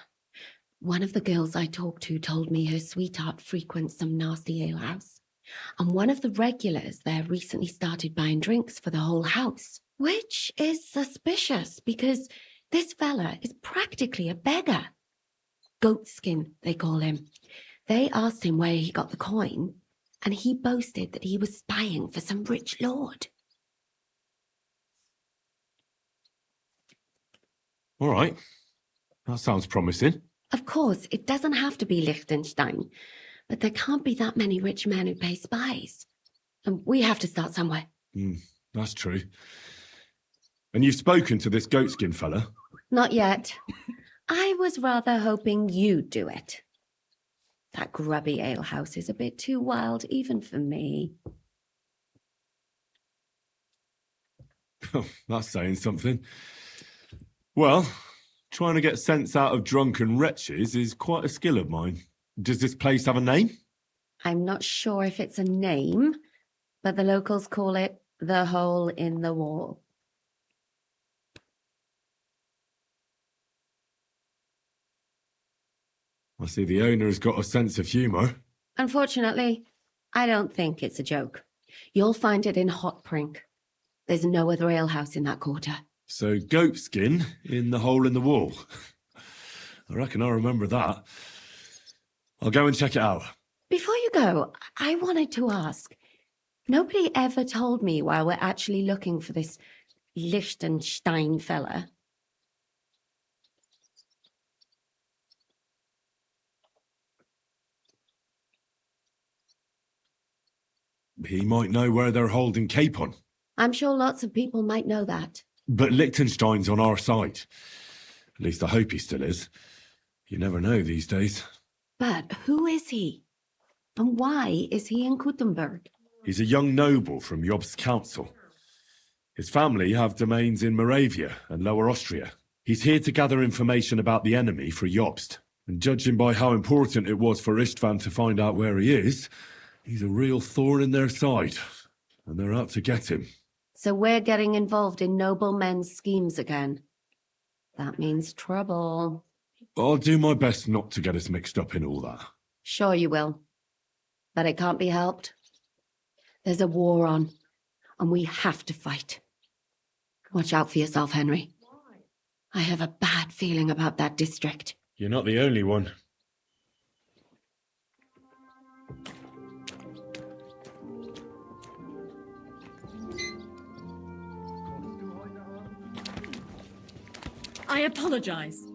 One of the girls I talked to told me her sweetheart frequents some nasty alehouse. And one of the regulars there recently started buying drinks for the whole house. Which is suspicious, because this fella is practically a beggar. Goatskin, they call him. They asked him where he got the coin, and he boasted that he was spying for some rich lord. All right. That sounds promising. Of course, it doesn't have to be Liechtenstein, but there can't be that many rich men who pay spies. And we have to start somewhere. That's true. And you've spoken to this goatskin fella? Not yet. I was rather hoping you'd do it. That grubby alehouse is a bit too wild, even for me. That's saying something. Well, trying to get sense out of drunken wretches is quite a skill of mine. Does this place have a name? I'm not sure if it's a name, but the locals call it the Hole in the Wall. I see the owner's got a sense of humour. Unfortunately, I don't think it's a joke. You'll find it in Hot Prink. There's no other alehouse in that quarter. So goatskin in the hole in the wall. I reckon I remember that. I'll go and check it out. Before you go, I wanted to ask. Nobody ever told me why we're actually looking for this Liechtenstein fella. He might know where they're holding Capon. I'm sure lots of people might know that. But Liechtenstein's on our side. At least I hope he still is. You never know these days. But who is he? And why is he in Kuttenberg? He's a young noble from Jobst's council. His family have domains in Moravia and Lower Austria. He's here to gather information about the enemy for Jobst. And judging by how important it was for Istvan to find out where he is, he's a real thorn in their side. And they're out to get him. So we're getting involved in noblemen's schemes again. That means trouble. I'll do my best not to get us mixed up in all that. Sure you will. But it can't be helped. There's a war on, and we have to fight. Watch out for yourself, Henry. I have a bad feeling about that district. You're not the only one. I apologize.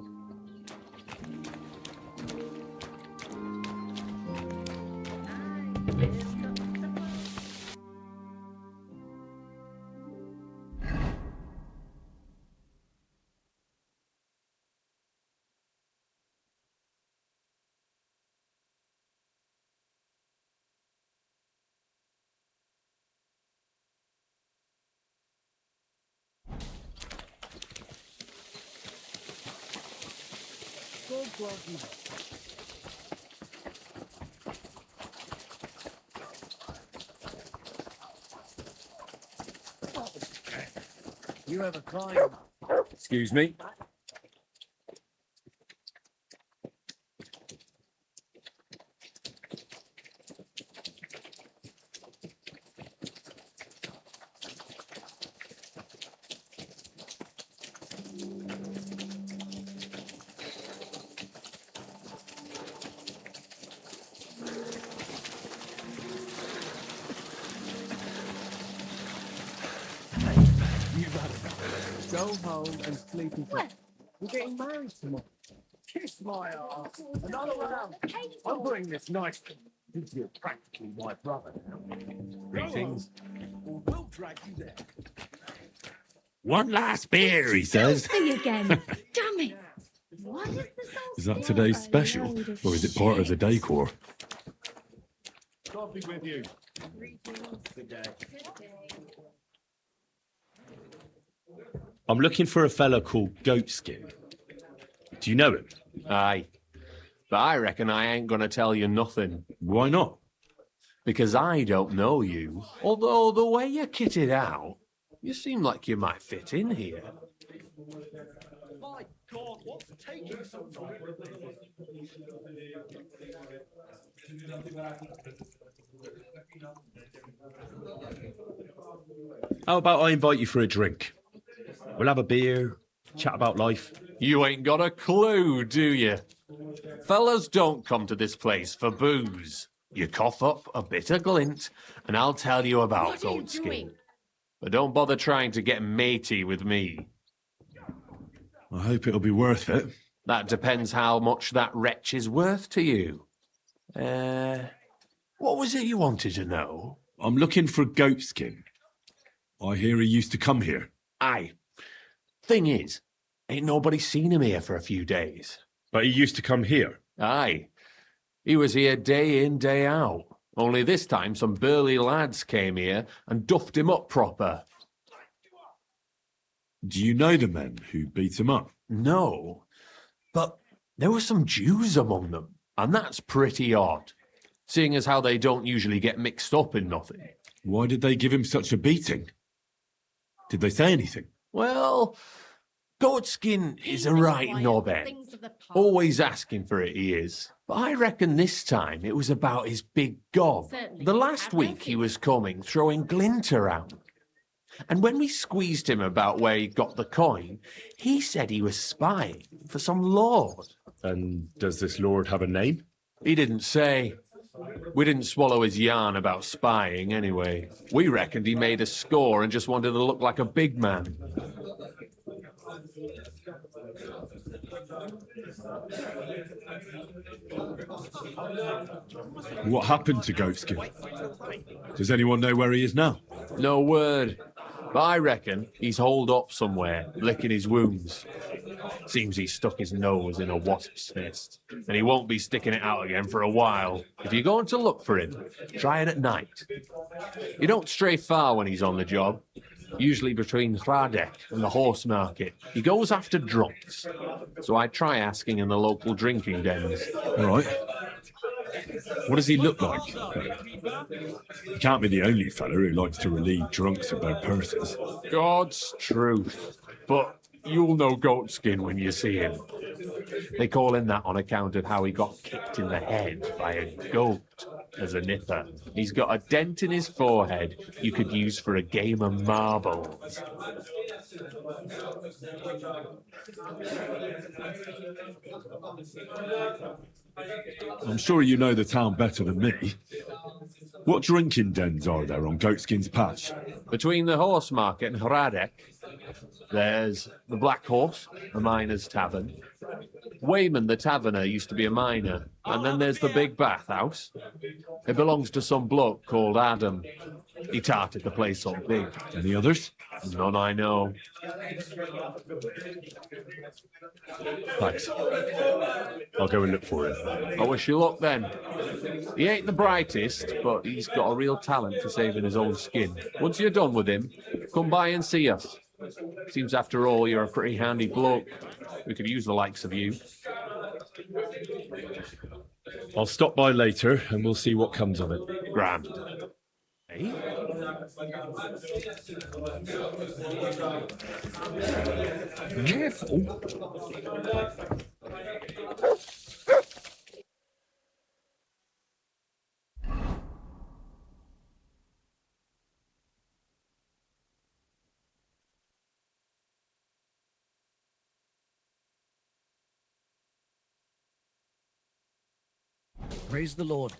You have a client. Excuse me. Go home and sleep in bed. We're getting married tomorrow. Kiss my ass. Another round. I'll bring this nice. You're practically my brother now. Greetings. We'll drag you there. One last beer, he says. Me again. Damn it. What is this? Is that today's special, or is it part of the decor? Coffee with you. Good day. I'm looking for a fella called Goatskin. Do you know him? Aye. But I reckon I ain't gonna tell you nothing. Why not? Because I don't know you. Although the way you're kitted out, you seem like you might fit in here. My God, what's taking so long? How about I invite you for a drink? We'll have a beer, chat about life. You ain't got a clue, do you? Fellas don't come to this place for booze. You cough up a bit of glint, and I'll tell you about Goatskin. But don't bother trying to get matey with me. I hope it'll be worth it. That depends how much that wretch is worth to you. What was it you wanted to know? I'm looking for Goatskin. I hear he used to come here. Aye. Thing is, ain't nobody seen him here for a few days. But he used to come here? Aye. He was here day in, day out. Only this time some burly lads came here and duffed him up proper. Do you know the men who beat him up? No. But there were some Jews among them, and that's pretty odd, seeing as how they don't usually get mixed up in nothing. Why did they give him such a beating? Did they say anything? Well, Goatskin is a right knobhead. Always asking for it, he is. But I reckon this time it was about his big gob. The last week he was coming, throwing glint around. And when we squeezed him about where he got the coin, he said he was spying for some lord. And does this lord have a name? He didn't say. We didn't swallow his yarn about spying anyway. We reckoned he made a score and just wanted to look like a big man. What happened to Goatskin? Does anyone know where he is now? No word. But I reckon he's holed up somewhere, licking his wounds. Seems he stuck his nose in a wasp's nest, and he won't be sticking it out again for a while. If you're going to look for him, try it at night. You don't stray far when he's on the job. Usually between Hradek and the horse market. He goes after drunks. So I try asking in the local drinking dens. All right. What does he look like? He can't be the only fella who likes to relieve drunks of their purses. God's truth. But you'll know Goatskin when you see him. They call him that on account of how he got kicked in the head by a goat as a nipper. He's got a dent in his forehead you could use for a game of marbles. I'm sure you know the town better than me. What drinking dens are there on Goatskin's Patch? Between the horse market and Hradek, there's the Black Horse, a miner's tavern. Wayman the taverner used to be a miner. And then there's the Big Bathhouse. It belongs to some bloke called Adam. He tarted the place all big. Any others? None I know. Thanks. I'll go and look for him. I wish you luck then. He ain't the brightest, but he's got a real talent for saving his own skin. Once you're done with him, come by and see us. Seems after all you're a pretty handy bloke. We could use the likes of you. I'll stop by later and we'll see what comes of it. Grand. Eh? Careful. Praise the Lord.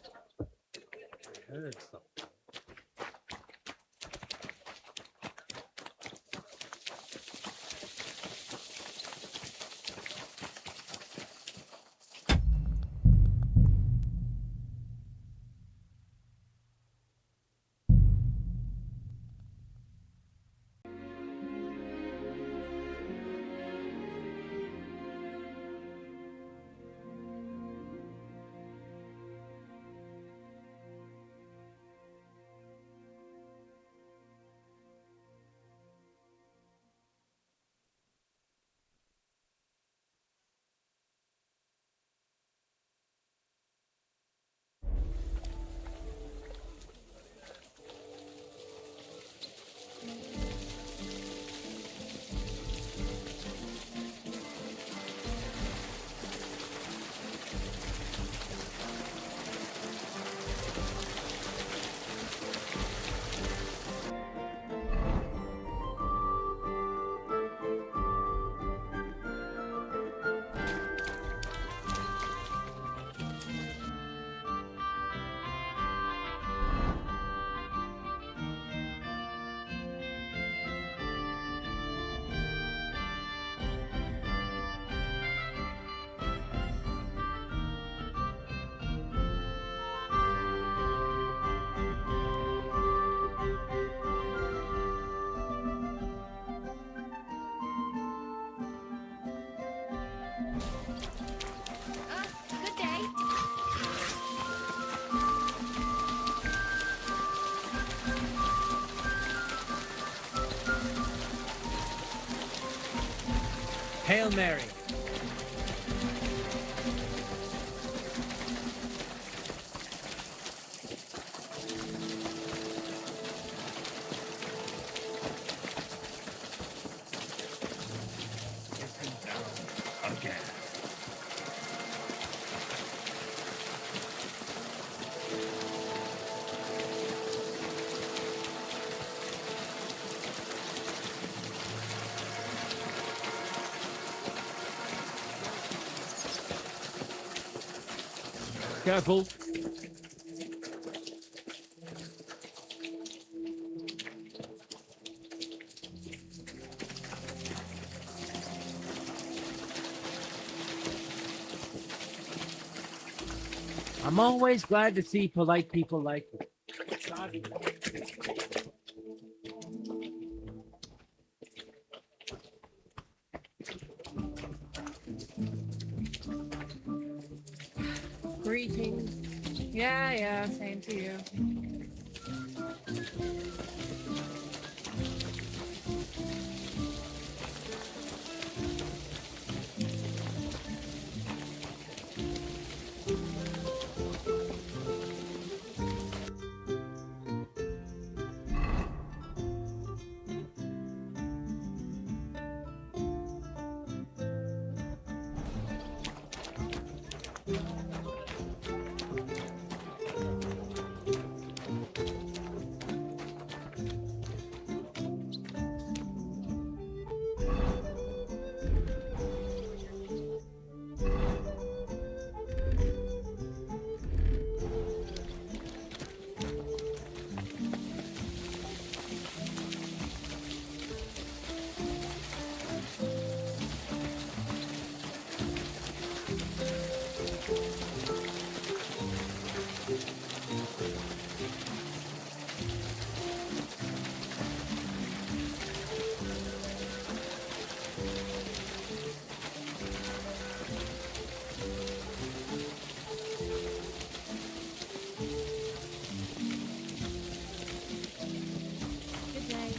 Hail Mary. Again. Careful. I'm always glad to see polite people like you. Greetings. Yeah, same to you. Good day.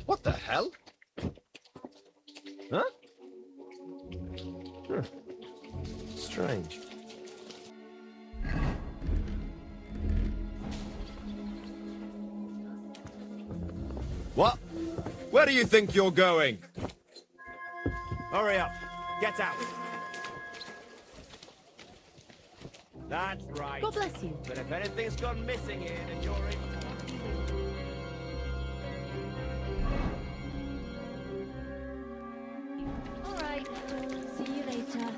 What the hell? Huh? Huh. Strange. What? Where do you think you're going? Hurry up. Get out. That's right. God bless you. But if anything's gone missing here, then you're in. All right. See you later.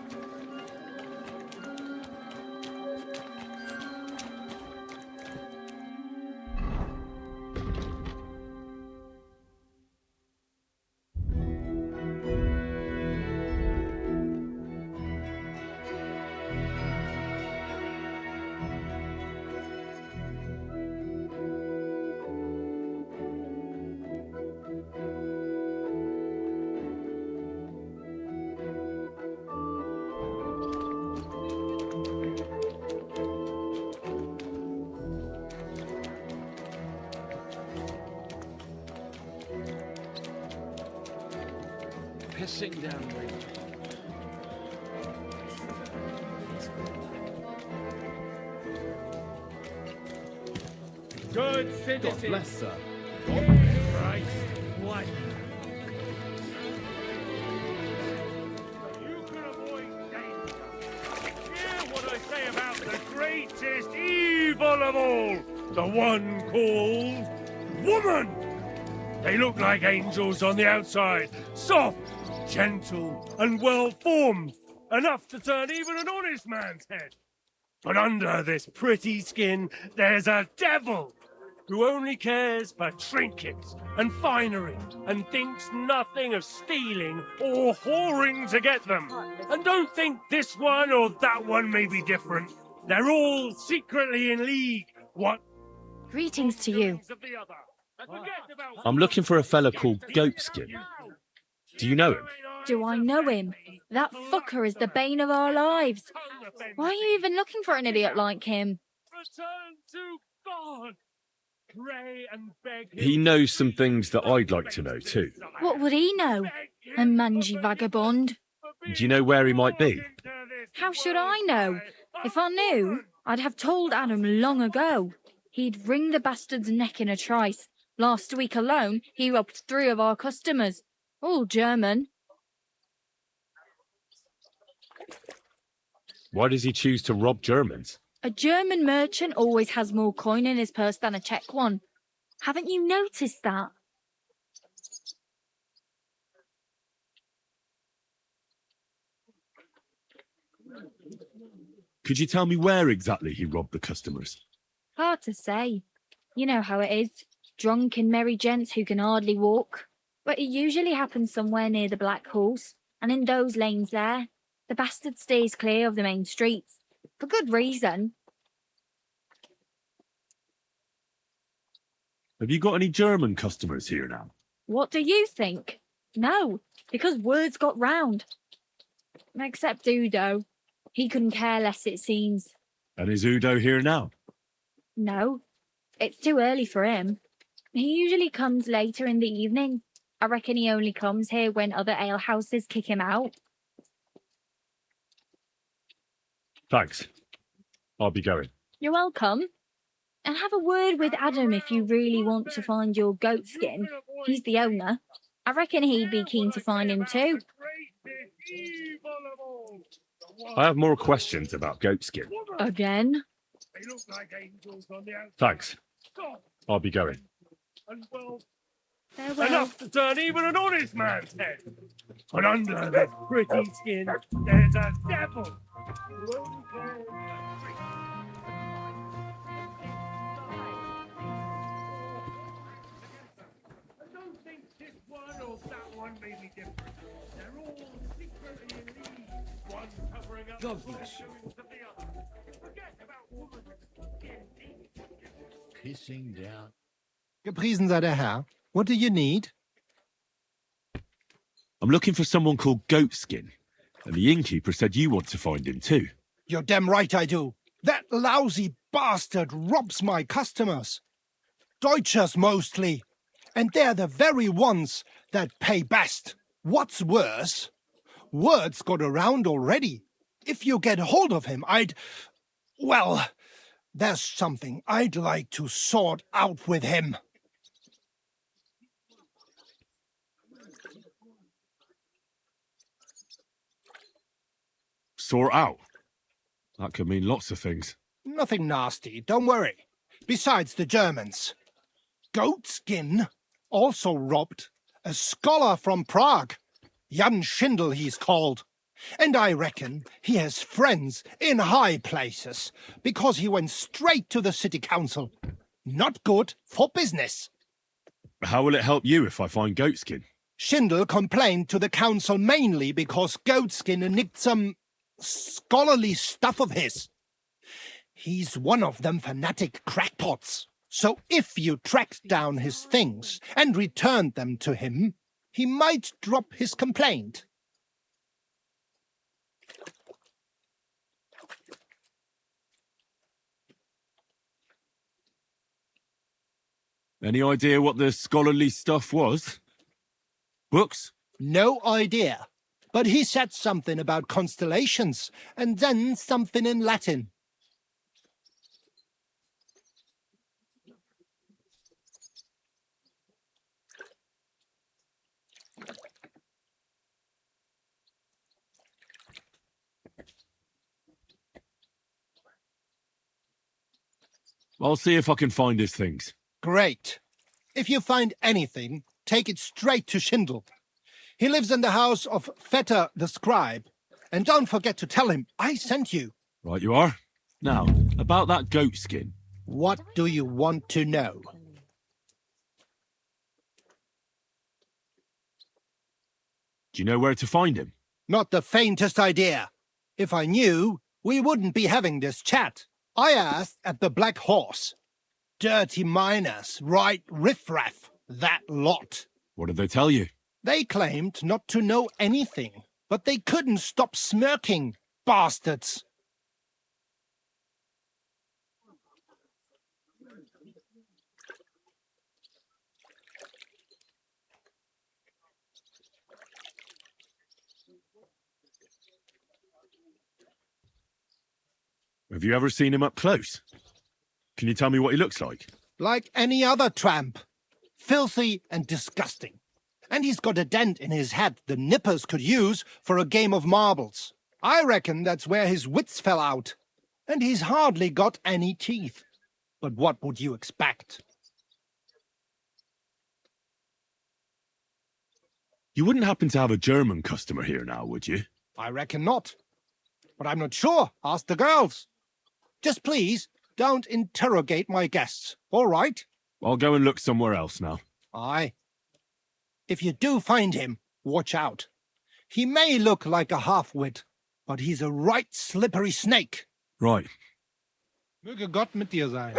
Pissing down rain. Good citizen. God bless her. Christ. What? You can avoid danger. Hear what I say about the greatest evil of all. The one called woman. They look like angels on the outside. Soft, gentle, and well-formed. Enough to turn even an honest man's head. But under this pretty skin, there's a devil who only cares for trinkets and finery and thinks nothing of stealing or whoring to get them. And don't think this one or that one may be different. They're all secretly in league. What? Greetings to you. I'm looking for a fella called Goatskin. Do you know him? Do I know him? That fucker is the bane of our lives. Why are you even looking for an idiot like him? Return to God. Pray and beg He knows some things that I'd like to know too. What would he know? A mangy vagabond. Do you know where he might be? How should I know? If I knew, I'd have told Adam long ago. He'd wring the bastard's neck in a trice. Last week alone, he robbed 3 of our customers. All German. Why does he choose to rob Germans? A German merchant always has more coin in his purse than a Czech one. Haven't you noticed that? Could you tell me where exactly he robbed the customers? Hard to say. You know how it is. Drunk and merry gents who can hardly walk. But it usually happens somewhere near the Black Horse, and in those lanes there, the bastard stays clear of the main streets. For good reason. Have you got any German customers here now? What do you think? No, because words got round. Except Udo. He couldn't care less, it seems. And is Udo here now? No, it's too early for him. He usually comes later in the evening. I reckon he only comes here when other alehouses kick him out. Thanks. I'll be going. You're welcome. And have a word with Adam if you really want to find your goat skin. He's the owner. I reckon he'd be keen to find him too. I have more questions about Goatskin. Again? Thanks. I'll be going. Farewell. Enough to turn even an honest man's head. But under this pretty skin, there's a devil. I don't think this one or that one may be different. They're all secretly in league. One covering up the doings of the other. Forget about woman. Pissing down. Gepriesen sei der Herr. What do you need? I'm looking for someone called Goatskin, and the innkeeper said you want to find him too. You're damn right I do. That lousy bastard robs my customers. Deutschers mostly. And they're the very ones that pay best. What's worse, word's got around already. If you get hold of him, well, there's something I'd like to sort out with him. Sort out? That could mean lots of things. Nothing nasty, don't worry. Besides the Germans. Goatskin also robbed a scholar from Prague. Jan Schindel he's called. And I reckon he has friends in high places, because he went straight to the city council. Not good for business. How will it help you if I find Goatskin? Schindel complained to the council mainly because Goatskin nicked some scholarly stuff of his. He's one of them fanatic crackpots. So if you tracked down his things and returned them to him, he might drop his complaint. Any idea what the scholarly stuff was? Books? No idea. But he said something about constellations, and then something in Latin. I'll see if I can find his things. Great. If you find anything, take it straight to Schindel. He lives in the house of Vetter the scribe. And don't forget to tell him I sent you. Right you are. Now, about that Goatskin. What do you want to know? Do you know where to find him? Not the faintest idea. If I knew, we wouldn't be having this chat. I asked at the Black Horse. Dirty miners, right riffraff, that lot. What did they tell you? They claimed not to know anything, but they couldn't stop smirking, bastards. Have you ever seen him up close? Can you tell me what he looks like? Like any other tramp. Filthy and disgusting. And he's got a dent in his head the nippers could use for a game of marbles. I reckon that's where his wits fell out. And he's hardly got any teeth. But what would you expect? You wouldn't happen to have a German customer here now, would you? I reckon not. But I'm not sure. Ask the girls. Just please, don't interrogate my guests, all right? I'll go and look somewhere else now. Aye. If you do find him, watch out. He may look like a half-wit, but he's a right slippery snake. Right. Möge Gott mit dir sein.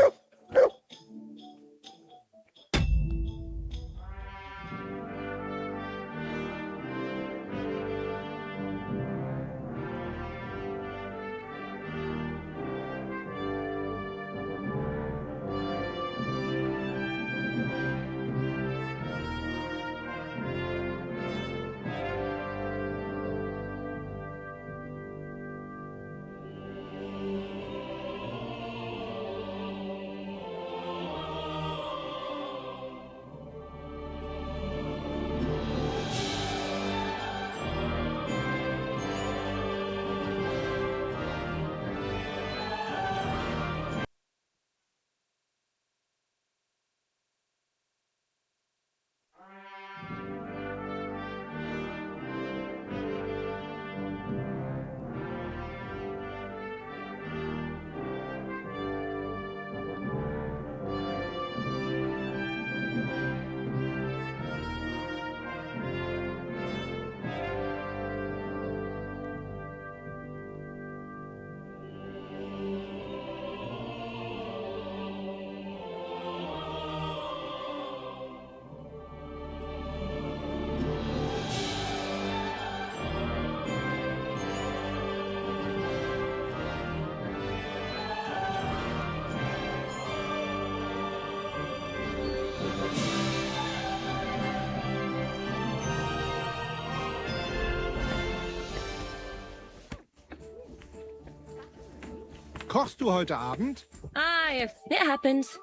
Kochst du heute Abend? Aye, it happens.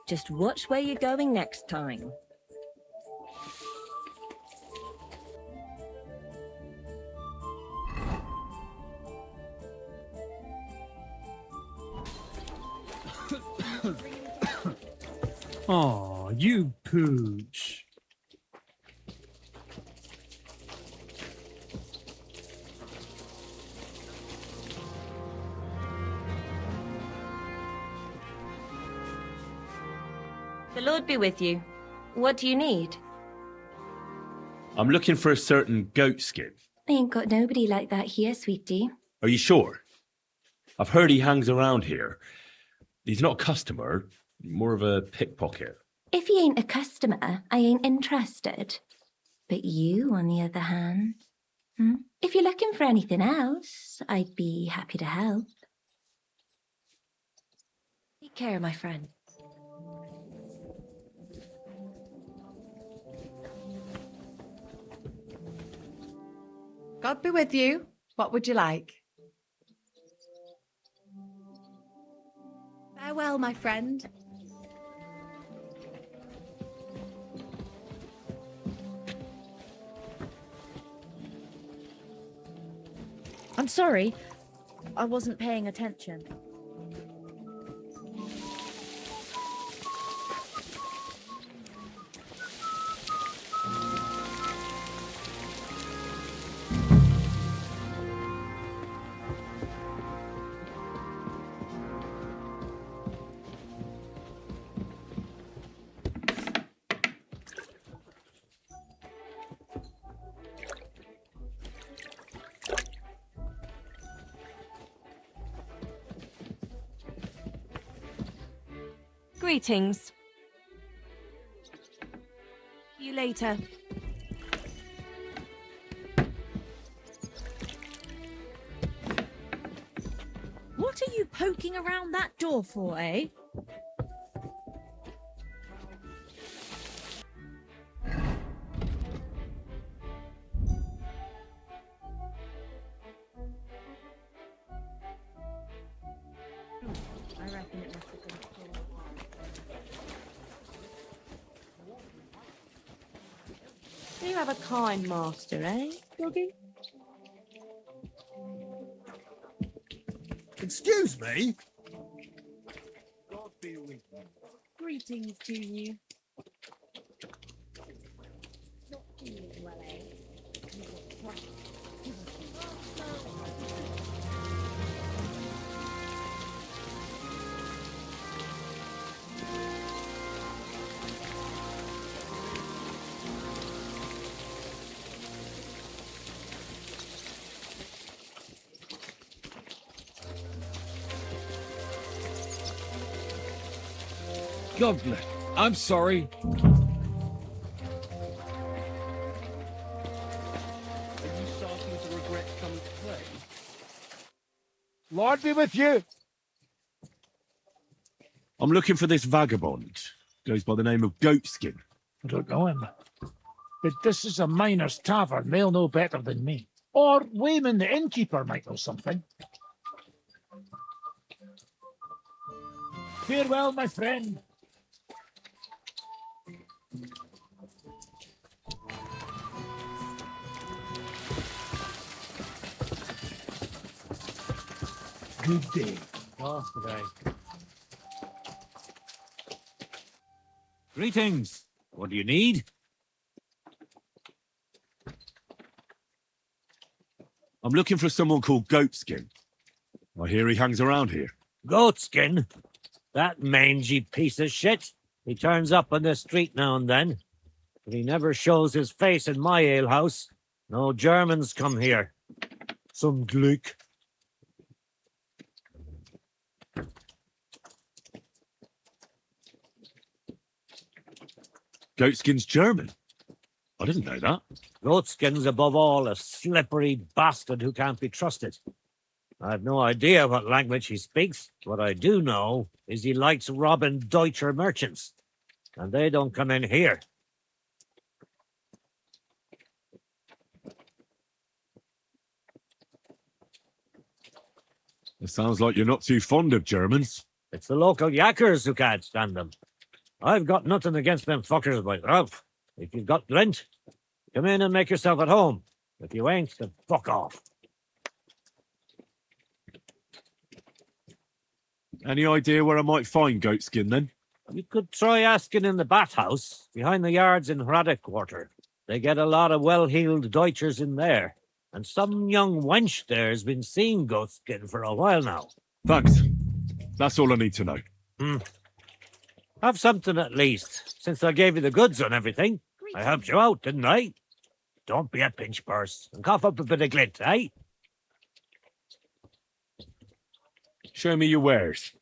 Just watch where you're going next time. Aw, you pooch. The Lord be with you. What do you need? I'm looking for a certain goat skin. I ain't got nobody like that here, sweetie. Are you sure? I've heard he hangs around here. He's not a customer, more of a pickpocket. If he ain't a customer, I ain't interested. But you, on the other hand, if you're looking for anything else, I'd be happy to help. Take care, my friend. God be with you. What would you like? Farewell, my friend. I'm sorry. I wasn't paying attention. Greetings. See you later. What are you poking around that door for, eh? I reckon it must have been You have a kind master, eh, Doggy? Excuse me? Greetings to you. Not feeling well, eh? Governor, I'm sorry. Are you starting to regret coming to play? Lord be with you. I'm looking for this vagabond. Goes by the name of Goatskin. I don't know him. But this is a miner's tavern. They'll know better than me. Or Wayman the innkeeper might know something. Farewell, my friend. Good day. Oh, today. Greetings. What do you need? I'm looking for someone called Goatskin. I hear he hangs around here. Goatskin? That mangy piece of shit. He turns up on the street now and then. But he never shows his face in my alehouse. No Germans come here. Some Glück. Goatskin's German. I didn't know that. Goatskin's above all a slippery bastard who can't be trusted. I've no idea what language he speaks. What I do know is he likes robbing Deutscher merchants. And they don't come in here. It sounds like you're not too fond of Germans. It's the local yakkers who can't stand them. I've got nothing against them fuckers myself. If you've got rent, come in and make yourself at home. If you ain't, then fuck off. Any idea where I might find Goatskin then? You could try asking in the bathhouse, behind the yards in Hradec Quarter. They get a lot of well-heeled Deutschers in there. And some young wench there's been seeing Goatskin for a while now. Thanks. That's all I need to know. Have something at least, since I gave you the goods on everything. I helped you out, didn't I? Don't be a pinch purse and cough up a bit of glint, eh? Show me your wares.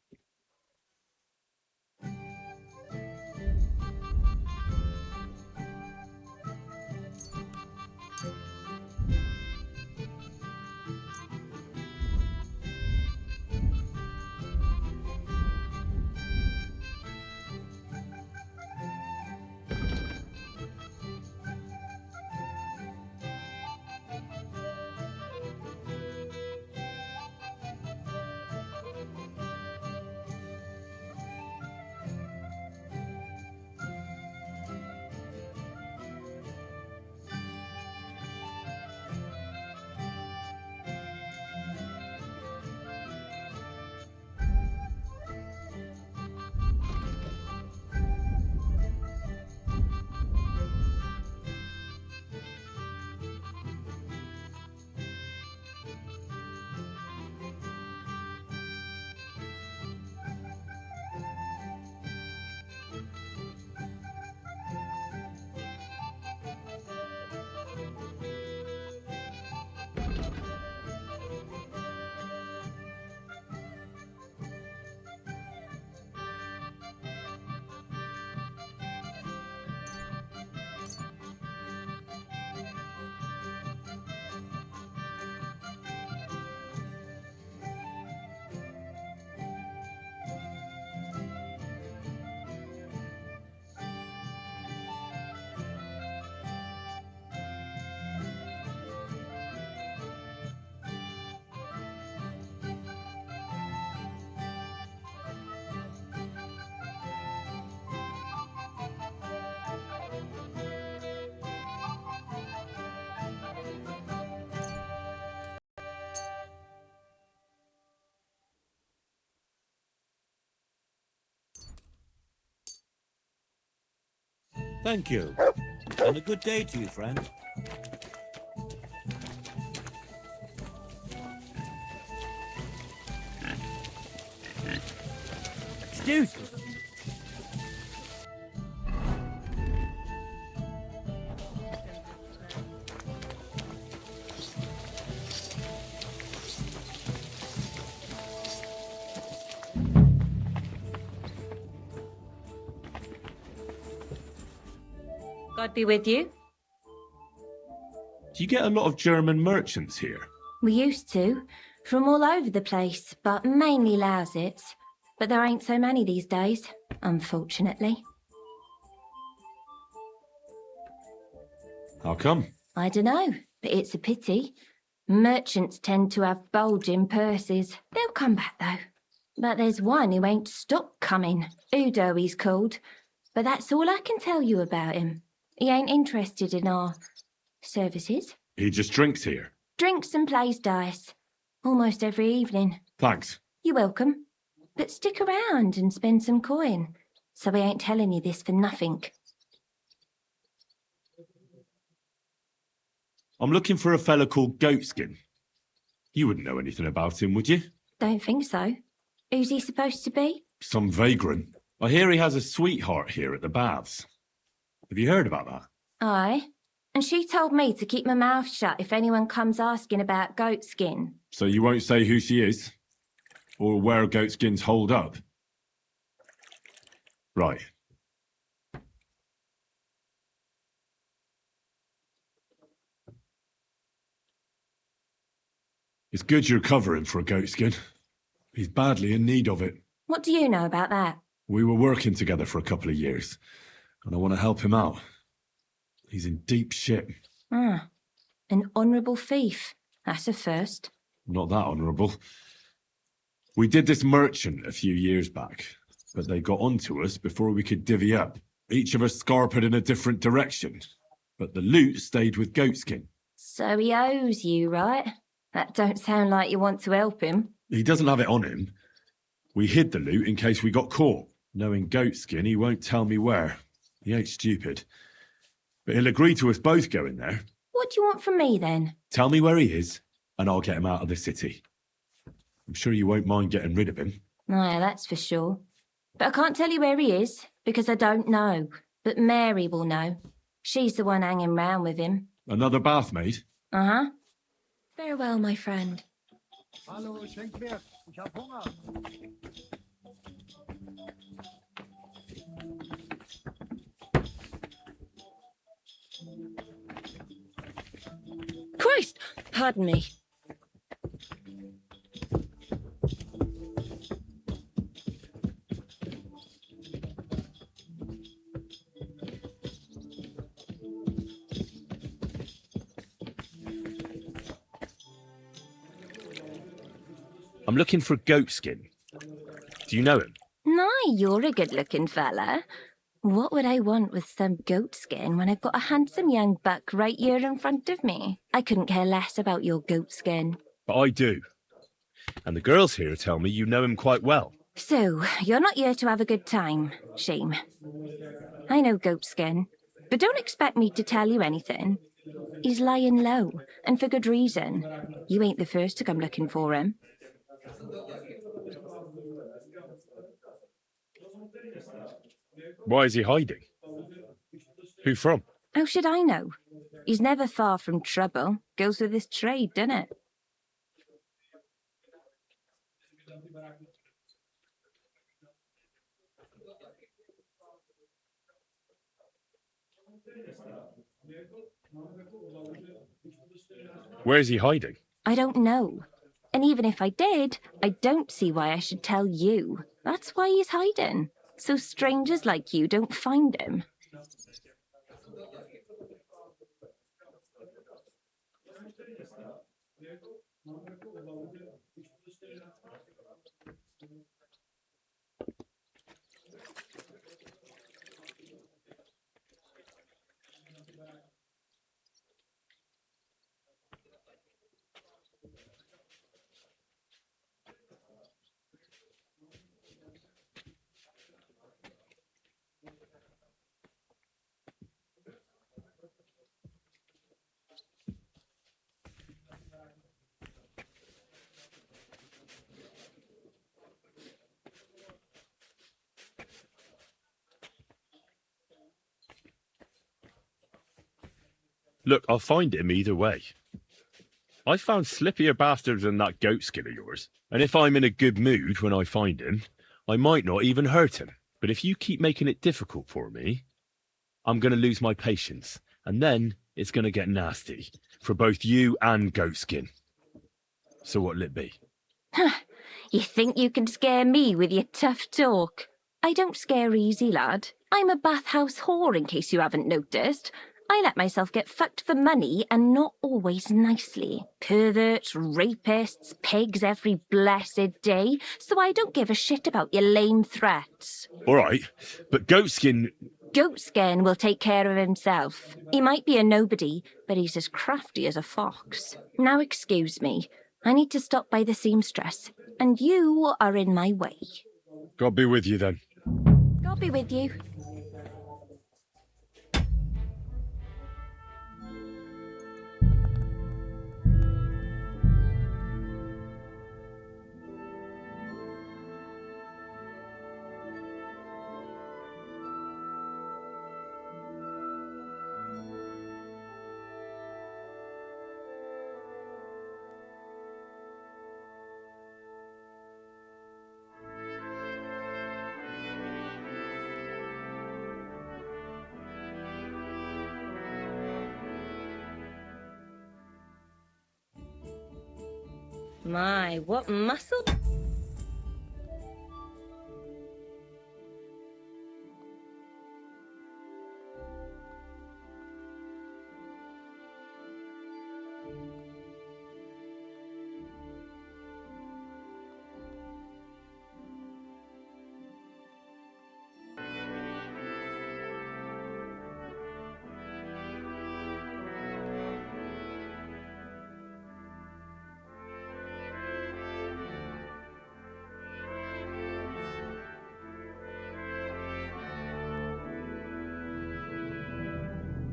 Thank you. And a good day to you, friend. Excuse me. God be with you. Do you get a lot of German merchants here? We used to, from all over the place, but mainly Lausitz. But there ain't so many these days, unfortunately. How come? I dunno, but it's a pity. Merchants tend to have bulging purses. They'll come back, though. But there's one who ain't stopped coming. Udo he's called. But that's all I can tell you about him. He ain't interested in our services. He just drinks here. Drinks and plays dice. Almost every evening. Thanks. You're welcome. But stick around and spend some coin. So we ain't telling you this for nothing. I'm looking for a fella called Goatskin. You wouldn't know anything about him, would you? Don't think so. Who's he supposed to be? Some vagrant. I hear he has a sweetheart here at the baths. Have you heard about that? Aye. And she told me to keep my mouth shut if anyone comes asking about Goatskin. So you won't say who she is? Or where Goatskin's holed up? Right. It's good you're covering for a Goatskin. He's badly in need of it. What do you know about that? We were working together for a couple of years, and I want to help him out. He's in deep shit. Ah, an honourable thief. That's a first. Not that honourable. We did this merchant a few years back, but they got onto us before we could divvy up. Each of us scarpered in a different direction, but the loot stayed with Goatskin. So he owes you, right? That don't sound like you want to help him. He doesn't have it on him. We hid the loot in case we got caught. Knowing Goatskin, he won't tell me where. He ain't stupid. But he'll agree to us both going there. What do you want from me, then? Tell me where he is, and I'll get him out of the city. I'm sure you won't mind getting rid of him. Aye, that's for sure. But I can't tell you where he is, because I don't know. But Mary will know. She's the one hanging round with him. Another bathmaid? Uh-huh. Farewell, my friend. Hallo, schenk mir. Ich hab Hunger. Christ! Pardon me. I'm looking for Goatskin. Do you know him? No, you're a good-looking fella. What would I want with some goat skin when I've got a handsome young buck right here in front of me? I couldn't care less about your goat skin. But I do. And the girls here tell me you know him quite well. So, you're not here to have a good time, Shame. I know goat skin, but don't expect me to tell you anything. He's lying low, and for good reason. You ain't the first to come looking for him. Why is he hiding? Who from? How should I know? He's never far from trouble. Goes with his trade, doesn't it? Where is he hiding? I don't know. And even if I did, I don't see why I should tell you. That's why he's hiding. So strangers like you don't find him. Look, I'll find him either way. I found slippier bastards than that goat skin of yours, and if I'm in a good mood when I find him, I might not even hurt him. But if you keep making it difficult for me, I'm going to lose my patience, and then it's going to get nasty for both you and Goatskin. So what'll it be? You think you can scare me with your tough talk? I don't scare easy, lad. I'm a bathhouse whore, in case you haven't noticed. I let myself get fucked for money, and not always nicely. Perverts, rapists, pigs every blessed day, so I don't give a shit about your lame threats. All right, but Goatskin... Goatskin will take care of himself. He might be a nobody, but he's as crafty as a fox. Now excuse me. I need to stop by the seamstress, and you are in my way. God be with you then. God be with you. My, what muscle?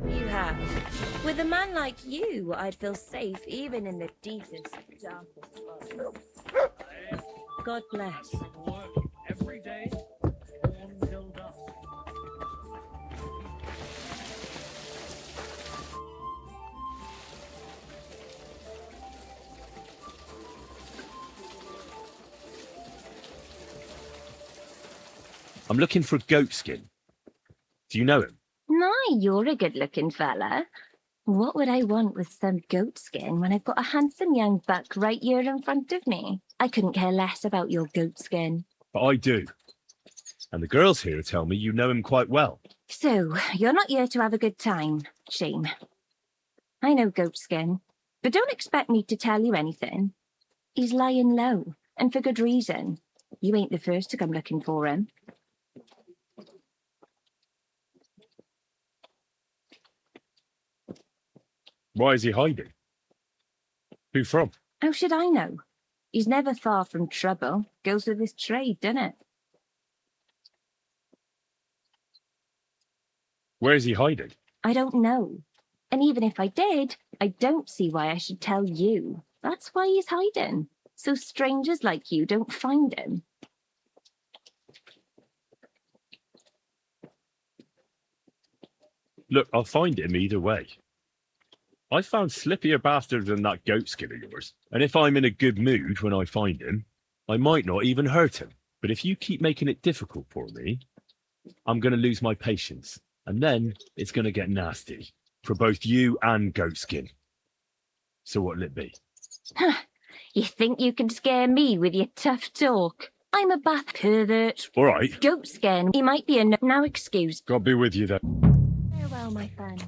You have. With a man like you, I'd feel safe even in the deepest, darkest spot. God bless. Work every day, born till dusk. I'm looking for Goatskin. Do you know him? My, you're a good-looking fella. What would I want with some goat skin when I've got a handsome young buck right here in front of me? I couldn't care less about your goat skin. But I do. And the girls here tell me you know him quite well. So, you're not here to have a good time. Shame. I know goat skin, but don't expect me to tell you anything. He's lying low, and for good reason. You ain't the first to come looking for him. Why is he hiding? Who from? How should I know? He's never far from trouble. Goes with his trade, doesn't it? Where is he hiding? I don't know. And even if I did, I don't see why I should tell you. That's why he's hiding. So strangers like you don't find him. Look, I'll find him either way. I found slippier bastards than that goatskin of yours, and if I'm in a good mood when I find him, I might not even hurt him. But if you keep making it difficult for me, I'm going to lose my patience, and then it's going to get nasty for both you and Goatskin. So what'll it be? You think you can scare me with your tough talk? I'm a bath pervert. All right. Goatskin, he might be a now excuse. God be with you then. Farewell, my friend.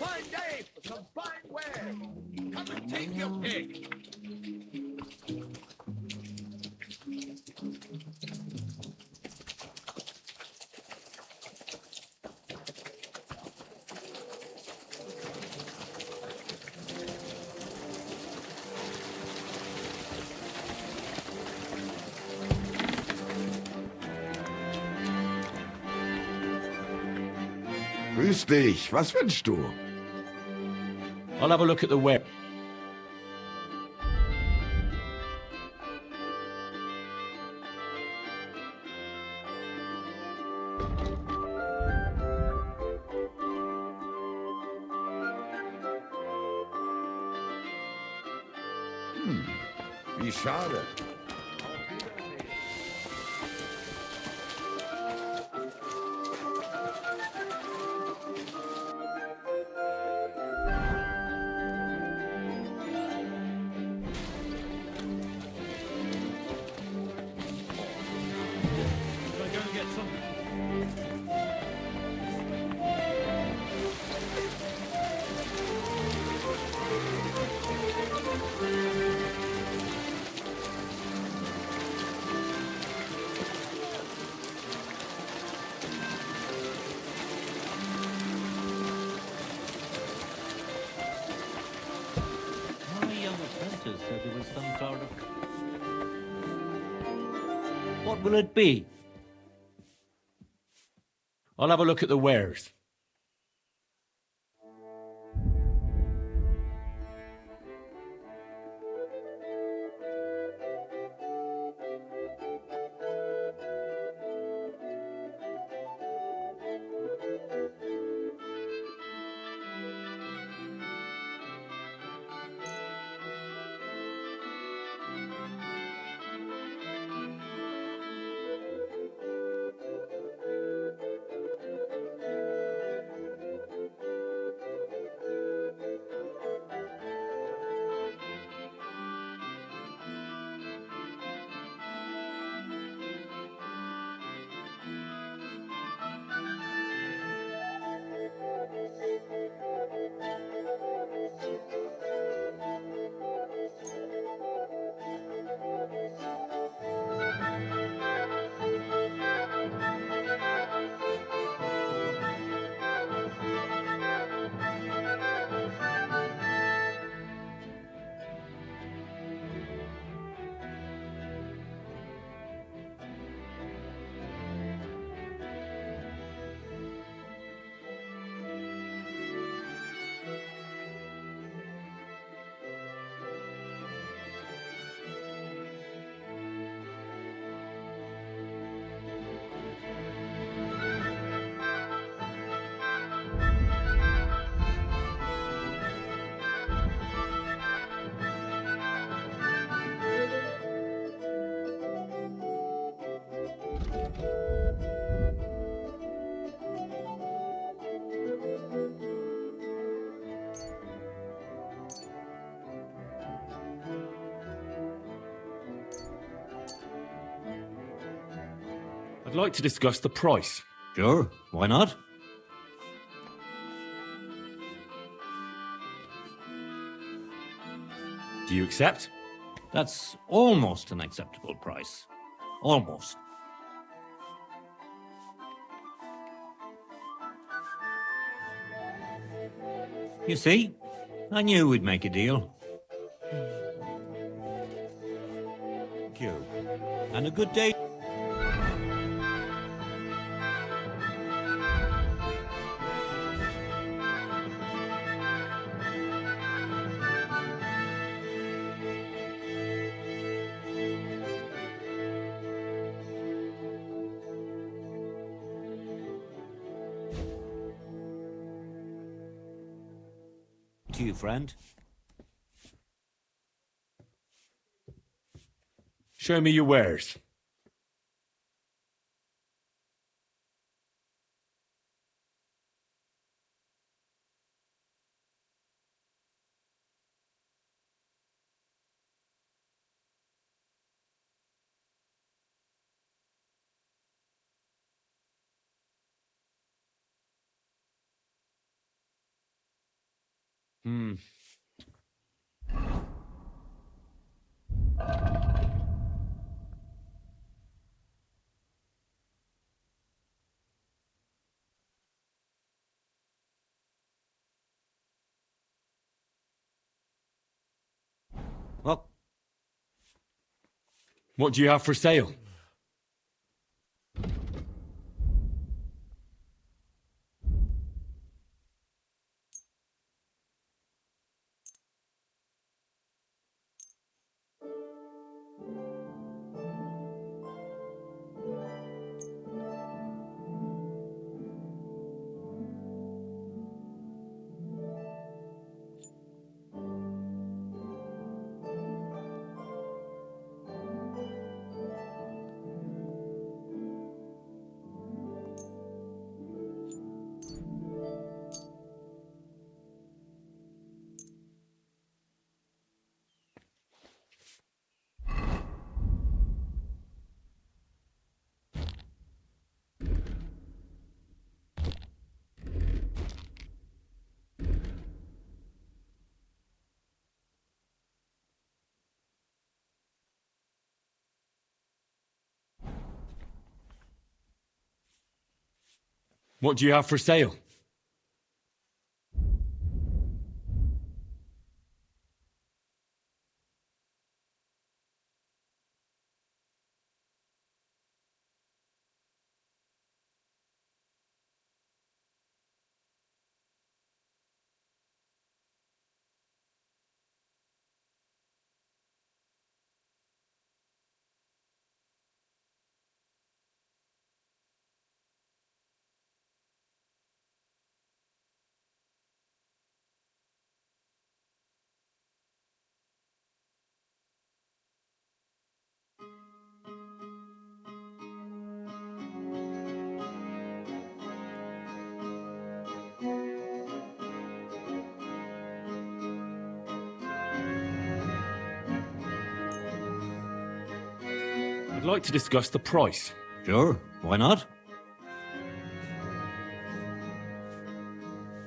Fine day for some fine wares. Come and take your pick. Grüß dich. Was wünschst du? I'll have a look at the web. Wie schade. My young apprentice said there was some sort of... What will it be? I'll have a look at the wares. I'd like to discuss the price. Sure, why not? Do you accept? That's almost an acceptable price. Almost. You see, I knew we'd make a deal. Thank you. And a good day. To you, friend. Show me your wares. Hmm. Well, What do you have for sale? What do you have for sale? I'd like to discuss the price. sure, why not?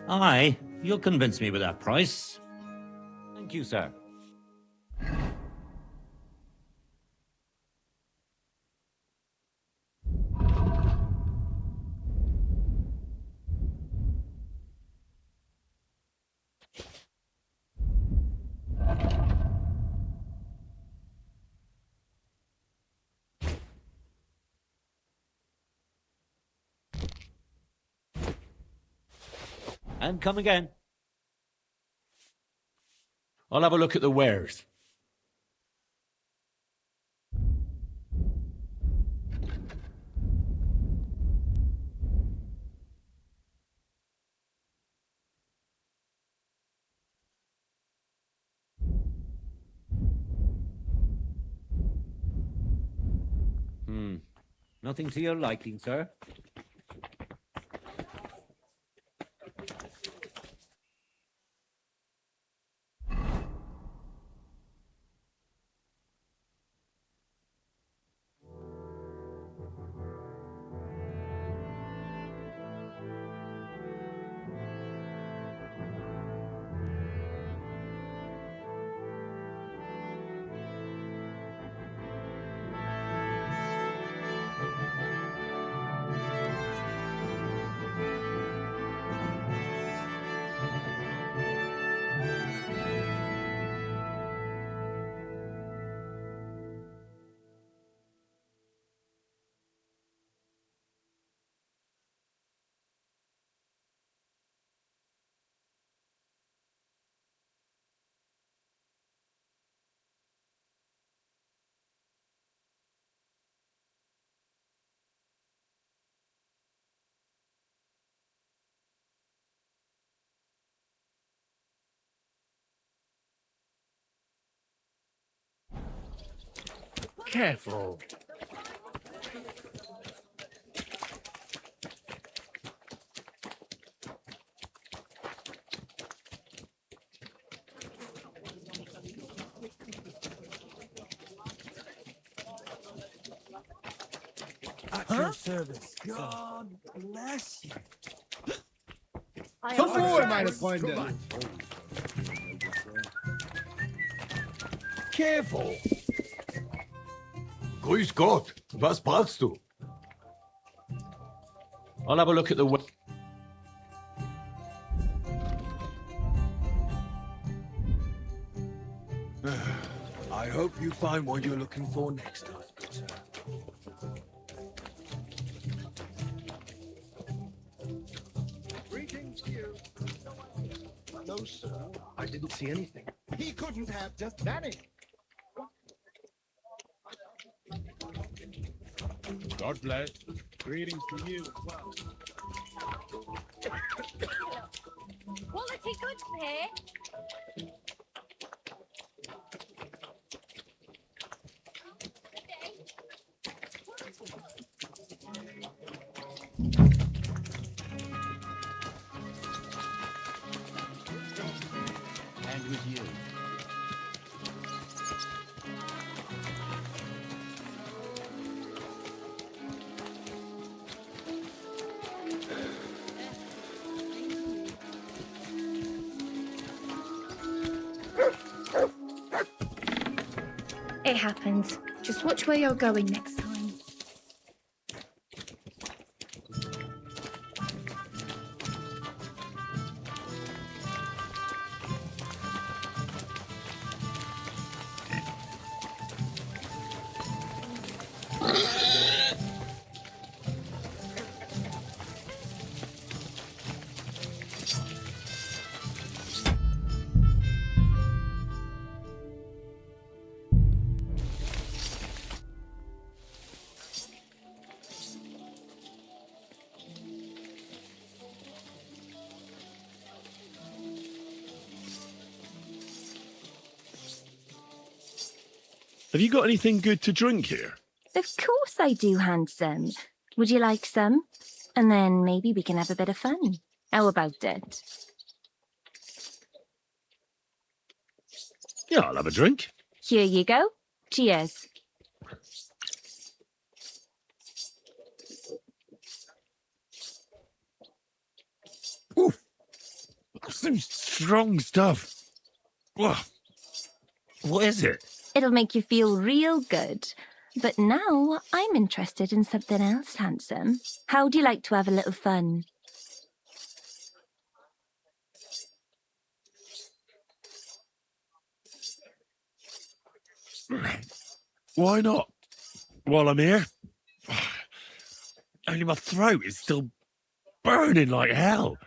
Aye, you'll convince me with that price. Thank you, sir. And come again. I'll have a look at the wares. Nothing to your liking, sir. Careful. At your service. God bless you. Zum Wohl, meine Freunde. Careful. Grüß Gott. Was brauchst du? I'll have a look at the. I hope you find what you're looking for next time, sir. Greetings to you. No, sir. I didn't see anything. He couldn't have just vanished. God bless. Greetings to you as well. Quality goods here. And with you. It happens. Just watch where you're going next time. Have you got anything good to drink here? Of course I do, handsome. Would you like some? And then maybe we can have a bit of fun. How about it? Yeah, I'll have a drink. Here you go. Cheers. Some strong stuff. Whoa. What is it? It'll make you feel real good. But now I'm interested in something else, handsome. How'd you like to have a little fun? Why not? While I'm here. Only my throat is still burning like hell.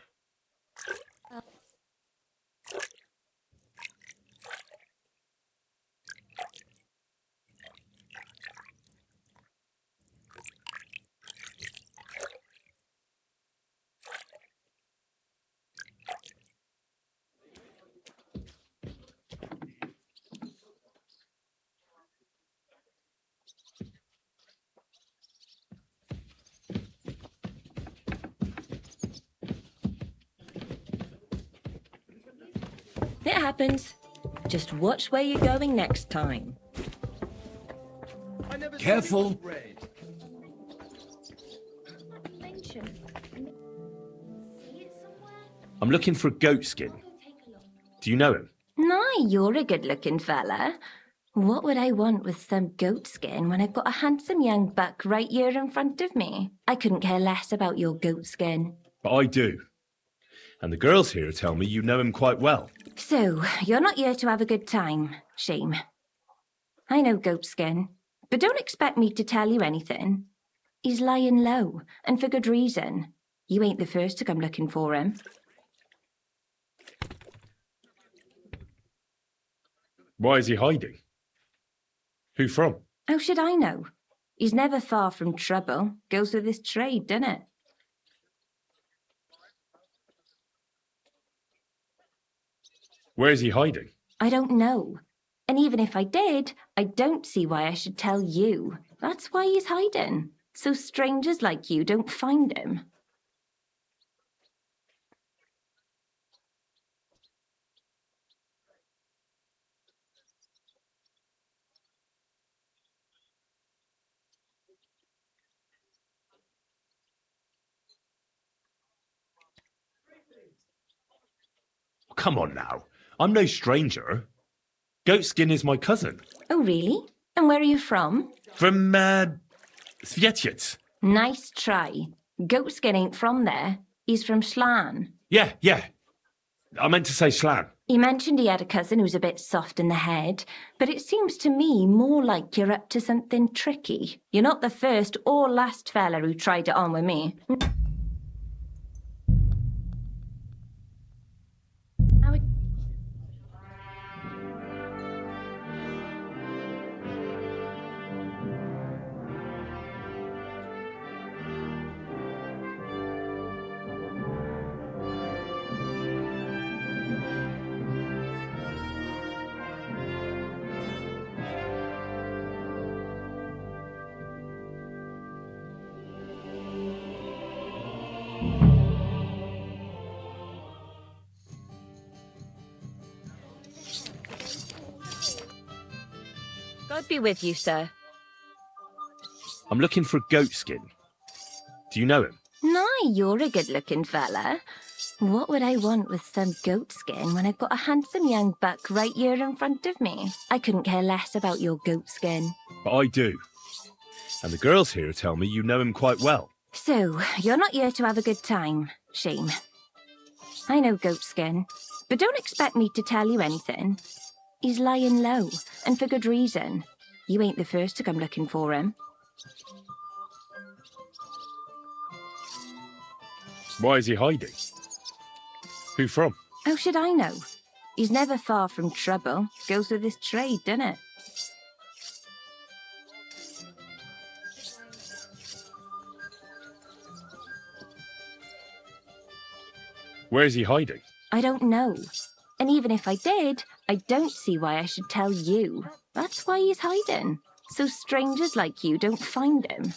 It happens. Just watch where you're going next time. Careful. I'm looking for a goat skin. Do you know him? Nah, you're a good-looking fella. What would I want with some goat skin when I've got a handsome young buck right here in front of me? I couldn't care less about your goat skin. But I do. And the girls here tell me you know him quite well. So, you're not here to have a good time. Shame. I know Goatskin, but don't expect me to tell you anything. He's lying low, and for good reason. You ain't the first to come looking for him. Why is he hiding? Who from? How should I know? He's never far from trouble. Goes with his trade, doesn't it? Where is he hiding? I don't know. And even if I did, I don't see why I should tell you. That's why he's hiding. So strangers like you don't find him. Come on now. I'm no stranger. Goatskin is my cousin. Oh, really? And where are you from? From, Svietiec. Nice try. Goatskin ain't from there. He's from Schlan. Yeah. I meant to say Schlan. He mentioned he had a cousin who's a bit soft in the head, but it seems to me more like you're up to something tricky. You're not the first or last fella who tried it on with me. God be with you, sir. I'm looking for Goatskin. Do you know him? Nay, you're a good-looking fella. What would I want with some goat skin when I've got a handsome young buck right here in front of me? I couldn't care less about your goat skin. But I do. And the girls here tell me you know him quite well. So, you're not here to have a good time. Shame. I know goat skin, but don't expect me to tell you anything. He's lying low, and for good reason. You ain't the first to come looking for him. Why is he hiding? Who from? How should I know? He's never far from trouble. Goes with his trade, doesn't it? Where is he hiding? I don't know. And even if I did, I don't see why I should tell you. That's why he's hiding. So strangers like you don't find him.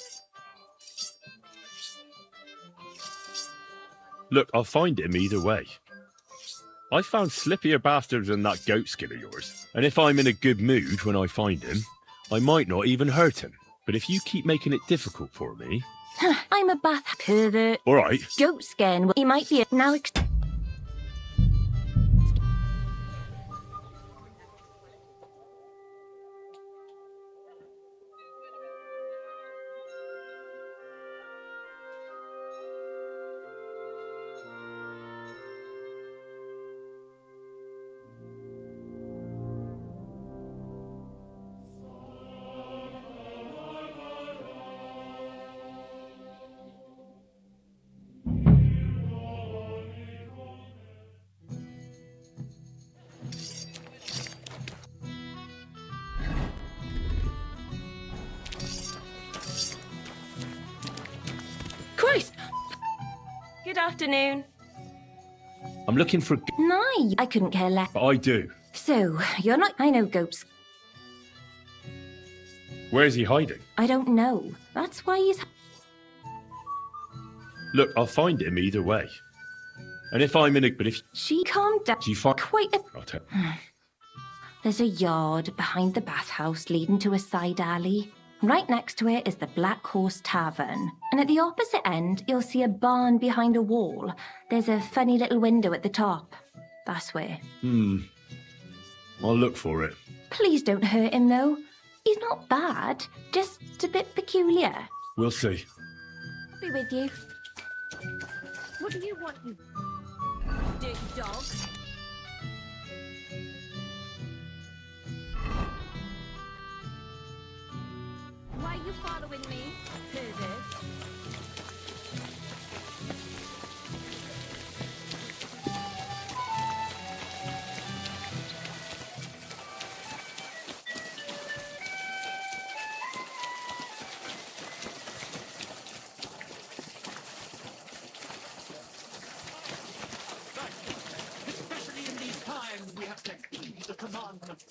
Look, I'll find him either way. I found slippier bastards than that goatskin of yours. And if I'm in a good mood when I find him, I might not even hurt him. But if you keep making it difficult for me... I'm a bath pervert. All right. Goat skin. He might be a... Now... Christ! Good afternoon. I'm looking for... Nay, I couldn't care less. But I do. So, you're not... I know goats. Where is he hiding? I don't know. That's why he's... Look, I'll find him either way. And if I'm in a... But if... She calmed down. Do you find... Quite a... I'll tell... There's a yard behind the bathhouse leading to a side alley. Right next to it is the Black Horse Tavern. And at the opposite end, you'll see a barn behind a wall. There's a funny little window at the top. That's where. I'll look for it. Please don't hurt him, though. He's not bad, just a bit peculiar. We'll see. Be with you. What do you want, you dirty dog? Why are you following me, pervert? Especially in these times, we have to heed the commandments.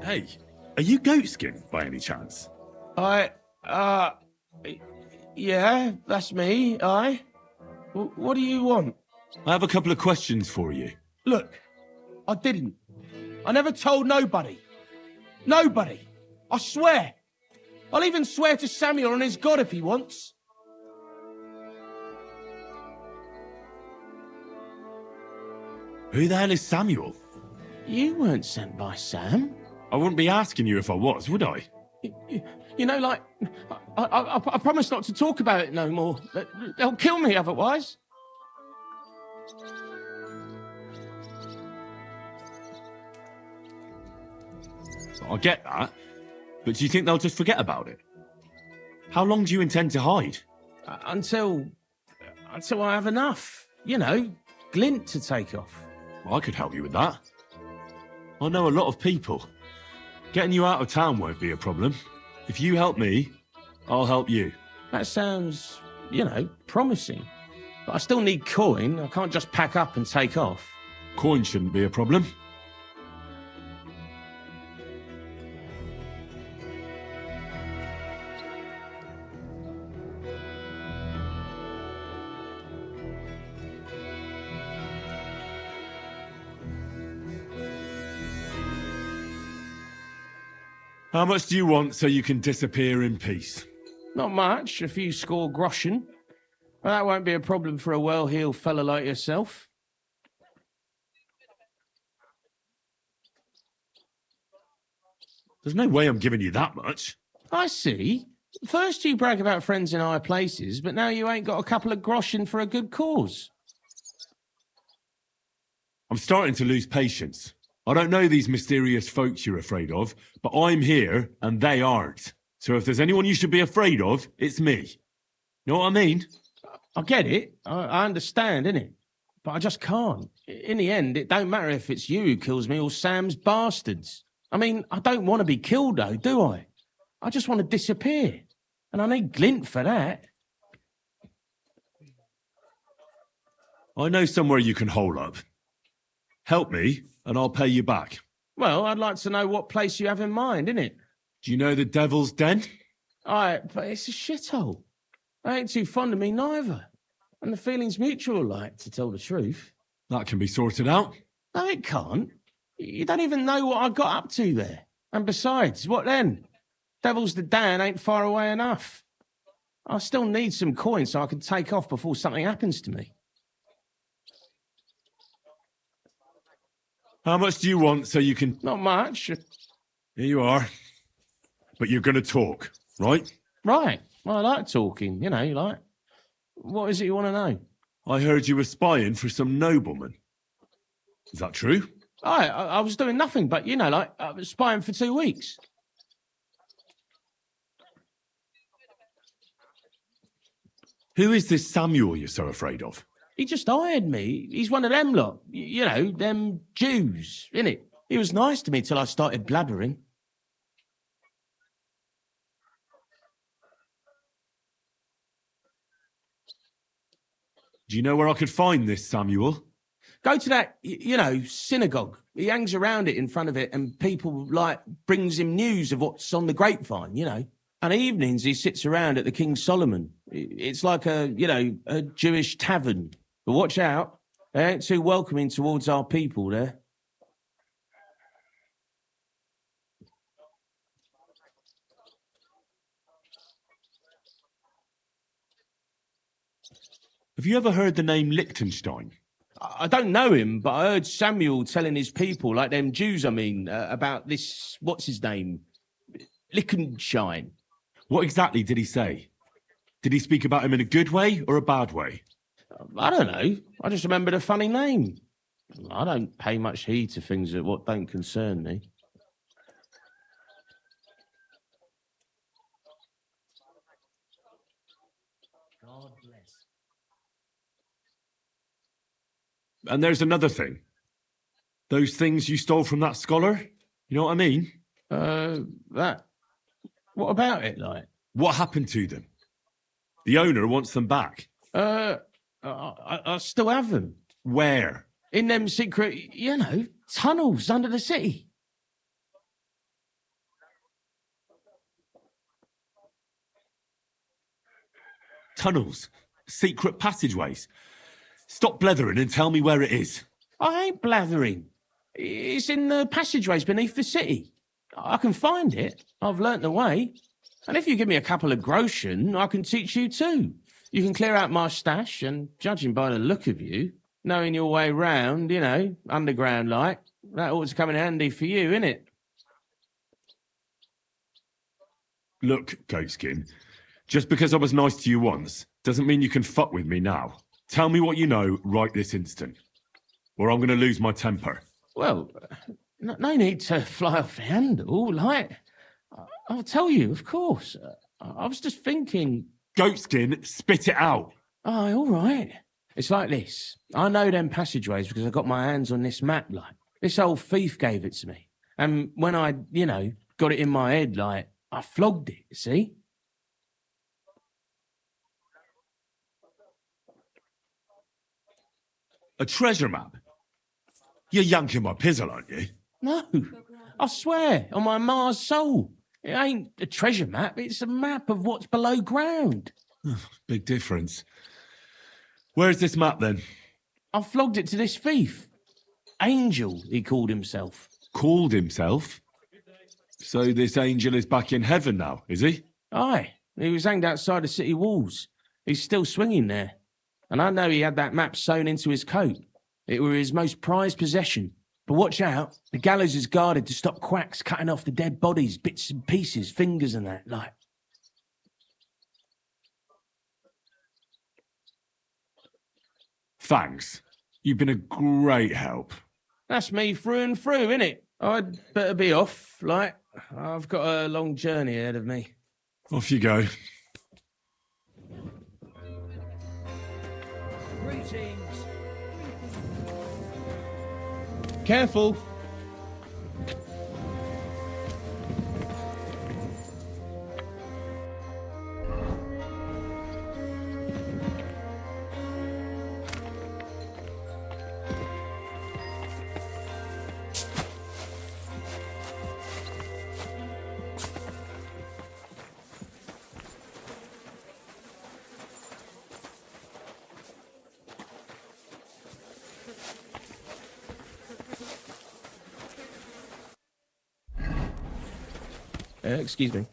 Hey, are you Goatskin by any chance? Yeah, that's me, What do you want? I have a couple of questions for you. Look, I didn't. I never told nobody. Nobody. I swear. I'll even swear to Samuel and his God if he wants. Who the hell is Samuel? You weren't sent by Sam. I wouldn't be asking you if I was, would I? You know, like, I promise not to talk about it no more. They'll kill me otherwise. I get that, but do you think they'll just forget about it? How long do you intend to hide? Until I have enough. You know, glint to take off. I could help you with that. I know a lot of people. Getting you out of town won't be a problem. If you help me, I'll help you. That sounds, you know, promising. But I still need coin. I can't just pack up and take off. Coin shouldn't be a problem. How much do you want so you can disappear in peace? Not much, a few score groschen. Well, that won't be a problem for a well-heeled fella like yourself. There's no way I'm giving you that much. I see. First you brag about friends in high places, but now you ain't got a couple of groschen for a good cause. I'm starting to lose patience. I don't know these mysterious folks you're afraid of, but I'm here and they aren't. So if there's anyone you should be afraid of, it's me. Know what I mean? I get it. I understand, innit? But I just can't. In the end, it don't matter if it's you who kills me or Sam's bastards. I mean, I don't want to be killed, though, do I? I just want to disappear. And I need glint for that. I know somewhere you can hole up. Help me, and I'll pay you back. Well, I'd like to know what place you have in mind, innit? Do you know the Devil's Den? But it's a shithole. They ain't too fond of me neither. And the feeling's mutual, like, to tell the truth. That can be sorted out. No, it can't. You don't even know what I got up to there. And besides, what then? Devil's the Den ain't far away enough. I still need some coin so I can take off before something happens to me. How much do you want so you can... Not much. Here you are. But you're going to talk, right? Right. Well, I like talking, you know, like... What is it you want to know? I heard you were spying for some nobleman. Is that true? I was doing nothing but, you know, like, I was spying for 2 weeks. Who is this Samuel you're so afraid of? He just hired me. He's one of them lot. You know, them Jews, innit? He was nice to me till I started blabbering. Do you know where I could find this Samuel? Go to that, you know, synagogue. He hangs around it in front of it and people, like, brings him news of what's on the grapevine, you know. And evenings he sits around at the King Solomon. It's like a, you know, a Jewish tavern. But watch out, they ain't too welcoming towards our people there. Have you ever heard the name Liechtenstein? I don't know him, but I heard Samuel telling his people, like them Jews, I mean, about this, what's his name? Liechtenstein. What exactly did he say? Did he speak about him in a good way or a bad way? I don't know. I just remembered a funny name. I don't pay much heed to things that what don't concern me. God bless. And there's another thing. Those things you stole from that scholar? You know what I mean? That. What about it, like? What happened to them? The owner wants them back. I still have them. Where? In them secret, you know, tunnels under the city. Tunnels? Secret passageways? Stop blethering and tell me where it is. I ain't blathering. It's in the passageways beneath the city. I can find it. I've learnt the way. And if you give me a couple of groschen, I can teach you too. You can clear out my stash, and judging by the look of you, knowing your way round, you know, underground like, that ought to come in handy for you, innit? Look, Goatskin, just because I was nice to you once doesn't mean you can fuck with me now. Tell me what you know right this instant, or I'm going to lose my temper. Well, no need to fly off the handle, like... I'll tell you, of course. I was just thinking... Goatskin, spit it out. Oh, all right. It's like this. I know them passageways because I got my hands on this map, like. This old thief gave it to me. And when I, you know, got it in my head, like, I flogged it, see? A treasure map? You're yanking my pizzle, aren't you? No. I swear, on my Mars soul. It ain't a treasure map, it's a map of what's below ground. Big difference. Where's this map, then? I flogged it to this thief. Angel, he called himself. Called himself? So this angel is back in heaven now, is he? Aye. He was hanged outside the city walls. He's still swinging there. And I know he had that map sewn into his coat. It were his most prized possession. But watch out, the gallows is guarded to stop quacks cutting off the dead bodies, bits and pieces, fingers and that, like. Thanks. You've been a great help. That's me through and through, innit? I'd better be off, like. I've got a long journey ahead of me. Off you go. Greetings. Careful. Excuse me.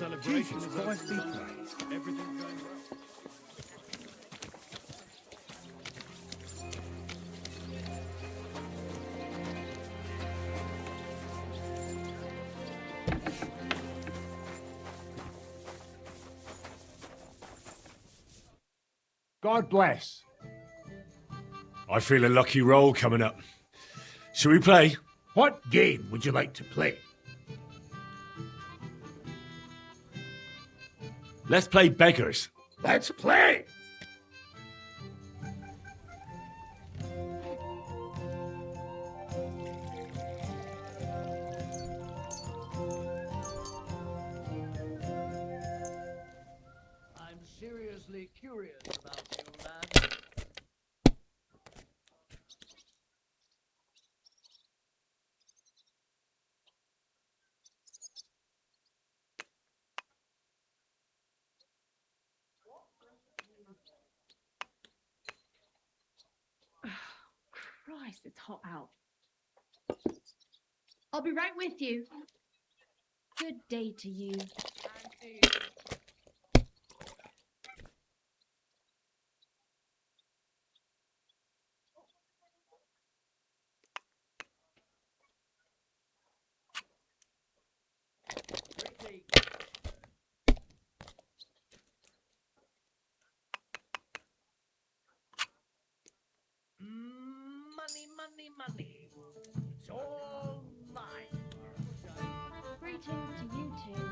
celebration is Christ be praised. Everything's going well. God bless. I feel a lucky roll coming up. Shall we play? What game would you like to play? Let's play beggars. Let's play! I'm seriously curious about you, lad. Christ, it's hot out. I'll be right with you. Good day to you. Money, money, money. It's all mine. Greetings to you two.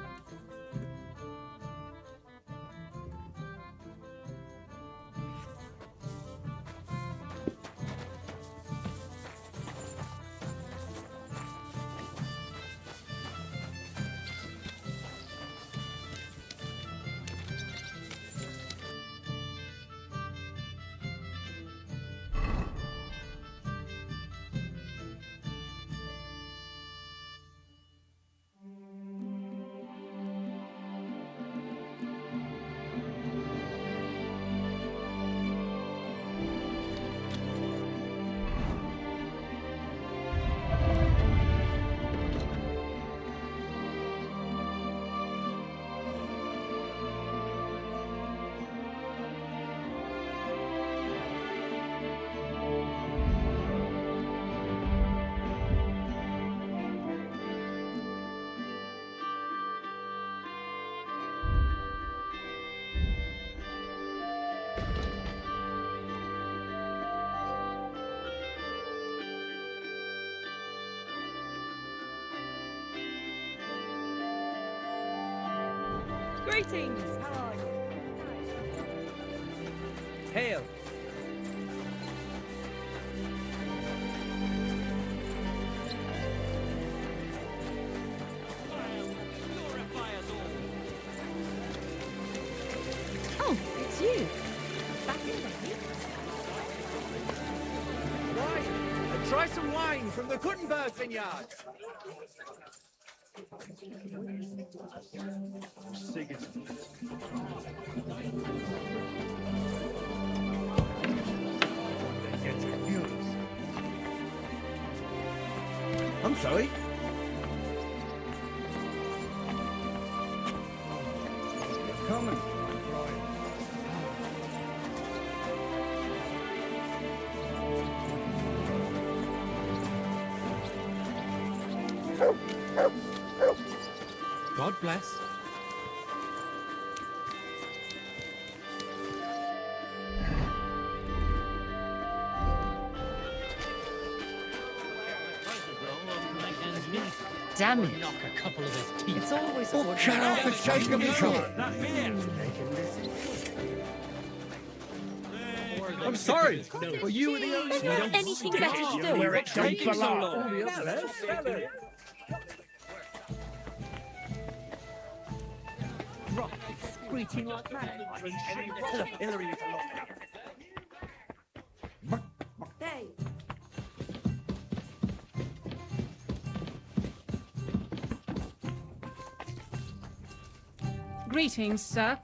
Greetings! How are you? Hail! Oh, it's you. Back in the heat. Wine! And try some wine from the Gutenberg vineyard! I'm sorry. Coming. God bless. Damn it. Knock a couple of his teeth. It's always Oh, shut off the shake of his I'm sorry, but you were the only Is there anything better to do? where it don't belong. All the others. Right, greeting like that. Hillary is a lot. Dave. Greetings, sir.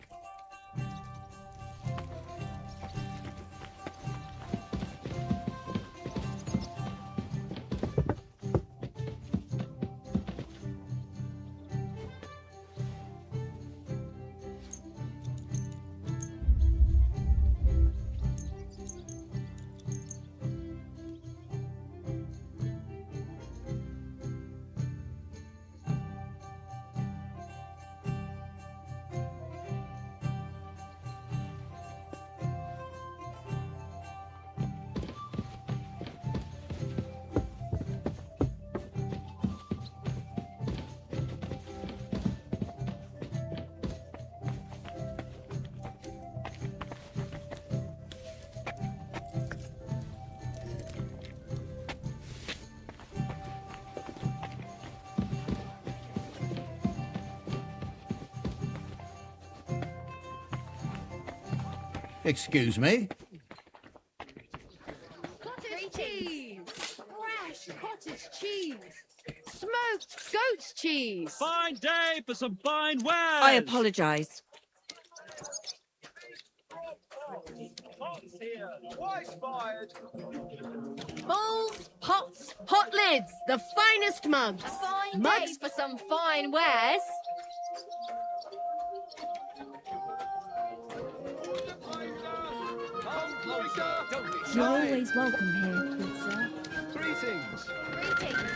Excuse me? Cottage cheese! Fresh cottage cheese! Smoked goat's cheese! Fine day for some fine wares! I apologise. Bowls, pots, pot lids, the finest mugs. Fine Mugs for some fine wares. You're always welcome here, good sir. Greetings. Greetings.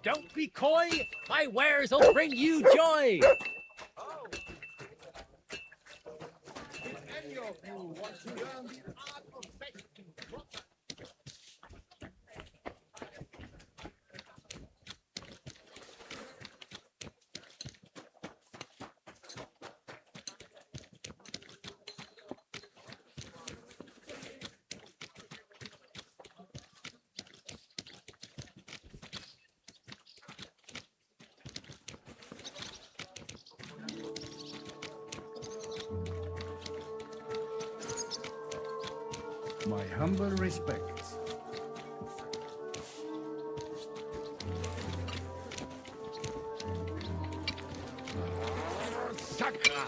Don't be coy. My wares will bring you joy. If any of you want to learn the art of baking proper. My humble respects. Sacra!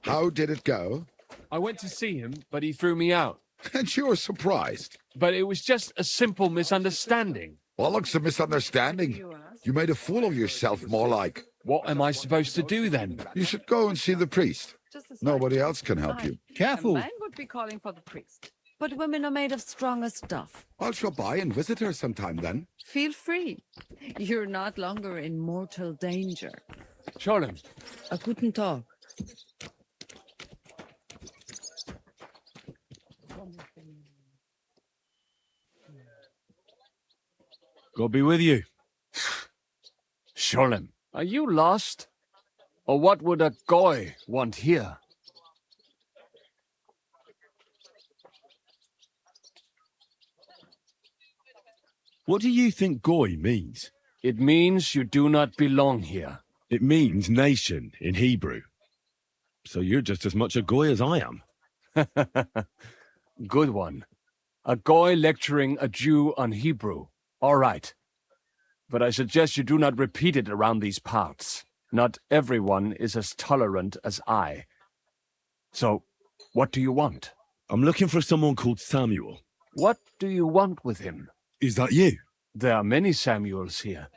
How did it go? I went to see him, but he threw me out. And you were surprised. But it was just a simple misunderstanding. Bollocks, a misunderstanding. You made a fool of yourself, more like. What am I supposed to do then? You should go and see the priest. Nobody else can help you. Careful. A man would be calling for the priest. But women are made of stronger stuff. I'll stop by and visit her sometime then. Feel free. You're not longer in mortal danger. Sholem. A guten Tag. God be with you. Sholem, are you lost? Or what would a goy want here? What do you think goy means? It means you do not belong here. It means nation in Hebrew. So you're just as much a goy as I am. Good one. A goy lecturing a Jew on Hebrew. All right. But I suggest you do not repeat it around these parts. Not everyone is as tolerant as I. So, what do you want? I'm looking for someone called Samuel. What do you want with him? Is that you? There are many Samuels here.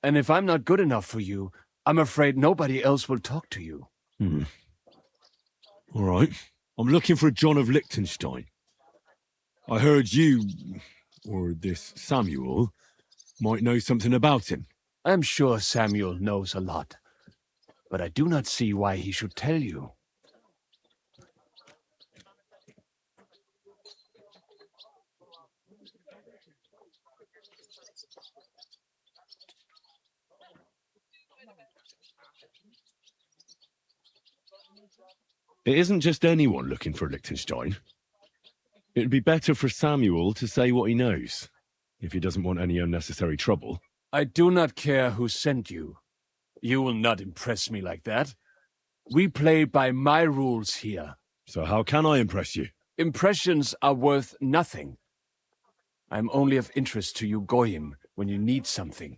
And if I'm not good enough for you, I'm afraid nobody else will talk to you. All right. I'm looking for a John of Liechtenstein. I heard you, or this Samuel, might know something about him. I'm sure Samuel knows a lot, but I do not see why he should tell you. It isn't just anyone looking for Liechtenstein. It'd be better for Samuel to say what he knows, if he doesn't want any unnecessary trouble. I do not care who sent you. You will not impress me like that. We play by my rules here. So how can I impress you? Impressions are worth nothing. I'm only of interest to you Goyim when you need something.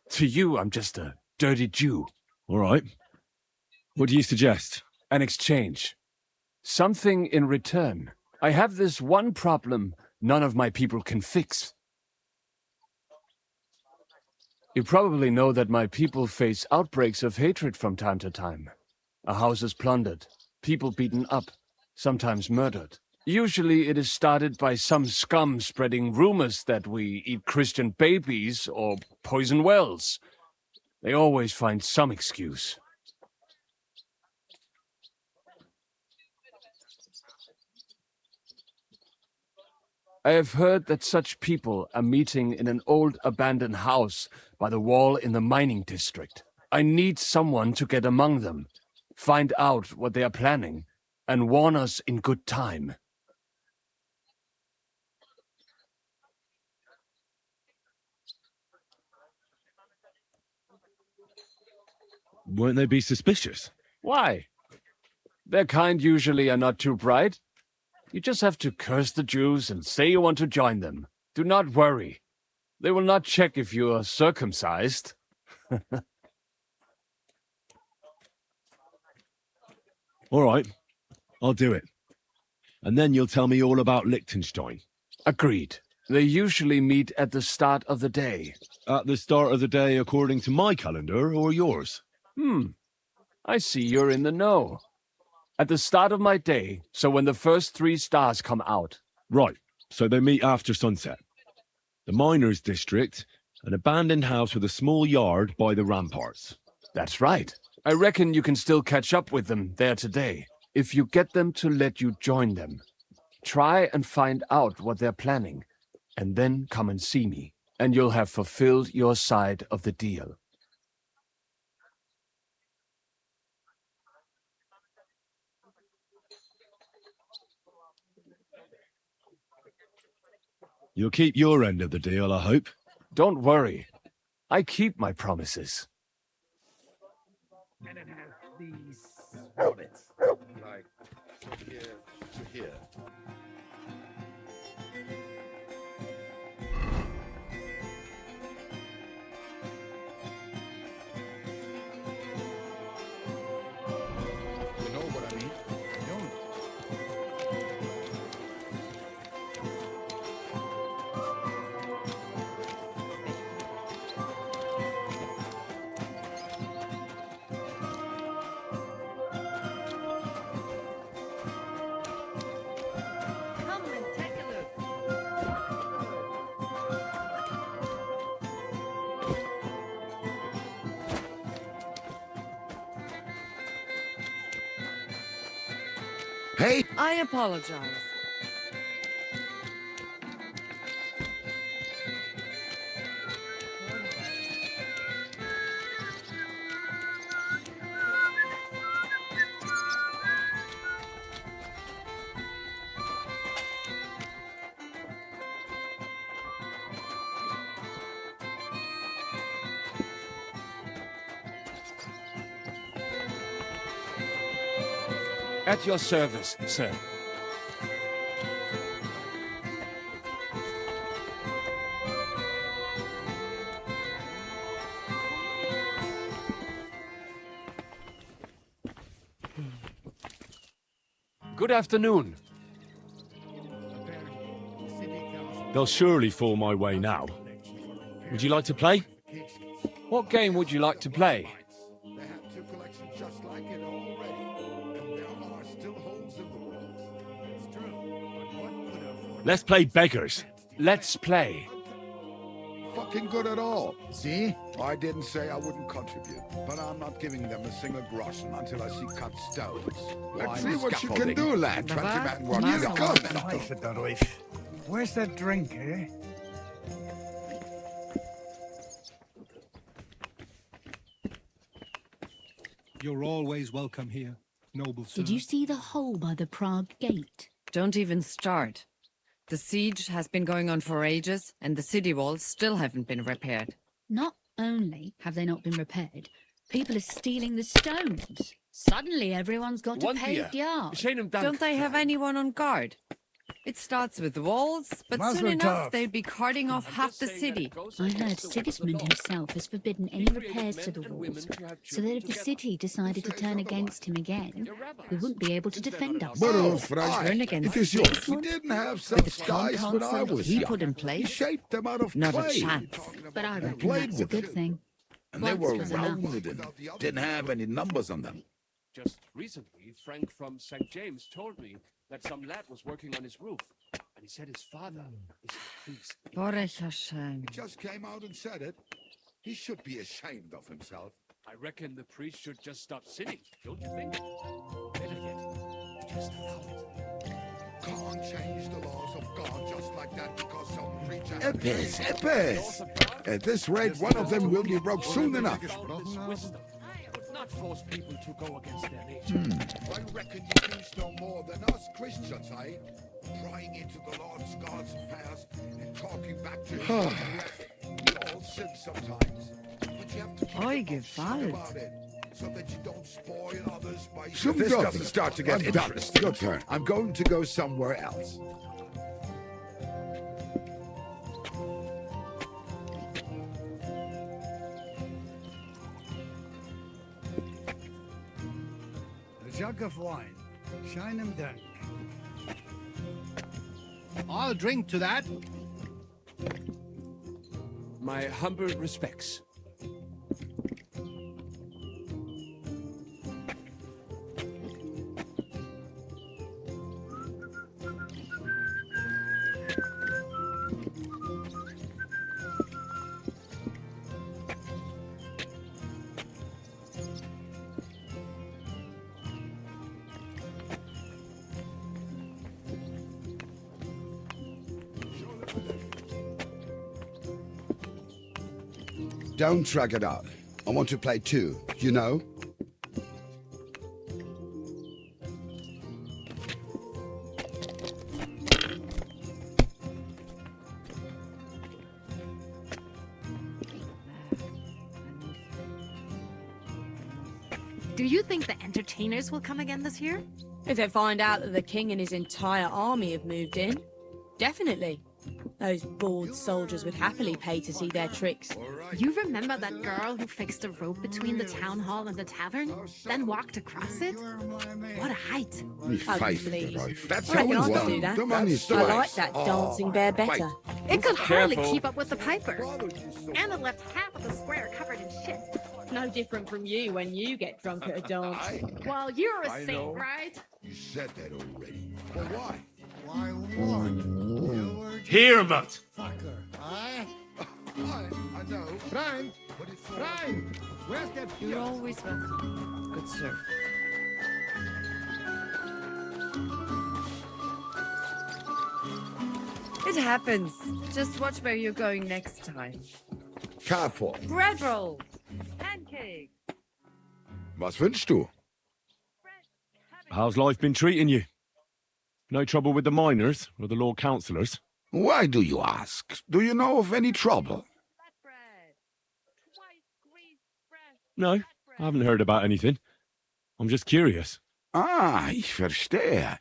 To you, I'm just a dirty Jew. All right. What do you suggest? An exchange. Something in return. I have this one problem none of my people can fix. You probably know that my people face outbreaks of hatred from time to time. A house is plundered, people beaten up, sometimes murdered. Usually it is started by some scum spreading rumors that we eat Christian babies or poison wells. They always find some excuse. I have heard that such people are meeting in an old abandoned house by the wall in the mining district. I need someone to get among them, find out what they are planning, and warn us in good time. Won't they be suspicious? Why? Their kind usually are not too bright. You just have to curse the Jews and say you want to join them. Do not worry. They will not check if you are circumcised. All right, I'll do it. And then you'll tell me all about Liechtenstein. Agreed. They usually meet at the start of the day. At the start of the day according to my calendar or yours? I see you're in the know. At the start of my day, so when the first 3 stars come out. Right, so they meet after sunset. The miners' district, an abandoned house with a small yard by the ramparts. That's right. I reckon you can still catch up with them there today, if you get them to let you join them. Try and find out what they're planning, and then come and see me, and you'll have fulfilled your side of the deal. You'll keep your end of the deal, I hope. Don't worry. I keep my promises. These rabbits. Like, from here to here. You know what I mean? Don't. Come and take a look. Hey! I apologize. At your service, sir. Good afternoon. They'll surely fall my way now. Would you like to play? What game would you like to play? They have 2 collections just like it already, and there are still holes in the walls. It's true, but what could have... Let's play beggars. Let's play. Fucking good at all. See? I didn't say I wouldn't contribute, but I'm not giving them a single groschen until I see cut stones. Let's see what you can do, lad. 20 man work. You go. Where's that drink, eh? You're always welcome here, noble sir. Did you see the hole by the Prague gate? Don't even start. The siege has been going on for ages, and the city walls still haven't been repaired. Not only have they not been repaired, people are stealing the stones. Suddenly everyone's got a paved yard. Don't they have anyone on guard? It starts with walls, but soon enough they'll be carting off half the city. I heard Sigismund himself has forbidden any repairs to the walls, so that if the city decided to turn against him again, we wouldn't be able to defend ourselves. Turn against It is yours. We didn't have such guys when I was he young. put in He place? shaped them out of Not clay. a chance. But I reckon played that's a with good them. thing. And they Once were was enough. rounded and didn't have any numbers on them. Just recently, Frank from St. James told me that some lad was working on his roof, and he said his father is a priest. Baruch Hashem. He just came out and said it. He should be ashamed of himself. I reckon the priest should just stop sinning, don't you think? Better yet, just allow it. can't change the laws of God just like that because some preacher... Epis, Epis! At this rate, one of them will be broke soon enough. Not force people to go against their nature. I reckon you preach no more than us Christians, eh? Prying into the Lord's God's affairs and talking back to his We all sin sometimes. But you have to keep about it so that you don't spoil others by... If this doesn't start to get interesting, your turn. I'm going to go somewhere else. A jug of wine. Shine 'em down. I'll drink to that. My humble respects. Don't drag it out. I want to play too, you know? Do you think the entertainers will come again this year? If they find out that the king and his entire army have moved in, definitely. Those bored soldiers would happily pay to see their tricks. You remember that girl who fixed a rope between the town hall and the tavern, then walked across it? What a height! That's I reckon I could do that. The money's I like that dancing bear better. It could hardly keep up with the piper. And it left half of the square covered in shit. No different from you when you get drunk at a dance. Well, you're a saint, right? You said that already. But why? Why, what? Here, Mutt! Fucker, aye? I know. Brian! Brian! Where's that... You're always welcome, good sir. It happens. Just watch where you're going next time. Careful. Bread roll! Pancake! Was wünschst du? How's life been treating you? No trouble with the miners or the Lord Councillors? Why do you ask? Do you know of any trouble? No, I haven't heard about anything. I'm just curious. Ah, ich verstehe.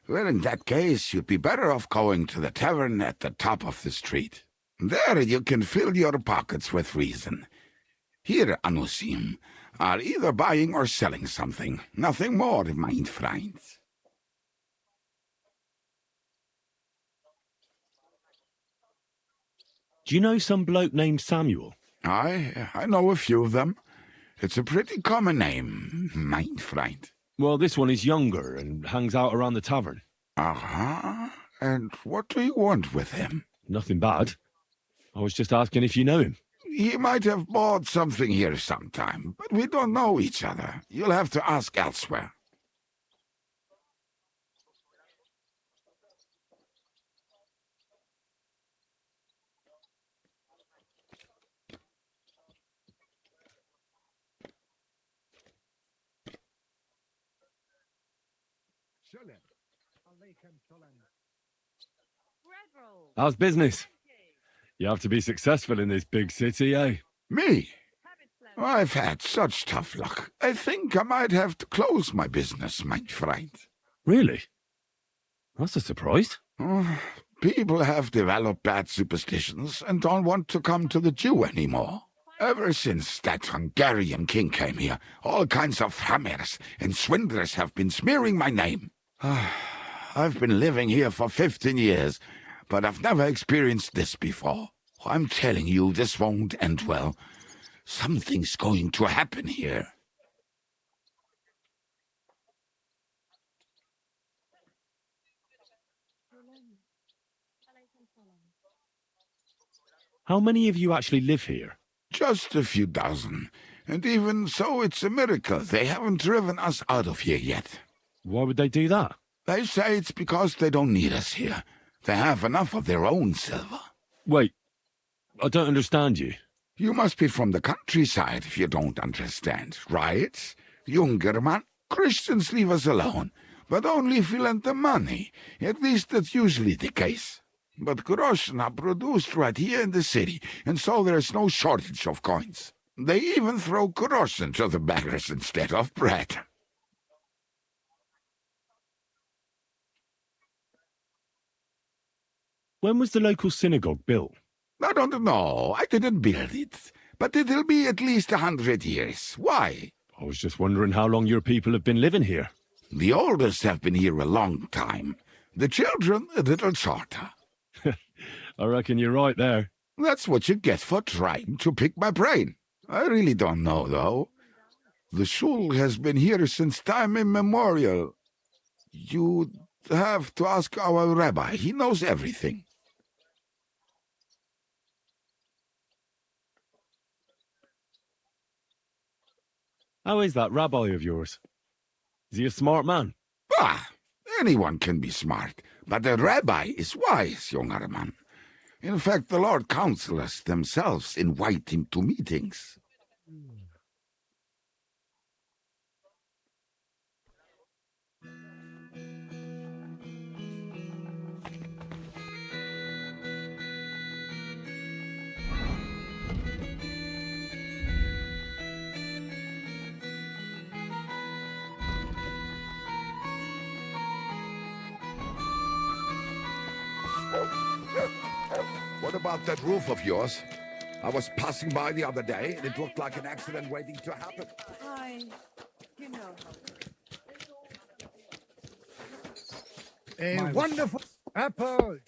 Well, in that case, you'd be better off going to the tavern at the top of the street. There you can fill your pockets with reason. Here, Anusim, are either buying or selling something. Nothing more, mein Freund. Do you know some bloke named Samuel? I know a few of them. It's a pretty common name, mein Freund. Well, this one is younger and hangs out around the tavern. Uh-huh. And what do you want with him? Nothing bad. I was just asking if you know him. He might have bought something here sometime, but we don't know each other. You'll have to ask elsewhere. How's business? You have to be successful in this big city, eh? Me? I've had such tough luck. I think I might have to close my business, mein Freund. Really? That's a surprise. People have developed bad superstitions and don't want to come to the Jew anymore. Ever since that Hungarian king came here, all kinds of hammers and swindlers have been smearing my name. I've been living here for 15 years, but I've never experienced this before. I'm telling you, this won't end well. Something's going to happen here. How many of you actually live here? Just a few dozen. And even so, it's a miracle they haven't driven us out of here yet. Why would they do that? They say it's because they don't need us here. They have enough of their own silver. Wait, I don't understand you. You must be from the countryside if you don't understand, right? Younger man, Christians leave us alone, but only if we lend them money. At least that's usually the case. But groschen are produced right here in the city, and so there's no shortage of coins. They even throw groschen to the beggars instead of bread. When was the local synagogue built? I don't know. I didn't build it. But it'll be at least 100 years. Why? I was just wondering how long your people have been living here. The oldest have been here a long time. The children a little shorter. I reckon you're right there. That's what you get for trying to pick my brain. I really don't know, though. The shul has been here since time immemorial. You'd have to ask our rabbi. He knows everything. How is that rabbi of yours? Is he a smart man? Ah, anyone can be smart, but a rabbi is wise, younger man. In fact, the Lord counselors themselves invite him to meetings. What about that roof of yours? I was passing by the other day, and it looked like an accident waiting to happen. You know. A wonderful apples,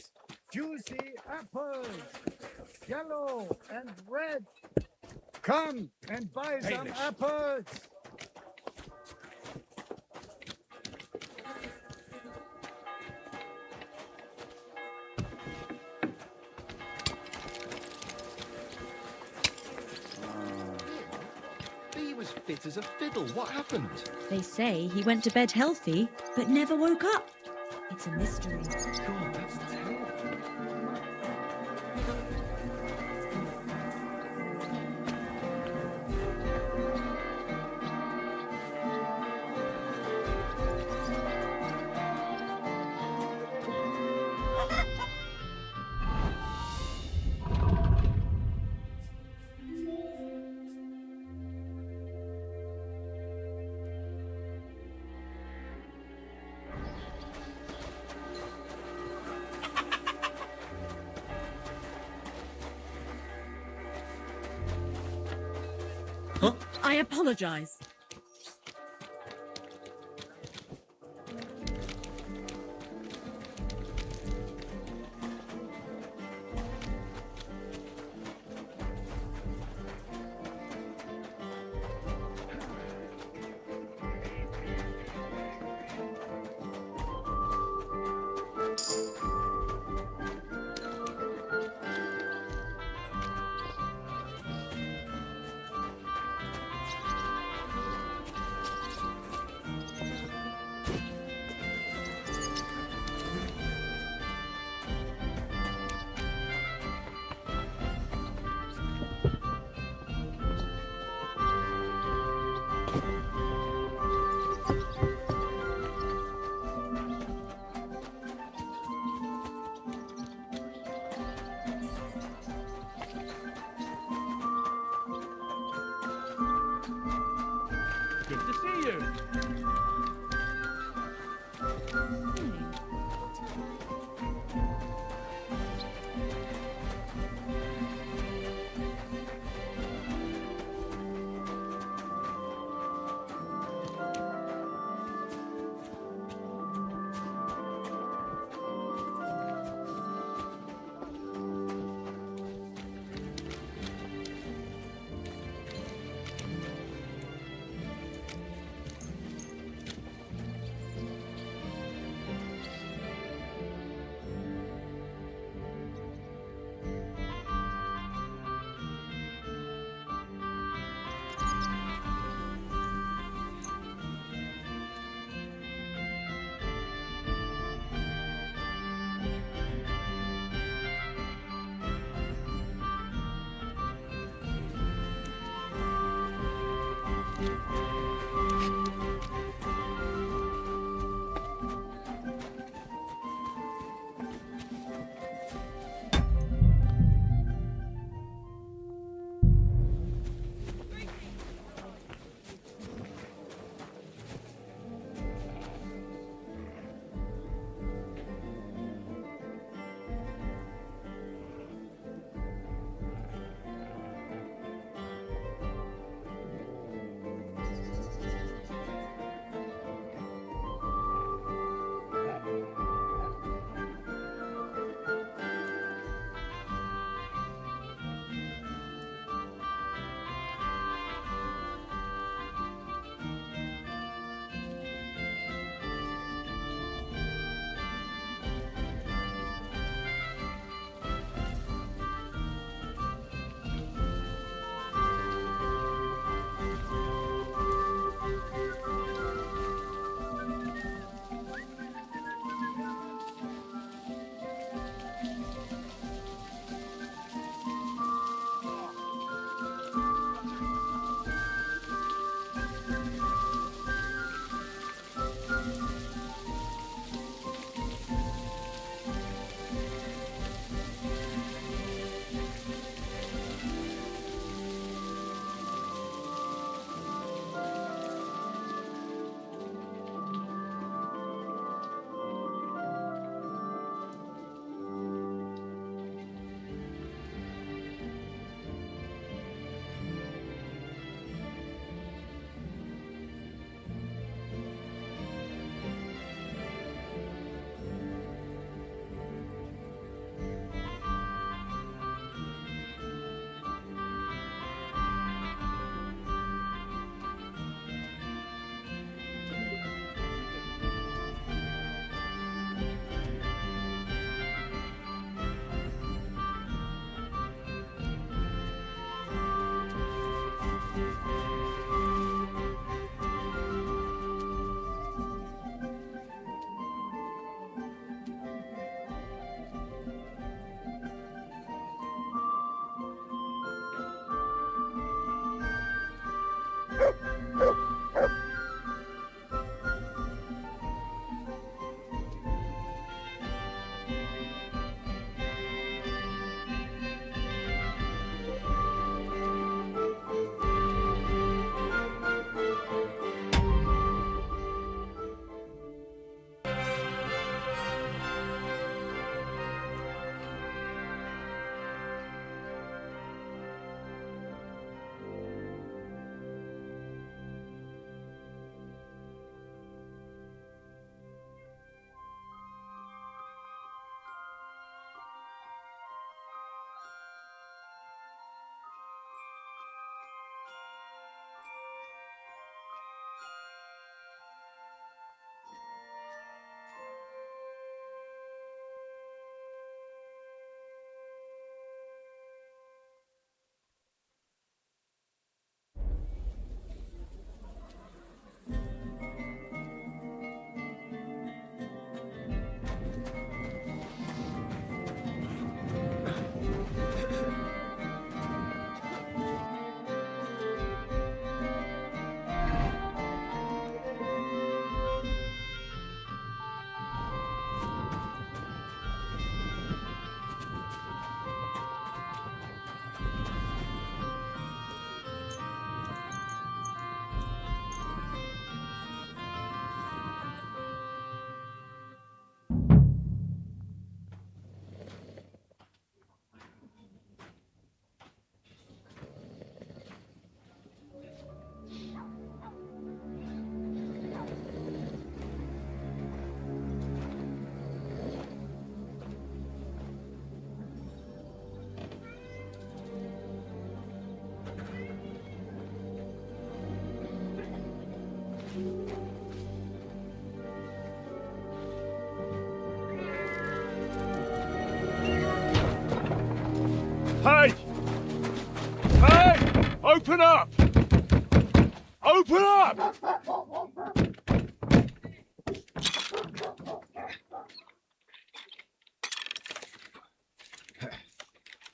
juicy apples, yellow and red. Come and buy some apples. He was fit as a fiddle. What happened? They say he went to bed healthy, but never woke up. It's a mystery. God, that's terrible. I apologize. Good to see you. Hey! Hey! Open up! Open up!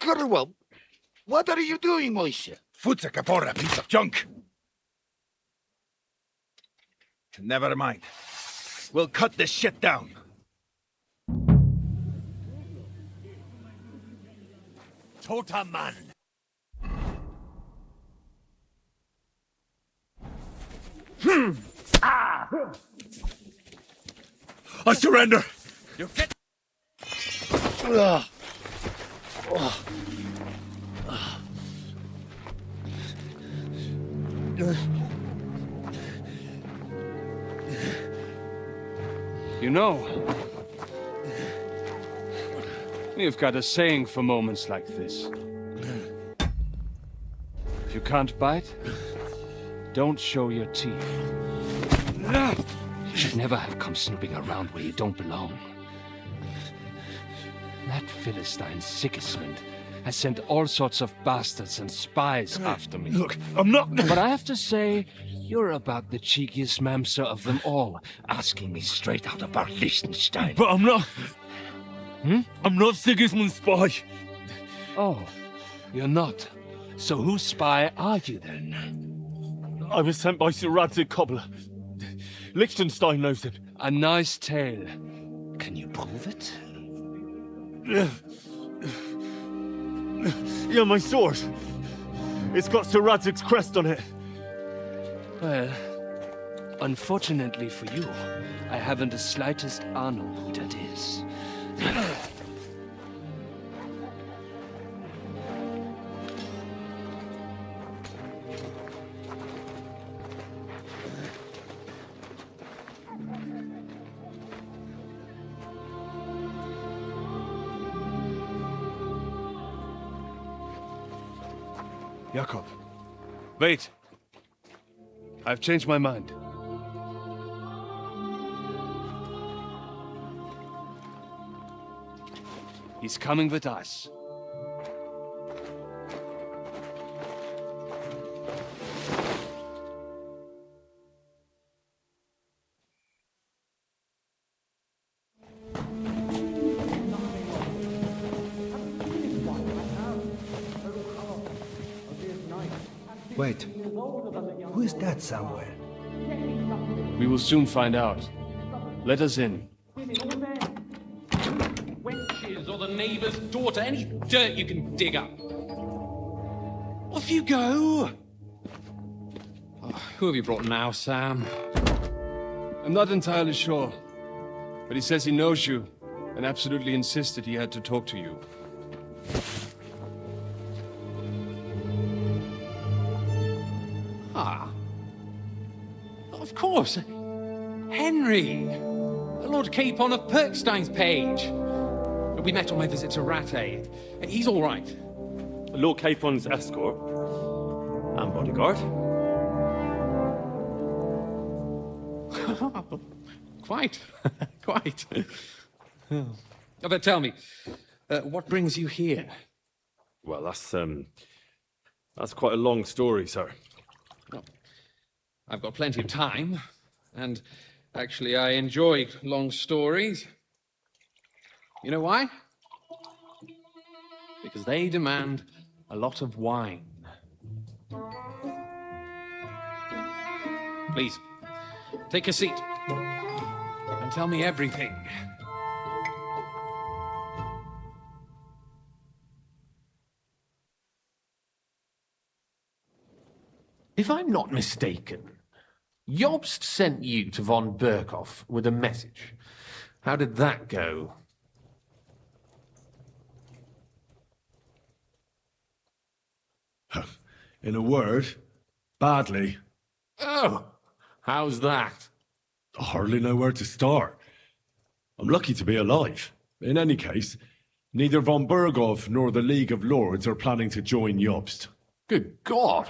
Gurwell, what are you doing, Moishe? Futsa Kapora, piece of junk! Never mind. We'll cut this shit down. Totaman. I surrender! You get... You know, you've got a saying for moments like this. If you can't bite, don't show your teeth. You should never have come snooping around where you don't belong. That Philistine Sigismund has sent all sorts of bastards and spies after me. Look, I'm not... But I have to say, you're about the cheekiest mamser of them all, asking me straight out about Liechtenstein. But I'm not... I'm not Sigismund's spy. Oh, you're not. So whose spy are you then? I was sent by Sir Radzig Cobbler. Liechtenstein knows it. A nice tale. Can you prove it? Yeah, my sword. It's got Sir Radzig's crest on it. Well, unfortunately for you, I haven't the slightest honor who that is. Jakob. Wait. I've changed my mind. He's coming with us. Wait, who is that somewhere? We will soon find out. Let us in. Wenches or the neighbour's daughter, any dirt you can dig up. Off you go! Oh, who have you brought now, Sam? I'm not entirely sure, but he says he knows you and absolutely insisted he had to talk to you. Ah. Of course. Henry. Lord Capon of Perkstein's page. We met on my visit to Rattay. He's all right. Lord Capon's escort and bodyguard. Quite. Quite. But tell me, what brings you here? Well, that's quite a long story, sir. Well, I've got plenty of time, and actually I enjoy long stories. You know why? Because they demand a lot of wine. Please, take a seat and tell me everything. If I'm not mistaken, Jobst sent you to von Berkhoff with a message. How did that go? In a word, badly. Oh, how's that? I hardly know where to start. I'm lucky to be alive. In any case, neither von Berghoff nor the League of Lords are planning to join Jobst. Good God.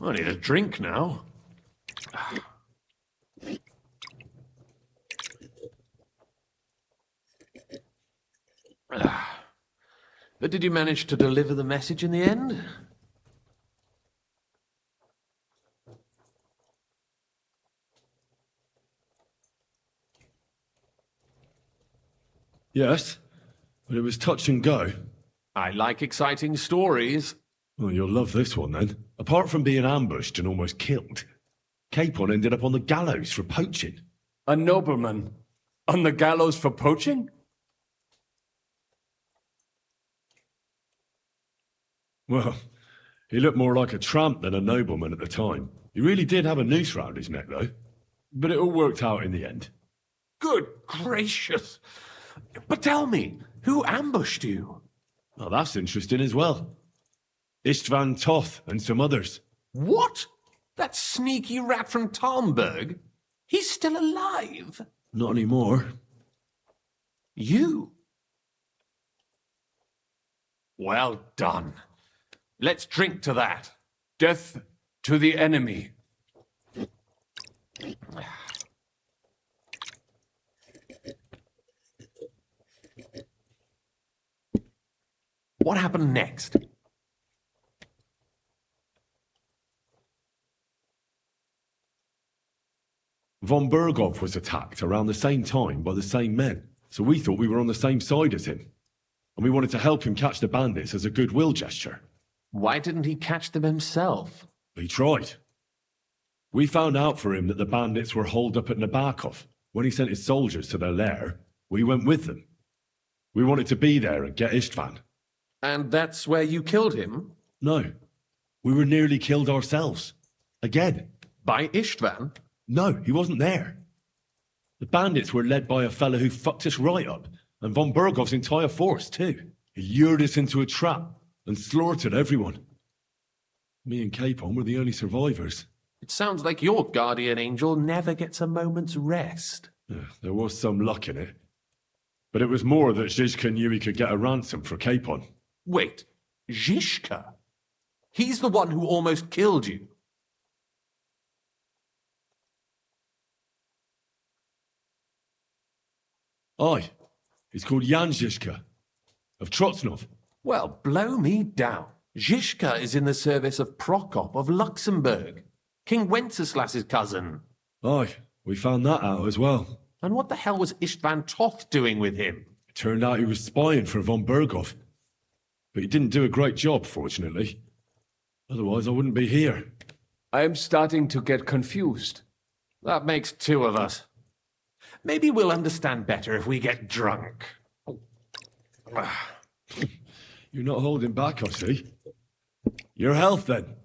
I need a drink now. But did you manage to deliver the message in the end? Yes, but it was touch and go. I like exciting stories. Well, you'll love this one then. Apart from being ambushed and almost killed, Capon ended up on the gallows for poaching. A nobleman on the gallows for poaching? Well, he looked more like a tramp than a nobleman at the time. He really did have a noose round his neck, though. But it all worked out in the end. Good gracious. But tell me, who ambushed you? Oh, that's interesting as well. Istvan Toth and some others. What? That sneaky rat from Talmberg? He's still alive? Not anymore. You? Well done. Let's drink to that. Death to the enemy. What happened next? Von Berghoff was attacked around the same time by the same men, so we thought we were on the same side as him. And we wanted to help him catch the bandits as a goodwill gesture. Why didn't he catch them himself? He tried. We found out for him that the bandits were holed up at Nabokov. When he sent his soldiers to their lair, we went with them. We wanted to be there and get Istvan. And that's where you killed him? No. We were nearly killed ourselves. Again. By Istvan? No, he wasn't there. The bandits were led by a fella who fucked us right up, and von Bergov's entire force, too. He lured us into a trap and slaughtered everyone. Me and Capon were the only survivors. It sounds like your guardian angel never gets a moment's rest. There was some luck in it. But it was more that Zizka knew he could get a ransom for Capon. Wait, Zizka? He's the one who almost killed you. Aye. He's called Jan Zizka, of Trotsnov. Well, blow me down. Zizka is in the service of Prokop of Luxembourg, King Wenceslas's cousin. Aye, we found that out as well. And what the hell was Istvan Toth doing with him? It turned out he was spying for von Berghoff. But he didn't do a great job, fortunately. Otherwise, I wouldn't be here. I am starting to get confused. That makes two of us. Maybe we'll understand better if we get drunk. You're not holding back, I see. Your health, then.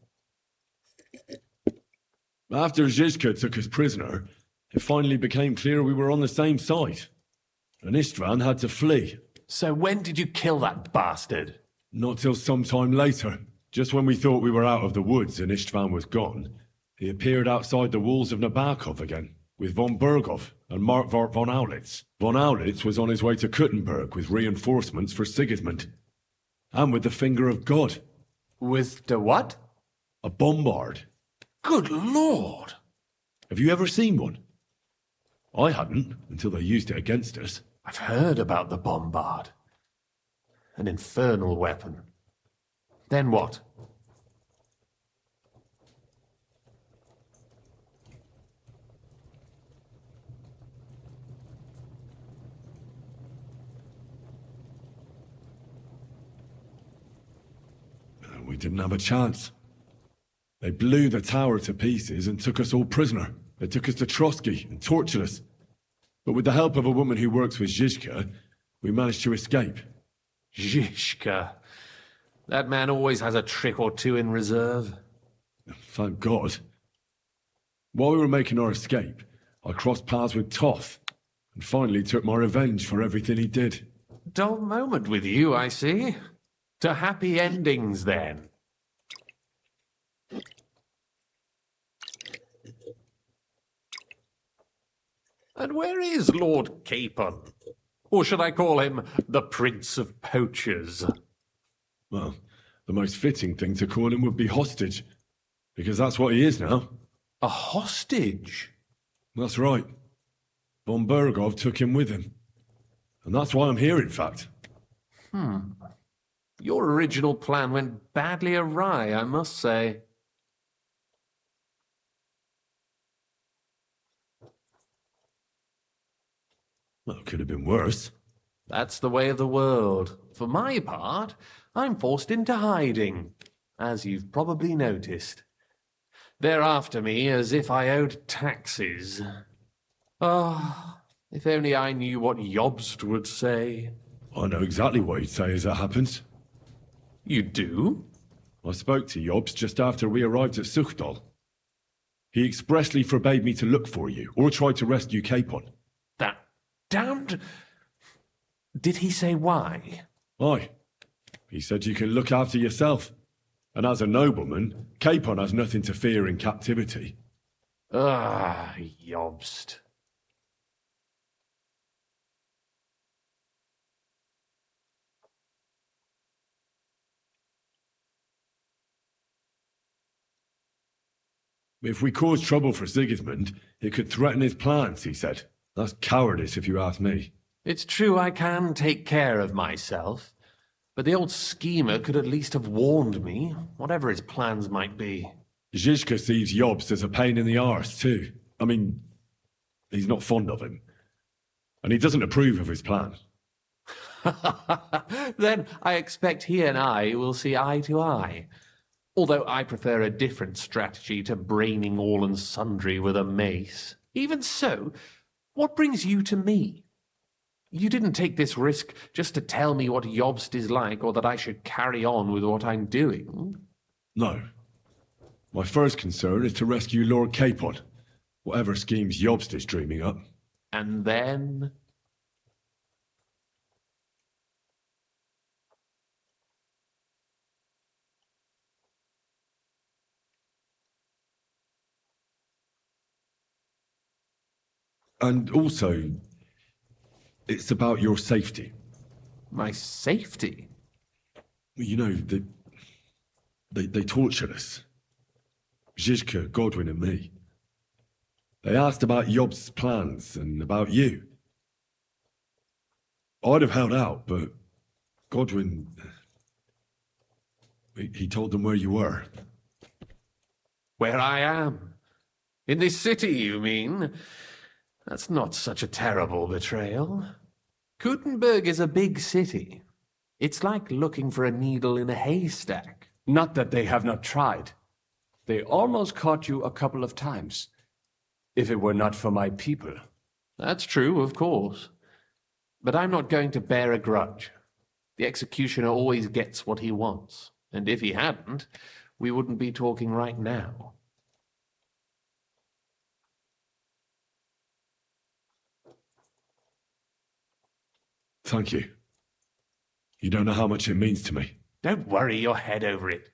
After Zizka took us prisoner, it finally became clear we were on the same side. And Istvan had to flee. So when did you kill that bastard? Not till some time later. Just when we thought we were out of the woods and Istvan was gone, he appeared outside the walls of Nabokov again, with von Berghoff and Markvart von Aulitz. Von Aulitz was on his way to Kuttenberg with reinforcements for Sigismund. And with the finger of God. With the what? A bombard. Good Lord! Have you ever seen one? I hadn't, until they used it against us. I've heard about the bombard. An infernal weapon. Then what? We didn't have a chance. They blew the tower to pieces and took us all prisoner. They took us to Trotsky and tortured us. But with the help of a woman who works with Zizka, we managed to escape. Zizka. That man always has a trick or two in reserve. Thank God. While we were making our escape, I crossed paths with Toth, and finally took my revenge for everything he did. Dull moment with you, I see. To happy endings, then. And where is Lord Capon? Or should I call him the Prince of Poachers? Well, the most fitting thing to call him would be hostage, because that's what he is now. A hostage? That's right. Von Berghoff took him with him. And that's why I'm here, in fact. Your original plan went badly awry, I must say. Well, it could have been worse. That's the way of the world. For my part, I'm forced into hiding, as you've probably noticed. They're after me as if I owed taxes. Ah, if only I knew what Jobst would say. I know exactly what he'd say as that happens. You do? I spoke to Jobst just after we arrived at Suchdal. He expressly forbade me to look for you, or try to rescue Capon. That damned... Did he say why? Aye. He said you can look after yourself. And as a nobleman, Capon has nothing to fear in captivity. Ah, Jobst. If we cause trouble for Sigismund, it could threaten his plans, he said. That's cowardice, if you ask me. It's true I can take care of myself, but the old schemer could at least have warned me, whatever his plans might be. Zizka sees Jobst as a pain in the arse, too. I mean, he's not fond of him. And he doesn't approve of his plan. Then I expect he and I will see eye to eye. Although I prefer a different strategy to braining all and sundry with a mace. Even so, what brings you to me? You didn't take this risk just to tell me what Jobst is like, or that I should carry on with what I'm doing. No. My first concern is to rescue Lord Capon, whatever schemes Jobst is dreaming up. And then... And also, it's about your safety. My safety? You know, they tortured us. Zizka, Godwin and me. They asked about Jobst's plans and about you. I'd have held out, but Godwin... He told them where you were. Where I am? In this city, you mean? That's not such a terrible betrayal. Gutenberg is a big city. It's like looking for a needle in a haystack. Not that they have not tried. They almost caught you a couple of times. If it were not for my people. That's true, of course. But I'm not going to bear a grudge. The executioner always gets what he wants. And if he hadn't, we wouldn't be talking right now. Thank you. You don't know how much it means to me. Don't worry your head over it.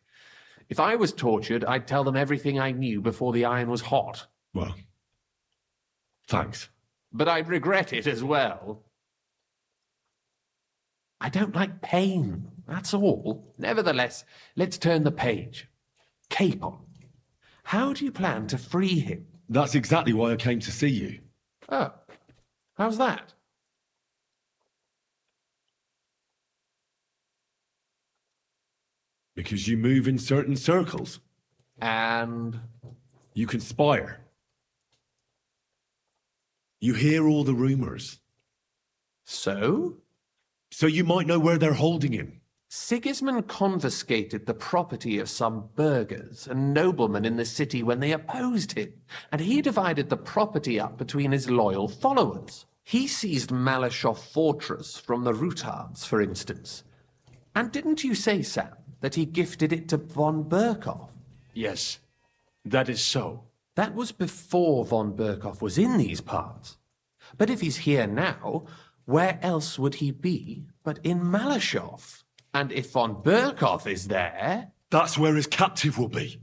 If I was tortured, I'd tell them everything I knew before the iron was hot. Well, thanks. But I'd regret it as well. I don't like pain, that's all. Nevertheless, let's turn the page. Capon. How do you plan to free him? That's exactly why I came to see you. Oh, how's that? Because you move in certain circles. And? You conspire. You hear all the rumors. So? So you might know where they're holding him. Sigismund confiscated the property of some burghers and noblemen in the city when they opposed him, and he divided the property up between his loyal followers. He seized Malyshoff Fortress from the Rutards, for instance. And didn't you say, Sam, that he gifted it to von Berkoff? Yes, that is so. That was before von Berkoff was in these parts. But if he's here now, where else would he be but in Malyshoff? And if von Berkoff is there... That's where his captive will be.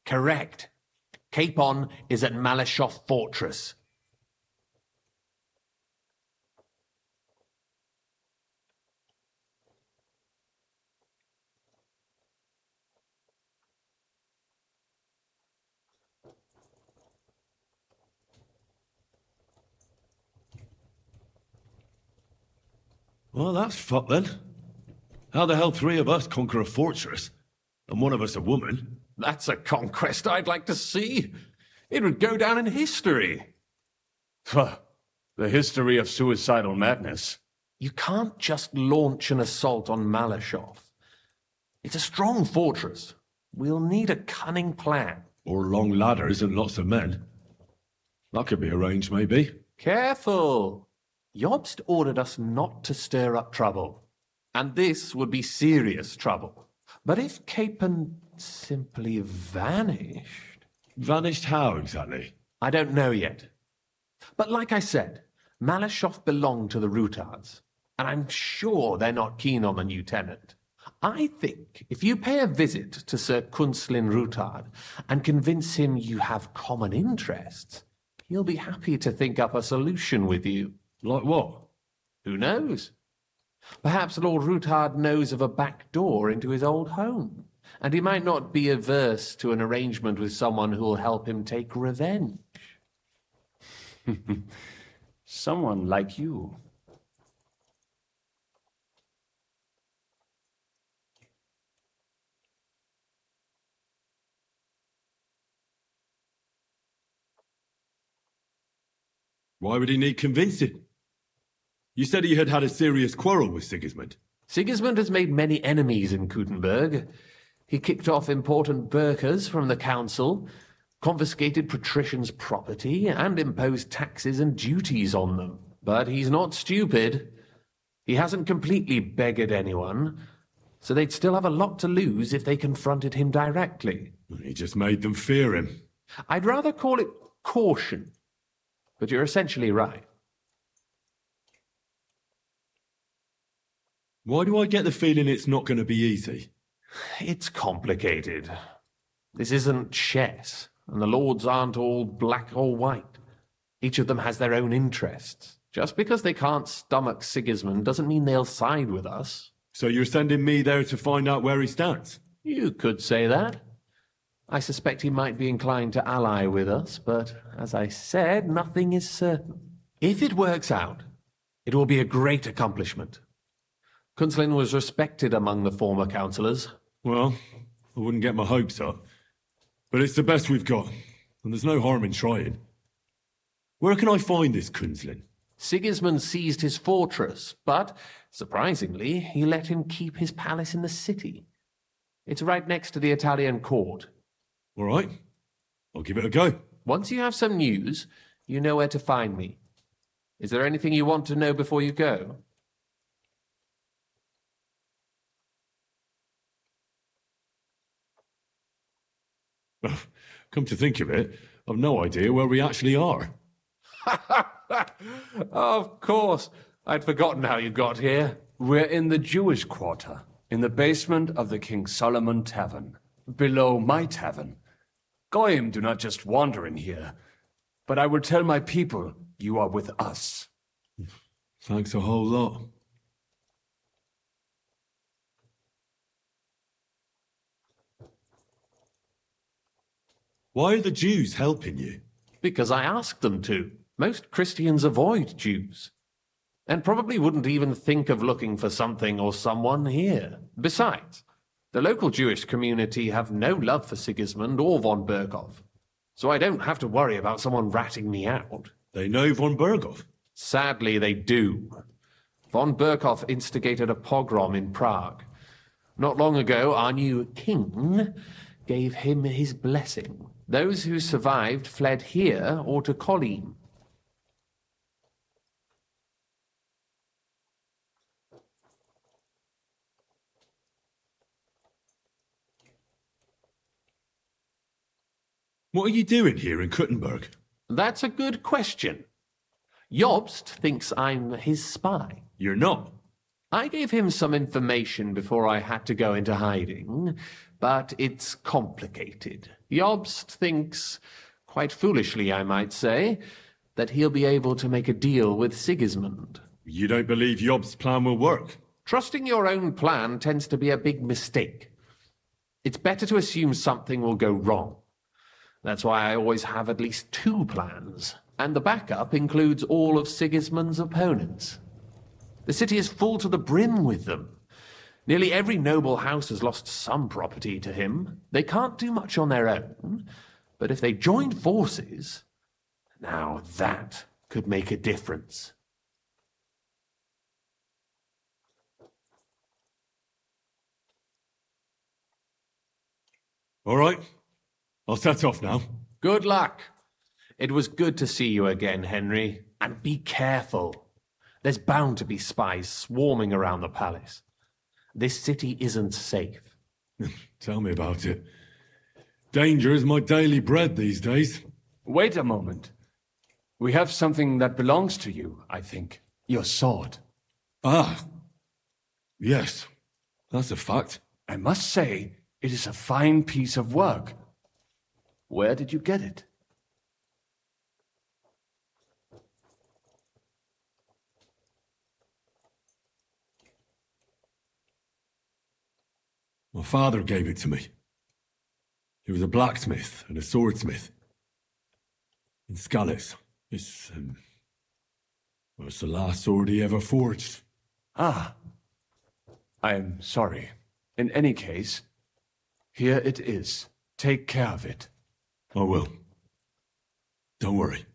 Correct. Capon is at Malyshoff Fortress. Well, that's fucked then. How the hell three of us conquer a fortress, and one of us a woman? That's a conquest I'd like to see. It would go down in history. The history of suicidal madness. You can't just launch an assault on Malyshoff. It's a strong fortress. We'll need a cunning plan. Or long ladders and lots of men. That could be arranged, maybe. Careful! Jobst ordered us not to stir up trouble. And this would be serious trouble. But if Capon simply vanished... Vanished how, exactly? I don't know yet. But like I said, Malashov belonged to the Rutards. And I'm sure they're not keen on the new tenant. I think if you pay a visit to Sir Kunslin Rutard and convince him you have common interests, he'll be happy to think up a solution with you. Like what? Who knows? Perhaps Lord Rutard knows of a back door into his old home, and he might not be averse to an arrangement with someone who'll help him take revenge. Someone like you. Why would he need convincing? You said he had had a serious quarrel with Sigismund. Sigismund has made many enemies in Kuttenberg. He kicked off important burghers from the council, confiscated patricians' property, and imposed taxes and duties on them. But he's not stupid. He hasn't completely beggared anyone, so they'd still have a lot to lose if they confronted him directly. He just made them fear him. I'd rather call it caution, but you're essentially right. Why do I get the feeling it's not going to be easy? It's complicated. This isn't chess, and the lords aren't all black or white. Each of them has their own interests. Just because they can't stomach Sigismund doesn't mean they'll side with us. So you're sending me there to find out where he stands? You could say that. I suspect he might be inclined to ally with us, but as I said, nothing is certain. If it works out, it will be a great accomplishment. Kunslin was respected among the former councillors. Well, I wouldn't get my hopes up. But it's the best we've got, and there's no harm in trying. Where can I find this Kunslin? Sigismund seized his fortress, but, surprisingly, he let him keep his palace in the city. It's right next to the Italian court. All right. I'll give it a go. Once you have some news, you know where to find me. Is there anything you want to know before you go? Come to think of it, I've no idea where we actually are. Of course. I'd forgotten how you got here. We're in the Jewish quarter, in the basement of the King Solomon Tavern, below my tavern. Goyim do not just wander in here, but I will tell my people you are with us. Thanks a whole lot. Why are the Jews helping you? Because I asked them to. Most Christians avoid Jews, and probably wouldn't even think of looking for something or someone here. Besides, the local Jewish community have no love for Sigismund or von Berkov, so I don't have to worry about someone ratting me out. They know von Berkov? Sadly, they do. Von Berkov instigated a pogrom in Prague. Not long ago, our new king gave him his blessing. Those who survived fled here or to Kolim. What are you doing here in Kuttenberg? That's a good question. Jobst thinks I'm his spy. You're not. I gave him some information before I had to go into hiding, but it's complicated. Jobst thinks, quite foolishly I might say, that he'll be able to make a deal with Sigismund. You don't believe Jobst's plan will work? Trusting your own plan tends to be a big mistake. It's better to assume something will go wrong. That's why I always have at least 2 plans, and the backup includes all of Sigismund's opponents. The city is full to the brim with them. Nearly every noble house has lost some property to him. They can't do much on their own, but if they joined forces, now that could make a difference. All right. I'll set off now. Good luck. It was good to see you again, Henry. And be careful. There's bound to be spies swarming around the palace. This city isn't safe. Tell me about it. Danger is my daily bread these days. Wait a moment. We have something that belongs to you, I think. Your sword. Ah. Yes. That's a fact. I must say, it is a fine piece of work. Where did you get it? My father gave it to me. He was a blacksmith and a swordsmith. In Scallis. Well, it's the last sword he ever forged. Ah. I am sorry. In any case, here it is. Take care of it. I will. Don't worry.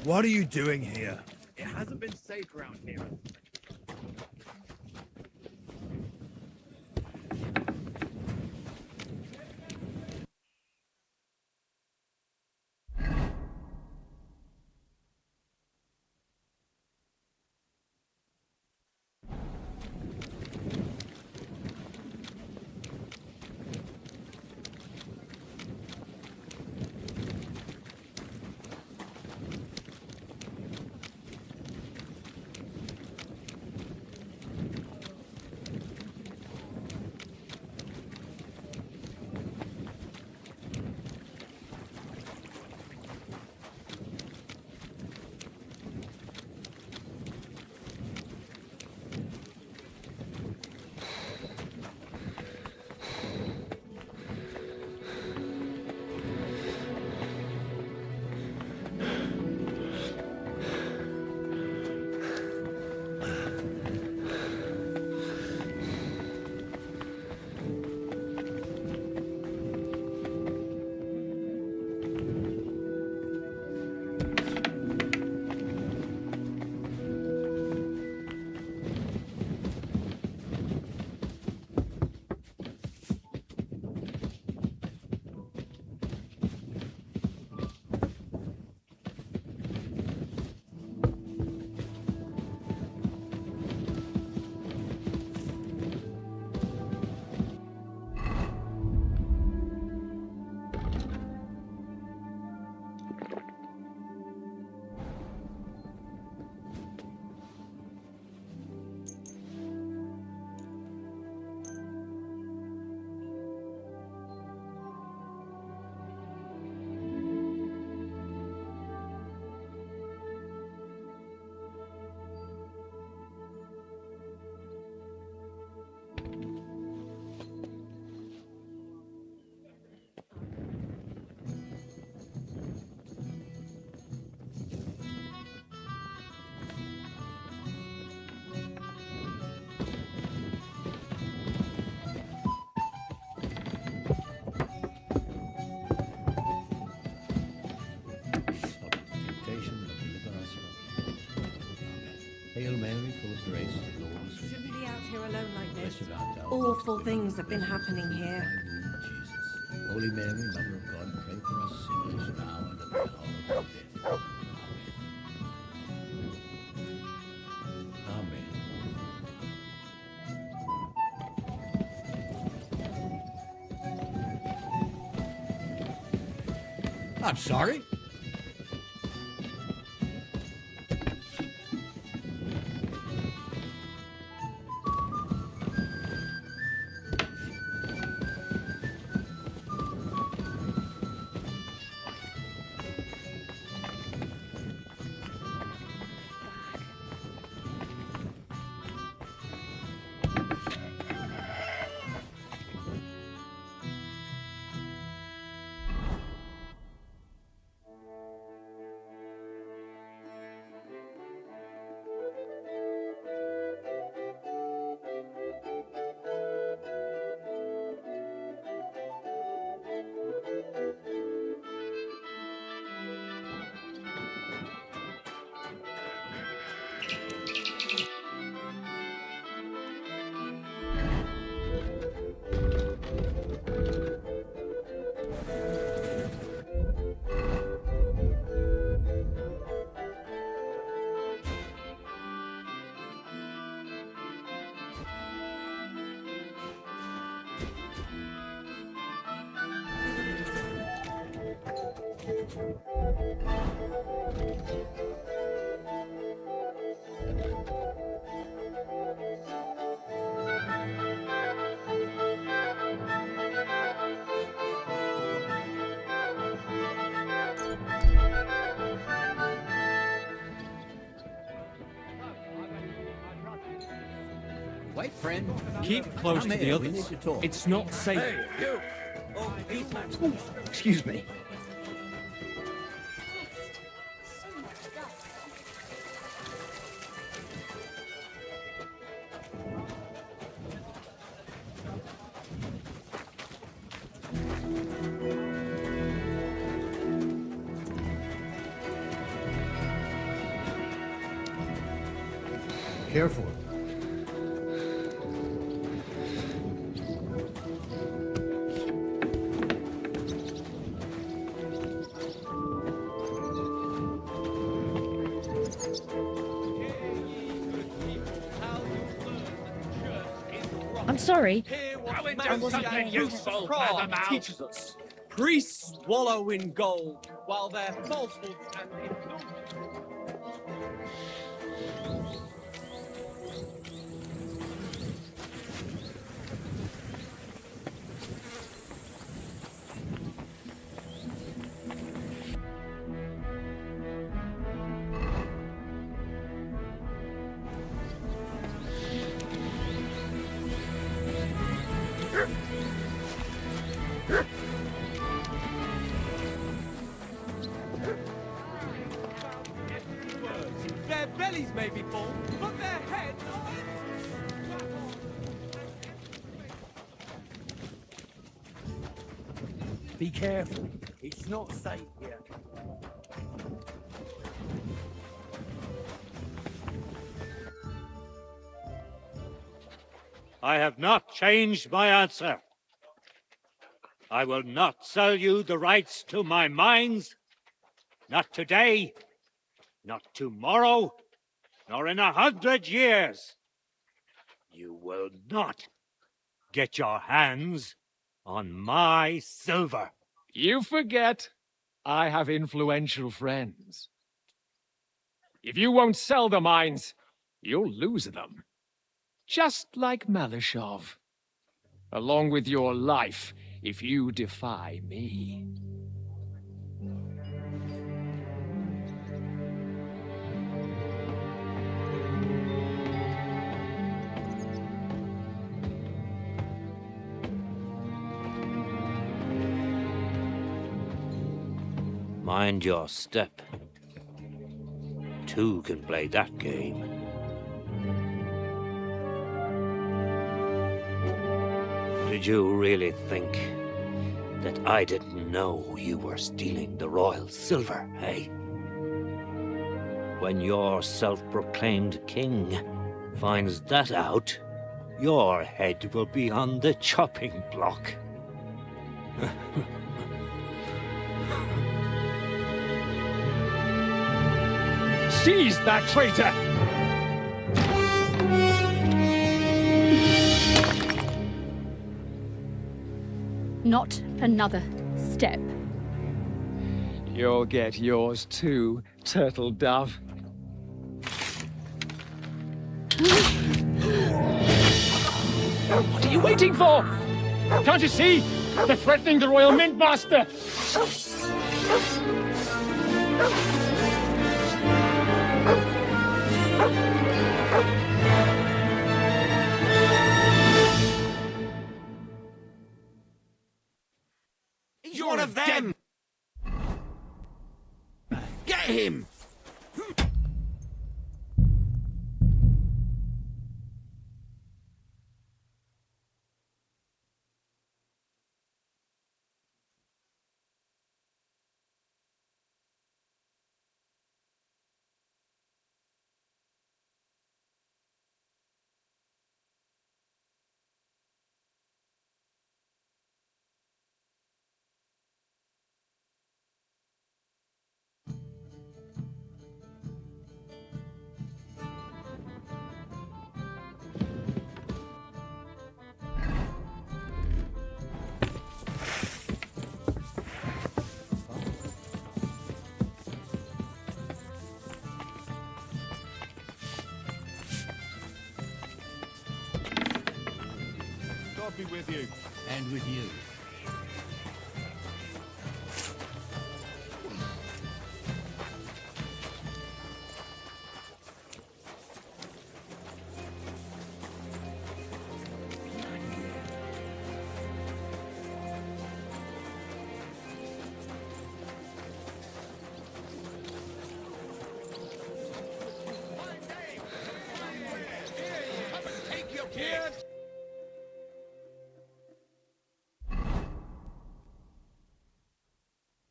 What are you doing here? It hasn't been safe around here. Hail Mary, full of grace, the Lord is with you. Shouldn't be out here alone like this. Blessed art thou. Awful things have been happening here. Jesus. Holy Mary, Mother of God, pray for us sinners now and at the hour of our death. Amen. Amen. I'm sorry. Wait, friend. Keep close to the We need others. to talk. It's not safe. Hey, you! Excuse me. Careful. I'm sorry. Something useful, teaches us. Priests wallow in gold while their falsehoods and their bellies may be full, but their heads are empty. Be careful. It's not safe here. I have not changed my answer. I will not sell you the rights to my mines. Not today, not tomorrow, nor in 100 years. You will not get your hands on my silver. You forget I have influential friends. If you won't sell the mines, you'll lose them. Just like Malishov. Along with your life, if you defy me. Mind your step. Two can play that game. Did you really think that I didn't know you were stealing the royal silver, eh? When your self-proclaimed king finds that out, your head will be on the chopping block. Seize that traitor! Not another step. You'll get yours too, turtle dove. What are you waiting for? Can't you see? They're threatening the Royal Mint Master! He's one of them! Get him! God be with you. And with you.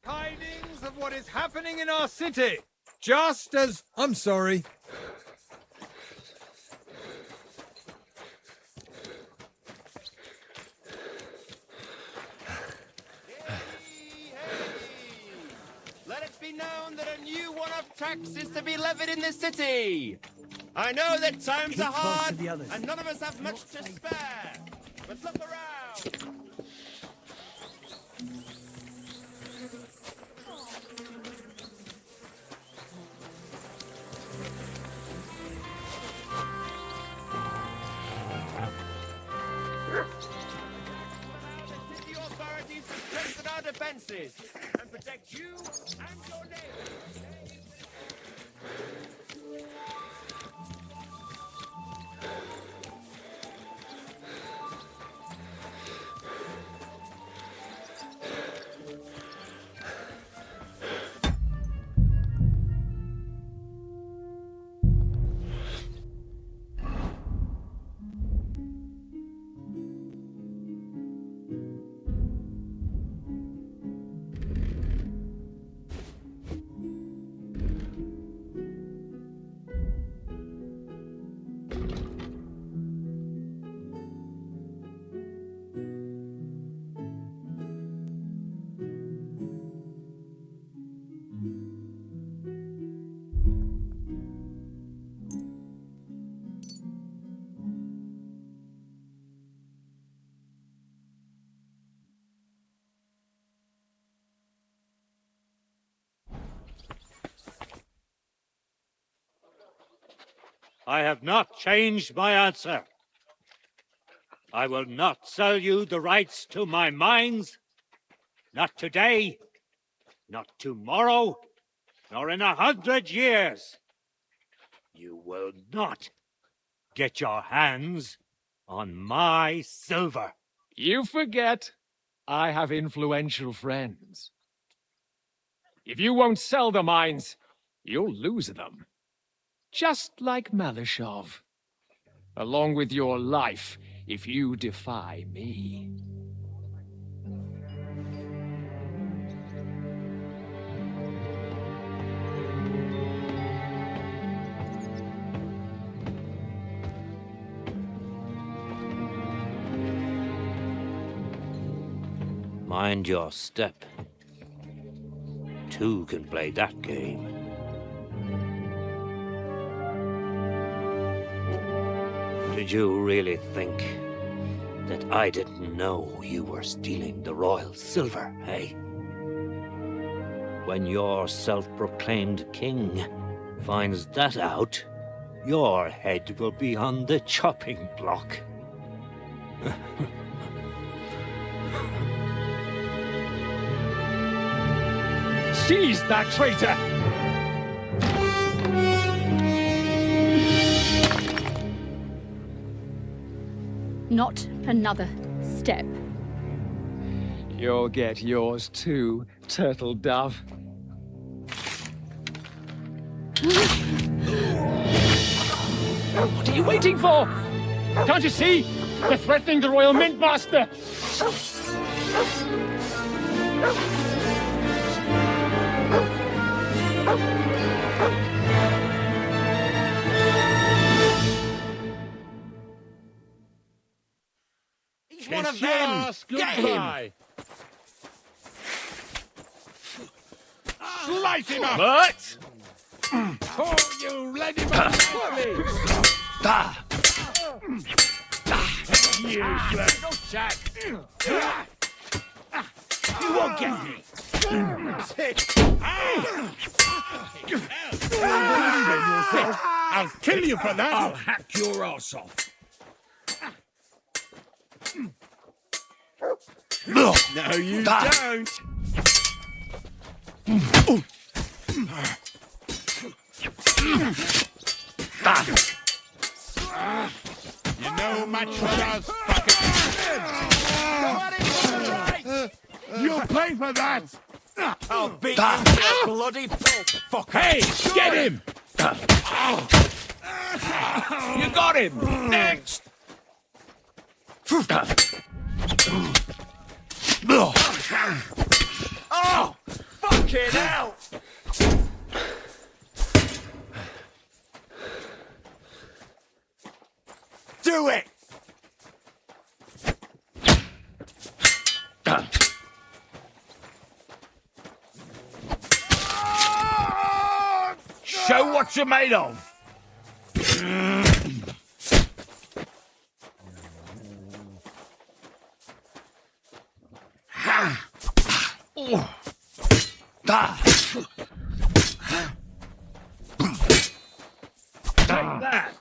Tidings of what is happening in our city. Just as... I'm sorry. be known that a new one-off tax is to be levied in this city. I know that times are hard, and none of us have much to spare. But look around. The city authorities to strengthen our defenses and protect you and your neighbors. I have not changed my answer. I will not sell you the rights to my mines. Not today, not tomorrow, nor in 100 years. You will not get your hands on my silver. You forget I have influential friends. If you won't sell the mines, you'll lose them. Just like Malishov. Along with your life, if you defy me. Mind your step. Two can play that game. Did you really think that I didn't know you were stealing the royal silver, eh? When your self-proclaimed king finds that out, your head will be on the chopping block. Seize that traitor! Not another step. You'll get yours too, turtle dove. What are you waiting for? Can't you see? They're threatening the Royal Mint Master! He's one of them! Get him! Slice him up! What? Oh, you let him up! Useless! You won't get me! I'll kill you for that! I'll hack your ass off! No, you don't! You know much for us, fucker! You'll pay for that! I'll beat you to a bloody pulp, fucker! Hey, get him! You got him! Next! Oh! Fucking hell! Do it! Show what you're made of. Take that.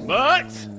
But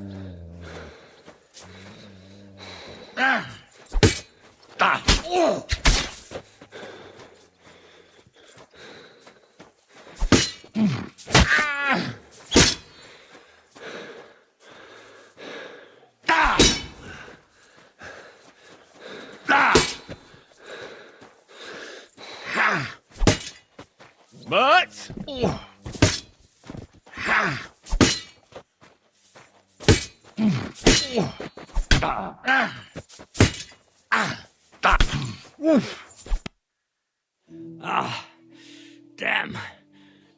Damn.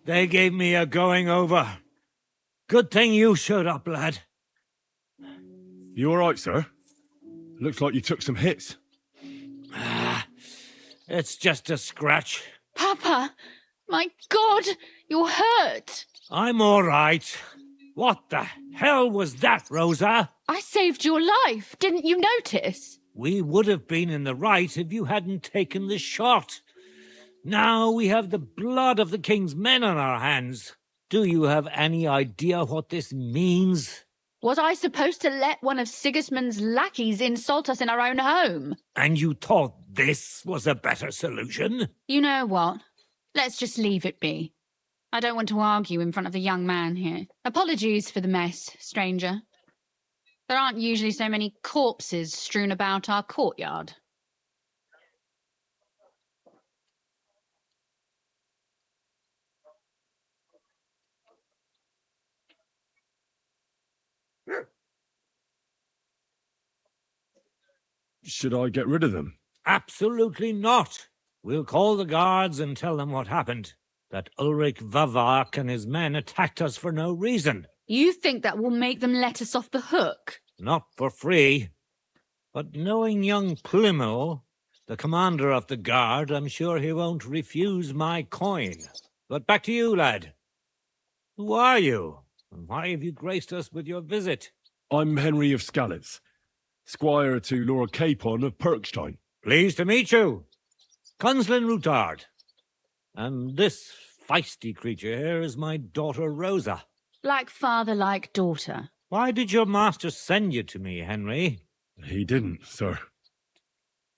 They gave me a going over. Good thing you showed up, lad. You all right, sir? Looks like you took some hits. It's just a scratch. Papa! My God! You're hurt! I'm all right. What the hell was that, Rosa? I saved your life. Didn't you notice? We would have been in the right if you hadn't taken the shot. Now we have the blood of the king's men on our hands. Do you have any idea what this means? Was I supposed to let one of Sigismund's lackeys insult us in our own home? And you thought this was a better solution? You know what? Let's just leave it be. I don't want to argue in front of the young man here. Apologies for the mess, stranger. There aren't usually so many corpses strewn about our courtyard. Should I get rid of them? Absolutely not. We'll call the guards and tell them what happened. That Ulrich Vavak and his men attacked us for no reason. You think that will make them let us off the hook? Not for free. But knowing young Plimmel, the commander of the guard, I'm sure he won't refuse my coin. But back to you, lad. Who are you? And why have you graced us with your visit? I'm Henry of Skalitz, squire to Lord Capon of Perkstein. Pleased to meet you. Conslin Routard. And this feisty creature here is my daughter Rosa. Like father, like daughter. Why did your master send you to me, Henry? He didn't, sir.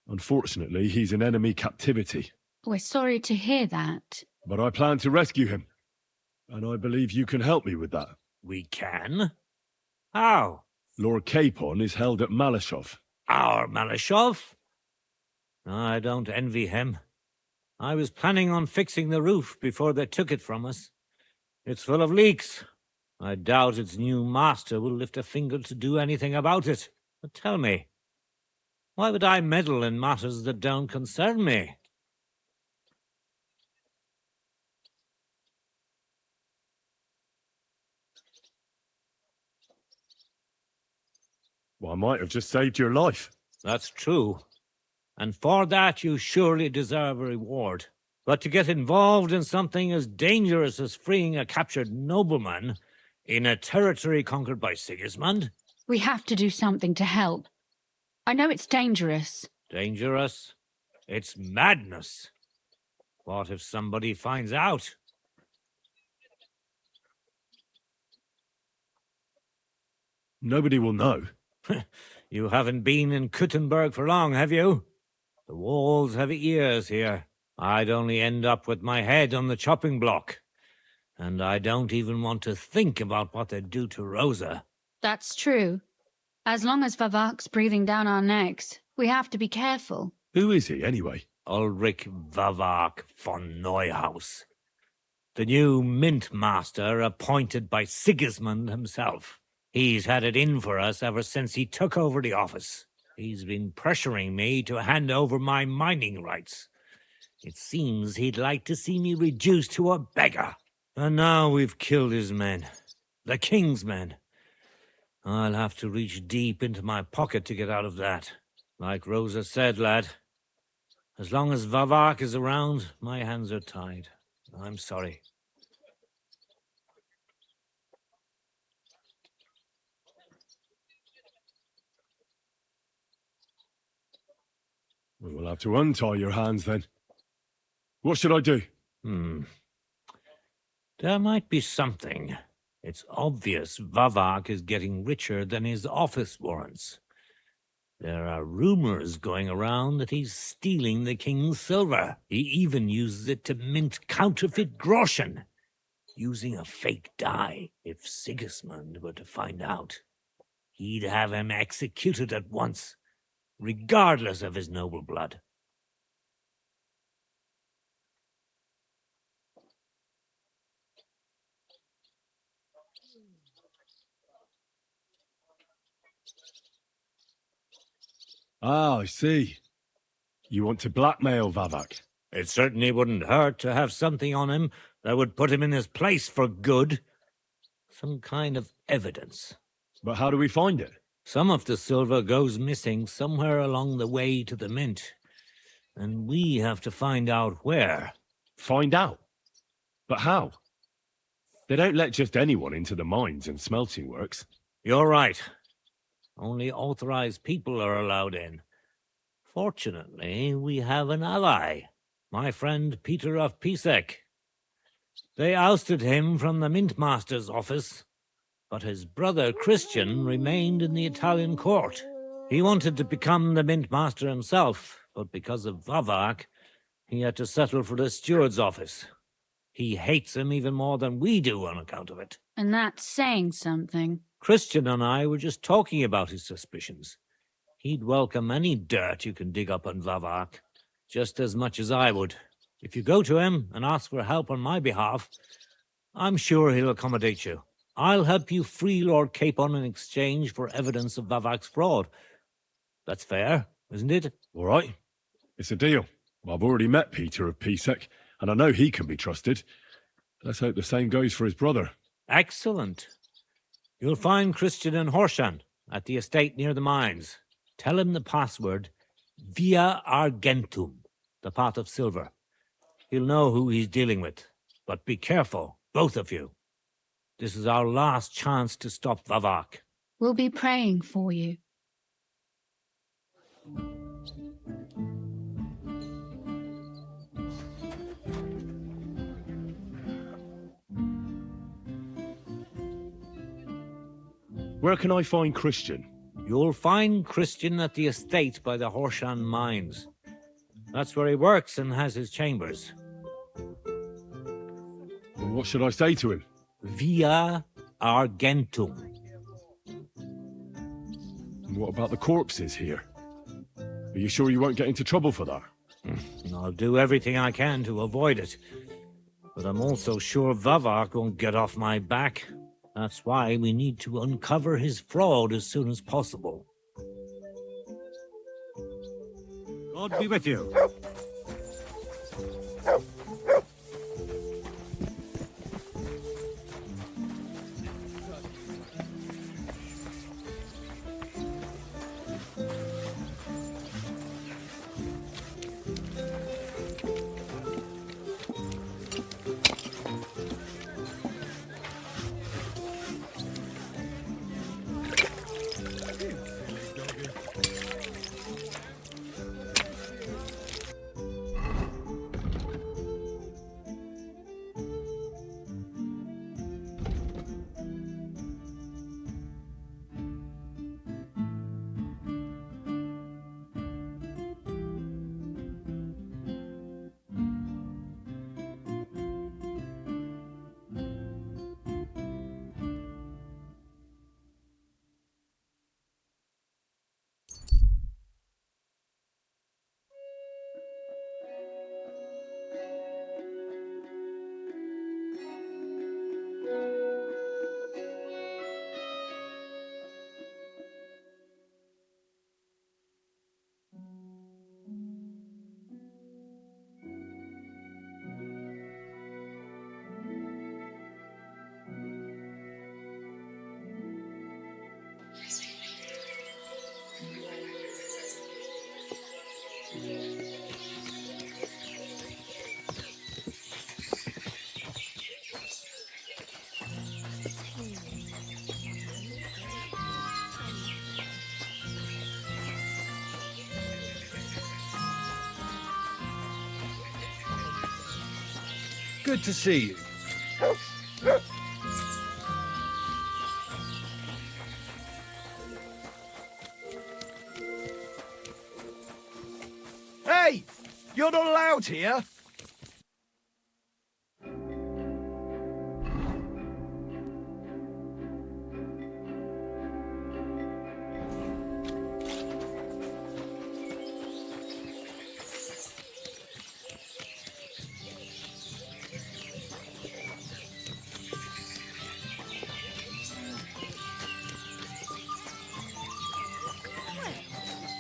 Unfortunately, he's in enemy captivity. We're sorry to hear that. But I plan to rescue him. And I believe you can help me with that. We can? How? Lord Capon is held at Malashov. Our Malashov? I don't envy him. I was planning on fixing the roof before they took it from us. It's full of leaks. I doubt its new master will lift a finger to do anything about it. But tell me, why would I meddle in matters that don't concern me? Well, I might have just saved your life. That's true. And for that you surely deserve a reward. But to get involved in something as dangerous as freeing a captured nobleman in a territory conquered by Sigismund? We have to do something to help. I know it's dangerous. Dangerous? It's madness. What if somebody finds out? Nobody will know. You haven't been in Kuttenberg for long, have you? The walls have ears here. I'd only end up with my head on the chopping block. And I don't even want to think about what they'd do to Rosa. That's true. As long as Vavak's breathing down our necks, we have to be careful. Who is he, anyway? Ulrich Vavak von Neuhaus. The new mint master appointed by Sigismund himself. He's had it in for us ever since he took over the office. He's been pressuring me to hand over my mining rights. It seems he'd like to see me reduced to a beggar. And now we've killed his men. The king's men. I'll have to reach deep into my pocket to get out of that. Like Rosa said, lad, as long as Vavak is around, my hands are tied. I'm sorry. We'll have to untie your hands then. What should I do? There might be something. It's obvious Vavak is getting richer than his office warrants. There are rumors going around that he's stealing the king's silver. He even uses it to mint counterfeit groschen, using a fake dye. If Sigismund were to find out, he'd have him executed at once, regardless of his noble blood. Ah, I see. You want to blackmail Vavak? It certainly wouldn't hurt to have something on him that would put him in his place for good. Some kind of evidence. But how do we find it? Some of the silver goes missing somewhere along the way to the mint. And we have to find out where. Find out? But how? They don't let just anyone into the mines and smelting works. You're right. Only authorized people are allowed in. Fortunately, we have an ally, my friend Peter of Pisek. They ousted him from the Mintmaster's office, but his brother Christian remained in the Italian court. He wanted to become the Mintmaster himself, but because of Vavak, he had to settle for the steward's office. He hates him even more than we do on account of it. And that's saying something. Christian and I were just talking about his suspicions. He'd welcome any dirt you can dig up on Vavak, just as much as I would. If you go to him and ask for help on my behalf, I'm sure he'll accommodate you. I'll help you free Lord Capon in exchange for evidence of Vavak's fraud. That's fair, isn't it? All right. It's a deal. I've already met Peter of Pisek, and I know he can be trusted. Let's hope the same goes for his brother. Excellent. You'll find Christian and Horshan at the estate near the mines. Tell him the password, Via Argentum, the pot of silver. He'll know who he's dealing with. But be careful, both of you. This is our last chance to stop Vavak. We'll be praying for you. Where can I find Christian? You'll find Christian at the estate by the Horshan mines. That's where he works and has his chambers. Well, what should I say to him? Via Argentum. And what about the corpses here? Are you sure you won't get into trouble for that? I'll do everything I can to avoid it. But I'm also sure Vavak won't get off my back. That's why we need to uncover his fraud as soon as possible. God be with you. Good to see you. Hey! You're not allowed here!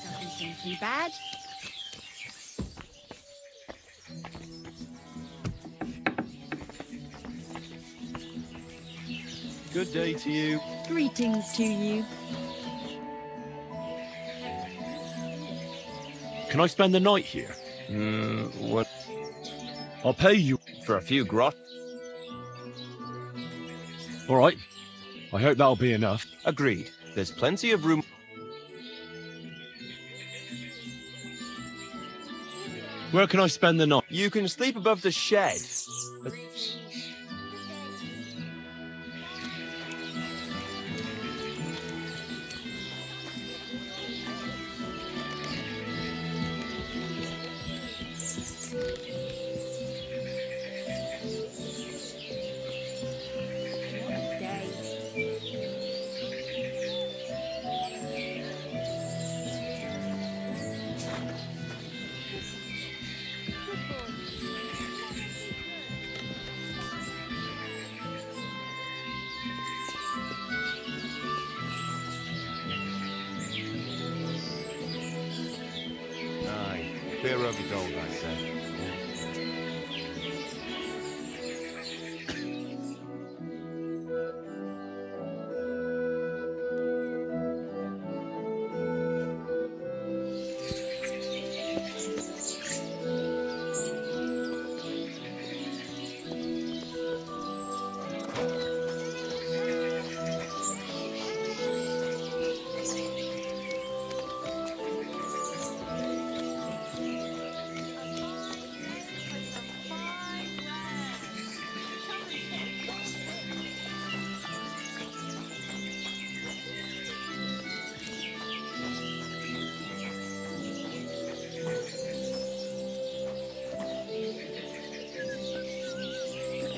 Doesn't seem too bad. Good day to you. Greetings to you. Can I spend the night here? What? I'll pay you. For a few grot? All right. I hope that'll be enough. Agreed. There's plenty of room. Where can I spend the night? You can sleep above the shed. Aye, clear over gold, I say.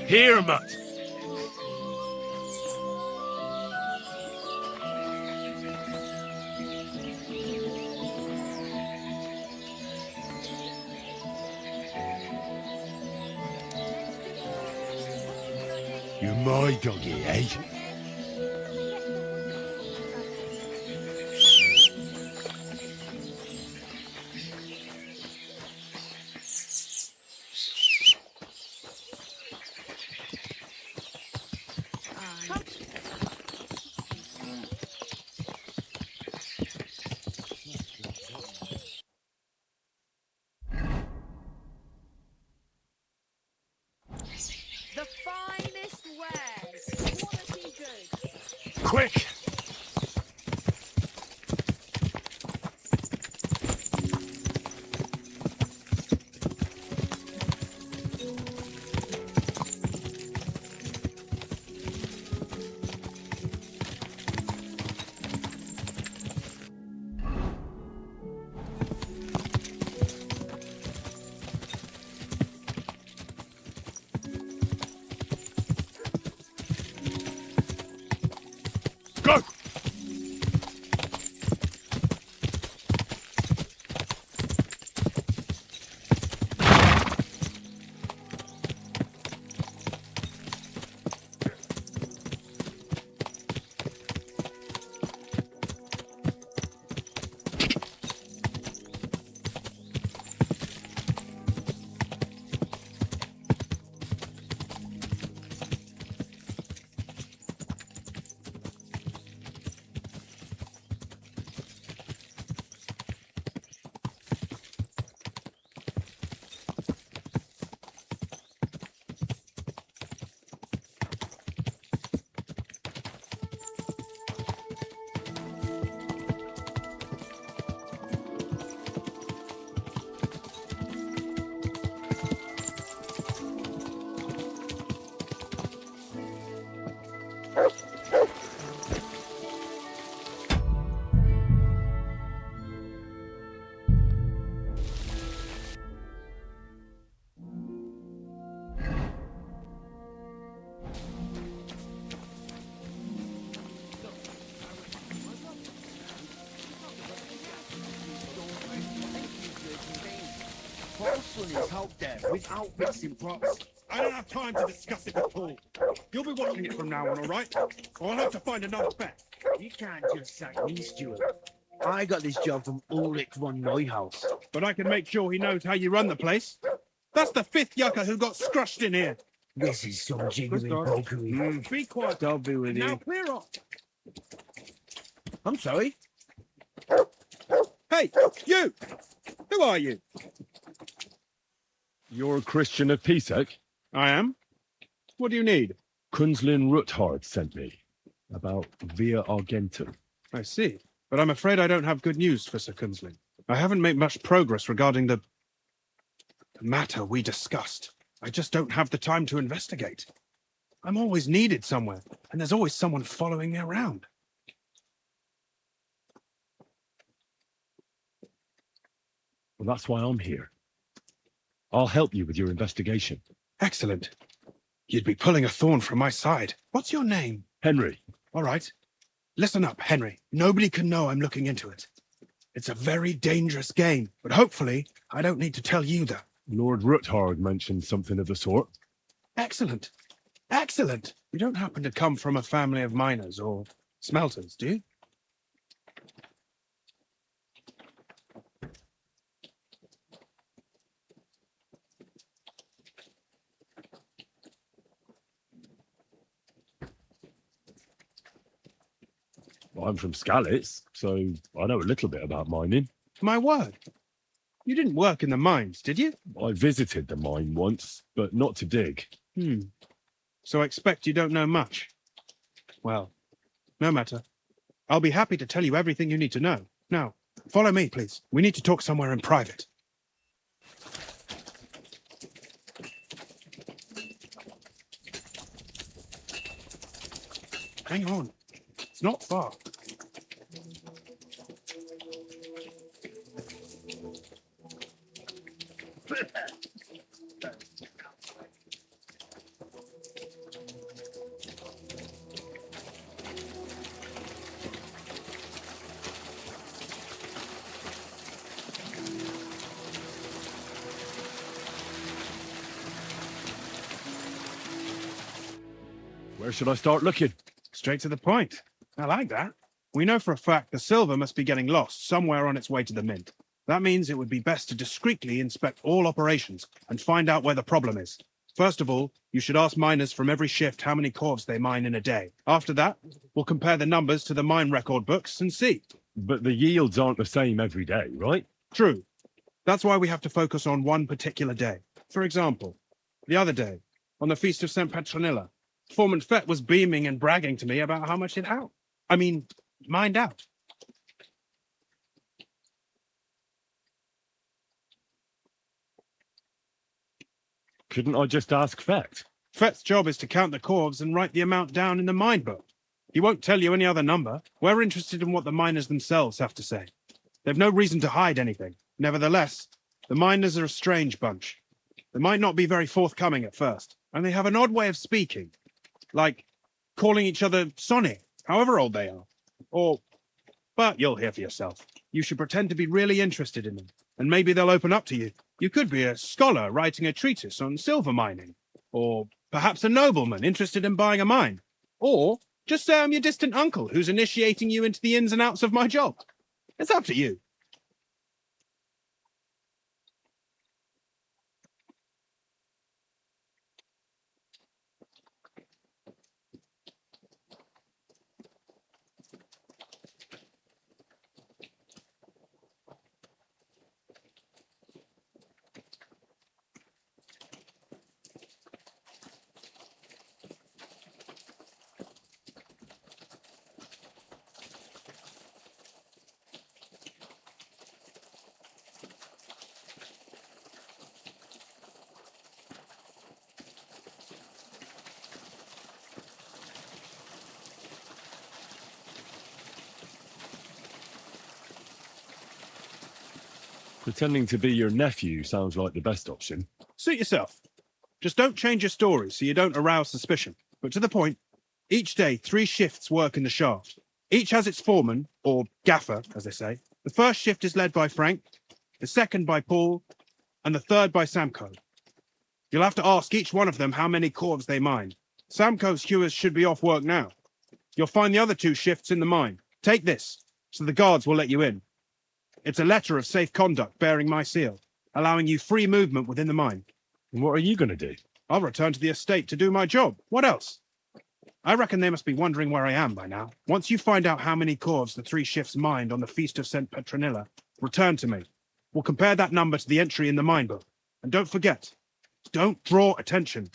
Here, mutt. You're my doggy, eh? The finest wares. Quality goods. Quick! Go! porcelain is out there without mixing pots. I don't have time to discuss it with Paul. You'll be watching it from now on, all right? Or I'll have to find another bet. You can't just sack me, Stuart. I got this job from Ulrich von Neuhaus. But I can make sure he knows how you run the place. That's the 5th yucca who got scrushed in here. This is some genuine pokery. Be quiet. Don't be with Now you. clear off. I'm sorry. Hey, you! Who are you? You're a Christian of Pisek? I am. What do you need? Kunzlin Ruthard sent me about Via Argentum. I see. But I'm afraid I don't have good news for Sir Kunzlin. I haven't made much progress regarding the matter we discussed. I just don't have the time to investigate. I'm always needed somewhere, and there's always someone following me around. Well, that's why I'm here. I'll help you with your investigation. Excellent. You'd be pulling a thorn from my side. What's your name? Henry. All right. Listen up, Henry. Nobody can know I'm looking into it. It's a very dangerous game, but hopefully I don't need to tell you that. Lord Ruthard mentioned something of the sort. Excellent. Excellent. You don't happen to come from a family of miners or smelters, do you? I'm from Skalitz, so I know a little bit about mining. My word. You didn't work in the mines, did you? I visited the mine once, but not to dig. So I expect you don't know much. Well, no matter. I'll be happy to tell you everything you need to know. Now, follow me, please. We need to talk somewhere in private. Hang on. It's not far. Where should I start looking? Straight to the point. I like that. We know for a fact the silver must be getting lost somewhere on its way to the mint. That means it would be best to discreetly inspect all operations and find out where the problem is. First of all, you should ask miners from every shift how many corves they mine in a day. After that, we'll compare the numbers to the mine record books and see. But the yields aren't the same every day, right? True. That's why we have to focus on one particular day. For example, the other day, on the Feast of St. Petronilla, Foreman Fett was beaming and bragging to me about how much he'd mined out. Couldn't I just ask Fett? Fett's job is to count the corves and write the amount down in the mine book. He won't tell you any other number. We're interested in what the miners themselves have to say. They've no reason to hide anything. Nevertheless, the miners are a strange bunch. They might not be very forthcoming at first, and they have an odd way of speaking. Like calling each other Sonny, however old they are. But you'll hear for yourself. You should pretend to be really interested in them, and maybe they'll open up to you. You could be a scholar writing a treatise on silver mining, or perhaps a nobleman interested in buying a mine, or just say I'm your distant uncle who's initiating you into the ins and outs of my job. It's up to you. Pretending to be your nephew sounds like the best option. Suit yourself. Just don't change your story so you don't arouse suspicion. But to the point, each day 3 shifts work in the shaft. Each has its foreman, or gaffer, as they say. The first shift is led by Frank, the second by Paul, and the third by Samco. You'll have to ask each one of them how many corves they mine. Samco's hewers should be off work now. You'll find the other 2 shifts in the mine. Take this, so the guards will let you in. It's a letter of safe conduct bearing my seal, allowing you free movement within the mine. And what are you going to do? I'll return to the estate to do my job. What else? I reckon they must be wondering where I am by now. Once you find out how many corves the 3 shifts mined on the Feast of St. Petronilla, return to me. We'll compare that number to the entry in the mine book. And don't forget, don't draw attention.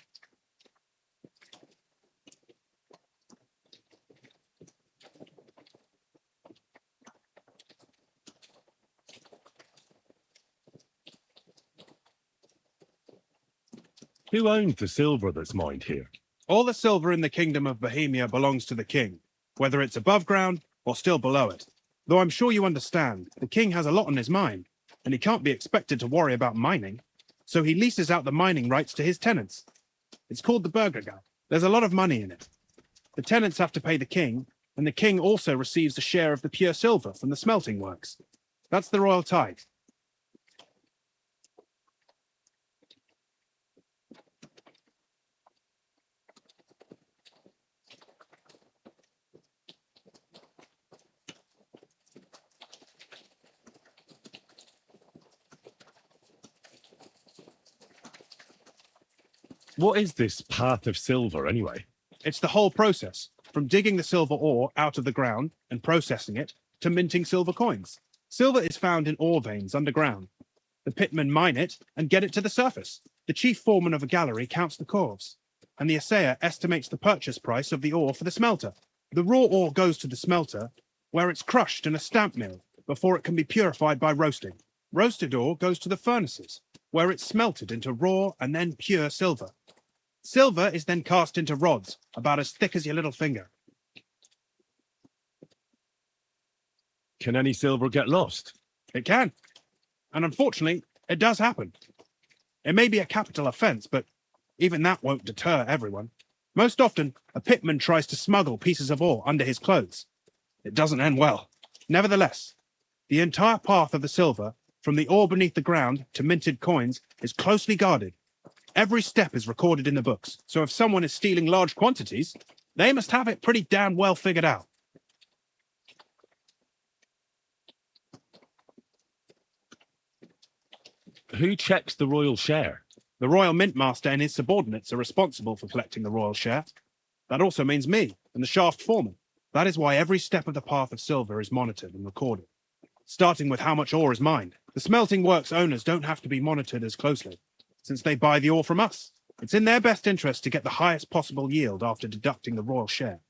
Who owns the silver that's mined here? All the silver in the kingdom of Bohemia belongs to the king, whether it's above ground or still below it. Though I'm sure you understand, the king has a lot on his mind, and he can't be expected to worry about mining. So he leases out the mining rights to his tenants. It's called the Burgergeld. There's a lot of money in it. The tenants have to pay the king, and the king also receives a share of the pure silver from the smelting works. That's the royal tithe. What is this path of silver, anyway? It's the whole process, from digging the silver ore out of the ground and processing it, to minting silver coins. Silver is found in ore veins underground. The pitmen mine it and get it to the surface. The chief foreman of a gallery counts the corves, and the assayer estimates the purchase price of the ore for the smelter. The raw ore goes to the smelter, where it's crushed in a stamp mill before it can be purified by roasting. Roasted ore goes to the furnaces, where it's smelted into raw and then pure silver. Silver is then cast into rods, about as thick as your little finger. Can any silver get lost? It can. And unfortunately, it does happen. It may be a capital offence, but even that won't deter everyone. Most often, a pitman tries to smuggle pieces of ore under his clothes. It doesn't end well. Nevertheless, the entire path of the silver, from the ore beneath the ground to minted coins, is closely guarded. Every step is recorded in the books, so if someone is stealing large quantities, they must have it pretty damn well figured out. Who checks the royal share? The royal mint master and his subordinates are responsible for collecting the royal share. That also means me and the shaft foreman. That is why every step of the path of silver is monitored and recorded, starting with how much ore is mined. The smelting works owners don't have to be monitored as closely, since they buy the ore from us. It's in their best interest to get the highest possible yield after deducting the royal share.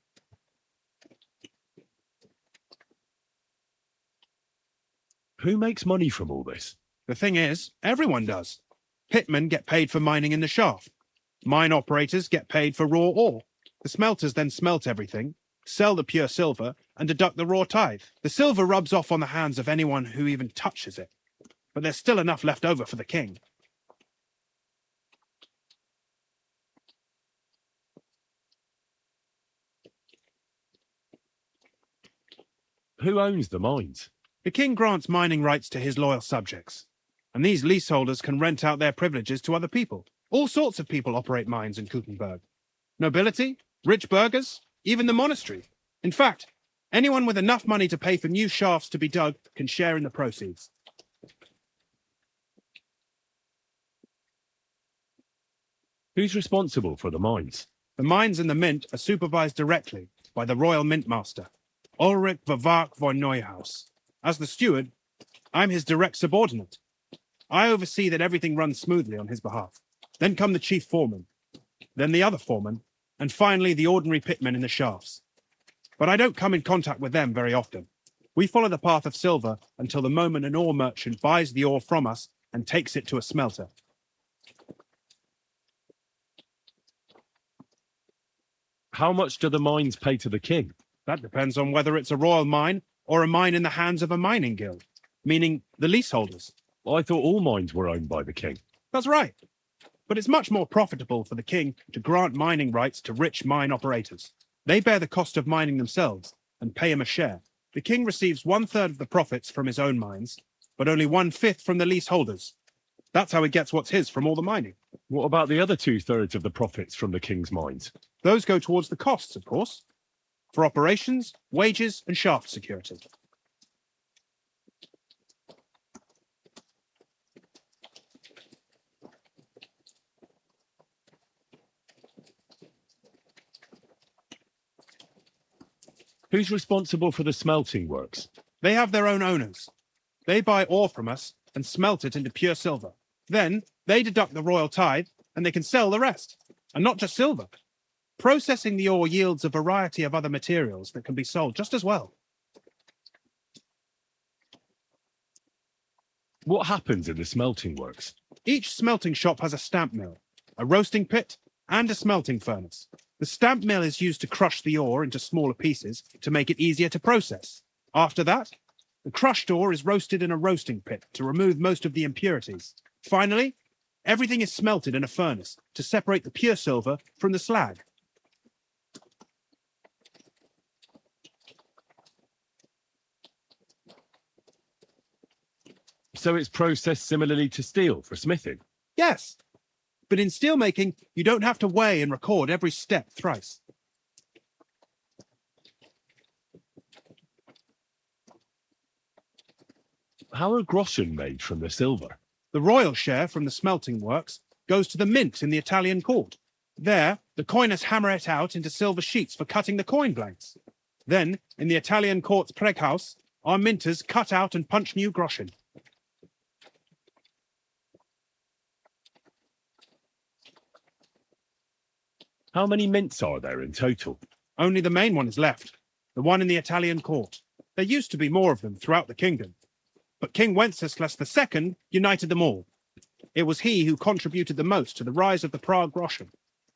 Who makes money from all this? The thing is, everyone does. Pitmen get paid for mining in the shaft. Mine operators get paid for raw ore. The smelters then smelt everything, sell the pure silver, and deduct the raw tithe. The silver rubs off on the hands of anyone who even touches it. But there's still enough left over for the king. Who owns the mines? The king grants mining rights to his loyal subjects, and these leaseholders can rent out their privileges to other people. All sorts of people operate mines in Kuttenberg. Nobility, rich burghers, even the monastery. In fact, anyone with enough money to pay for new shafts to be dug can share in the proceeds. Who's responsible for the mines? The mines and the mint are supervised directly by the royal mint master, Ulrich Verwag von Neuhaus. As the steward, I'm his direct subordinate. I oversee that everything runs smoothly on his behalf. Then come the chief foreman, then the other foreman, and finally the ordinary pitmen in the shafts. But I don't come in contact with them very often. We follow the path of silver until the moment an ore merchant buys the ore from us and takes it to a smelter. How much do the mines pay to the king? That depends on whether it's a royal mine or a mine in the hands of a mining guild, meaning the leaseholders. I thought all mines were owned by the king. That's right. But it's much more profitable for the king to grant mining rights to rich mine operators. They bear the cost of mining themselves and pay him a share. The king receives 1/3 of the profits from his own mines, but only 1/5 from the leaseholders. That's how he gets what's his from all the mining. What about the other 2/3 of the profits from the king's mines? Those go towards the costs, of course, for operations, wages, and shaft security. Who's responsible for the smelting works? They have their own owners. They buy ore from us and smelt it into pure silver. Then they deduct the royal tithe and they can sell the rest. And not just silver. Processing the ore yields a variety of other materials that can be sold just as well. What happens in the smelting works? Each smelting shop has a stamp mill, a roasting pit, and a smelting furnace. The stamp mill is used to crush the ore into smaller pieces to make it easier to process. After that, the crushed ore is roasted in a roasting pit to remove most of the impurities. Finally, everything is smelted in a furnace to separate the pure silver from the slag. So it's processed similarly to steel for smithing? Yes, but in steelmaking, you don't have to weigh and record every step thrice. How are groschen made from the silver? The royal share from the smelting works goes to the mint in the Italian court. There, the coiners hammer it out into silver sheets for cutting the coin blanks. Then, in the Italian court's preghouse, our minters cut out and punch new groschen. How many mints are there in total? Only the main one is left, the one in the Italian court. There used to be more of them throughout the kingdom, but King Wenceslas II united them all. It was he who contributed the most to the rise of the Prague groschen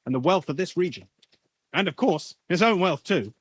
and the wealth of this region. And of course, his own wealth too.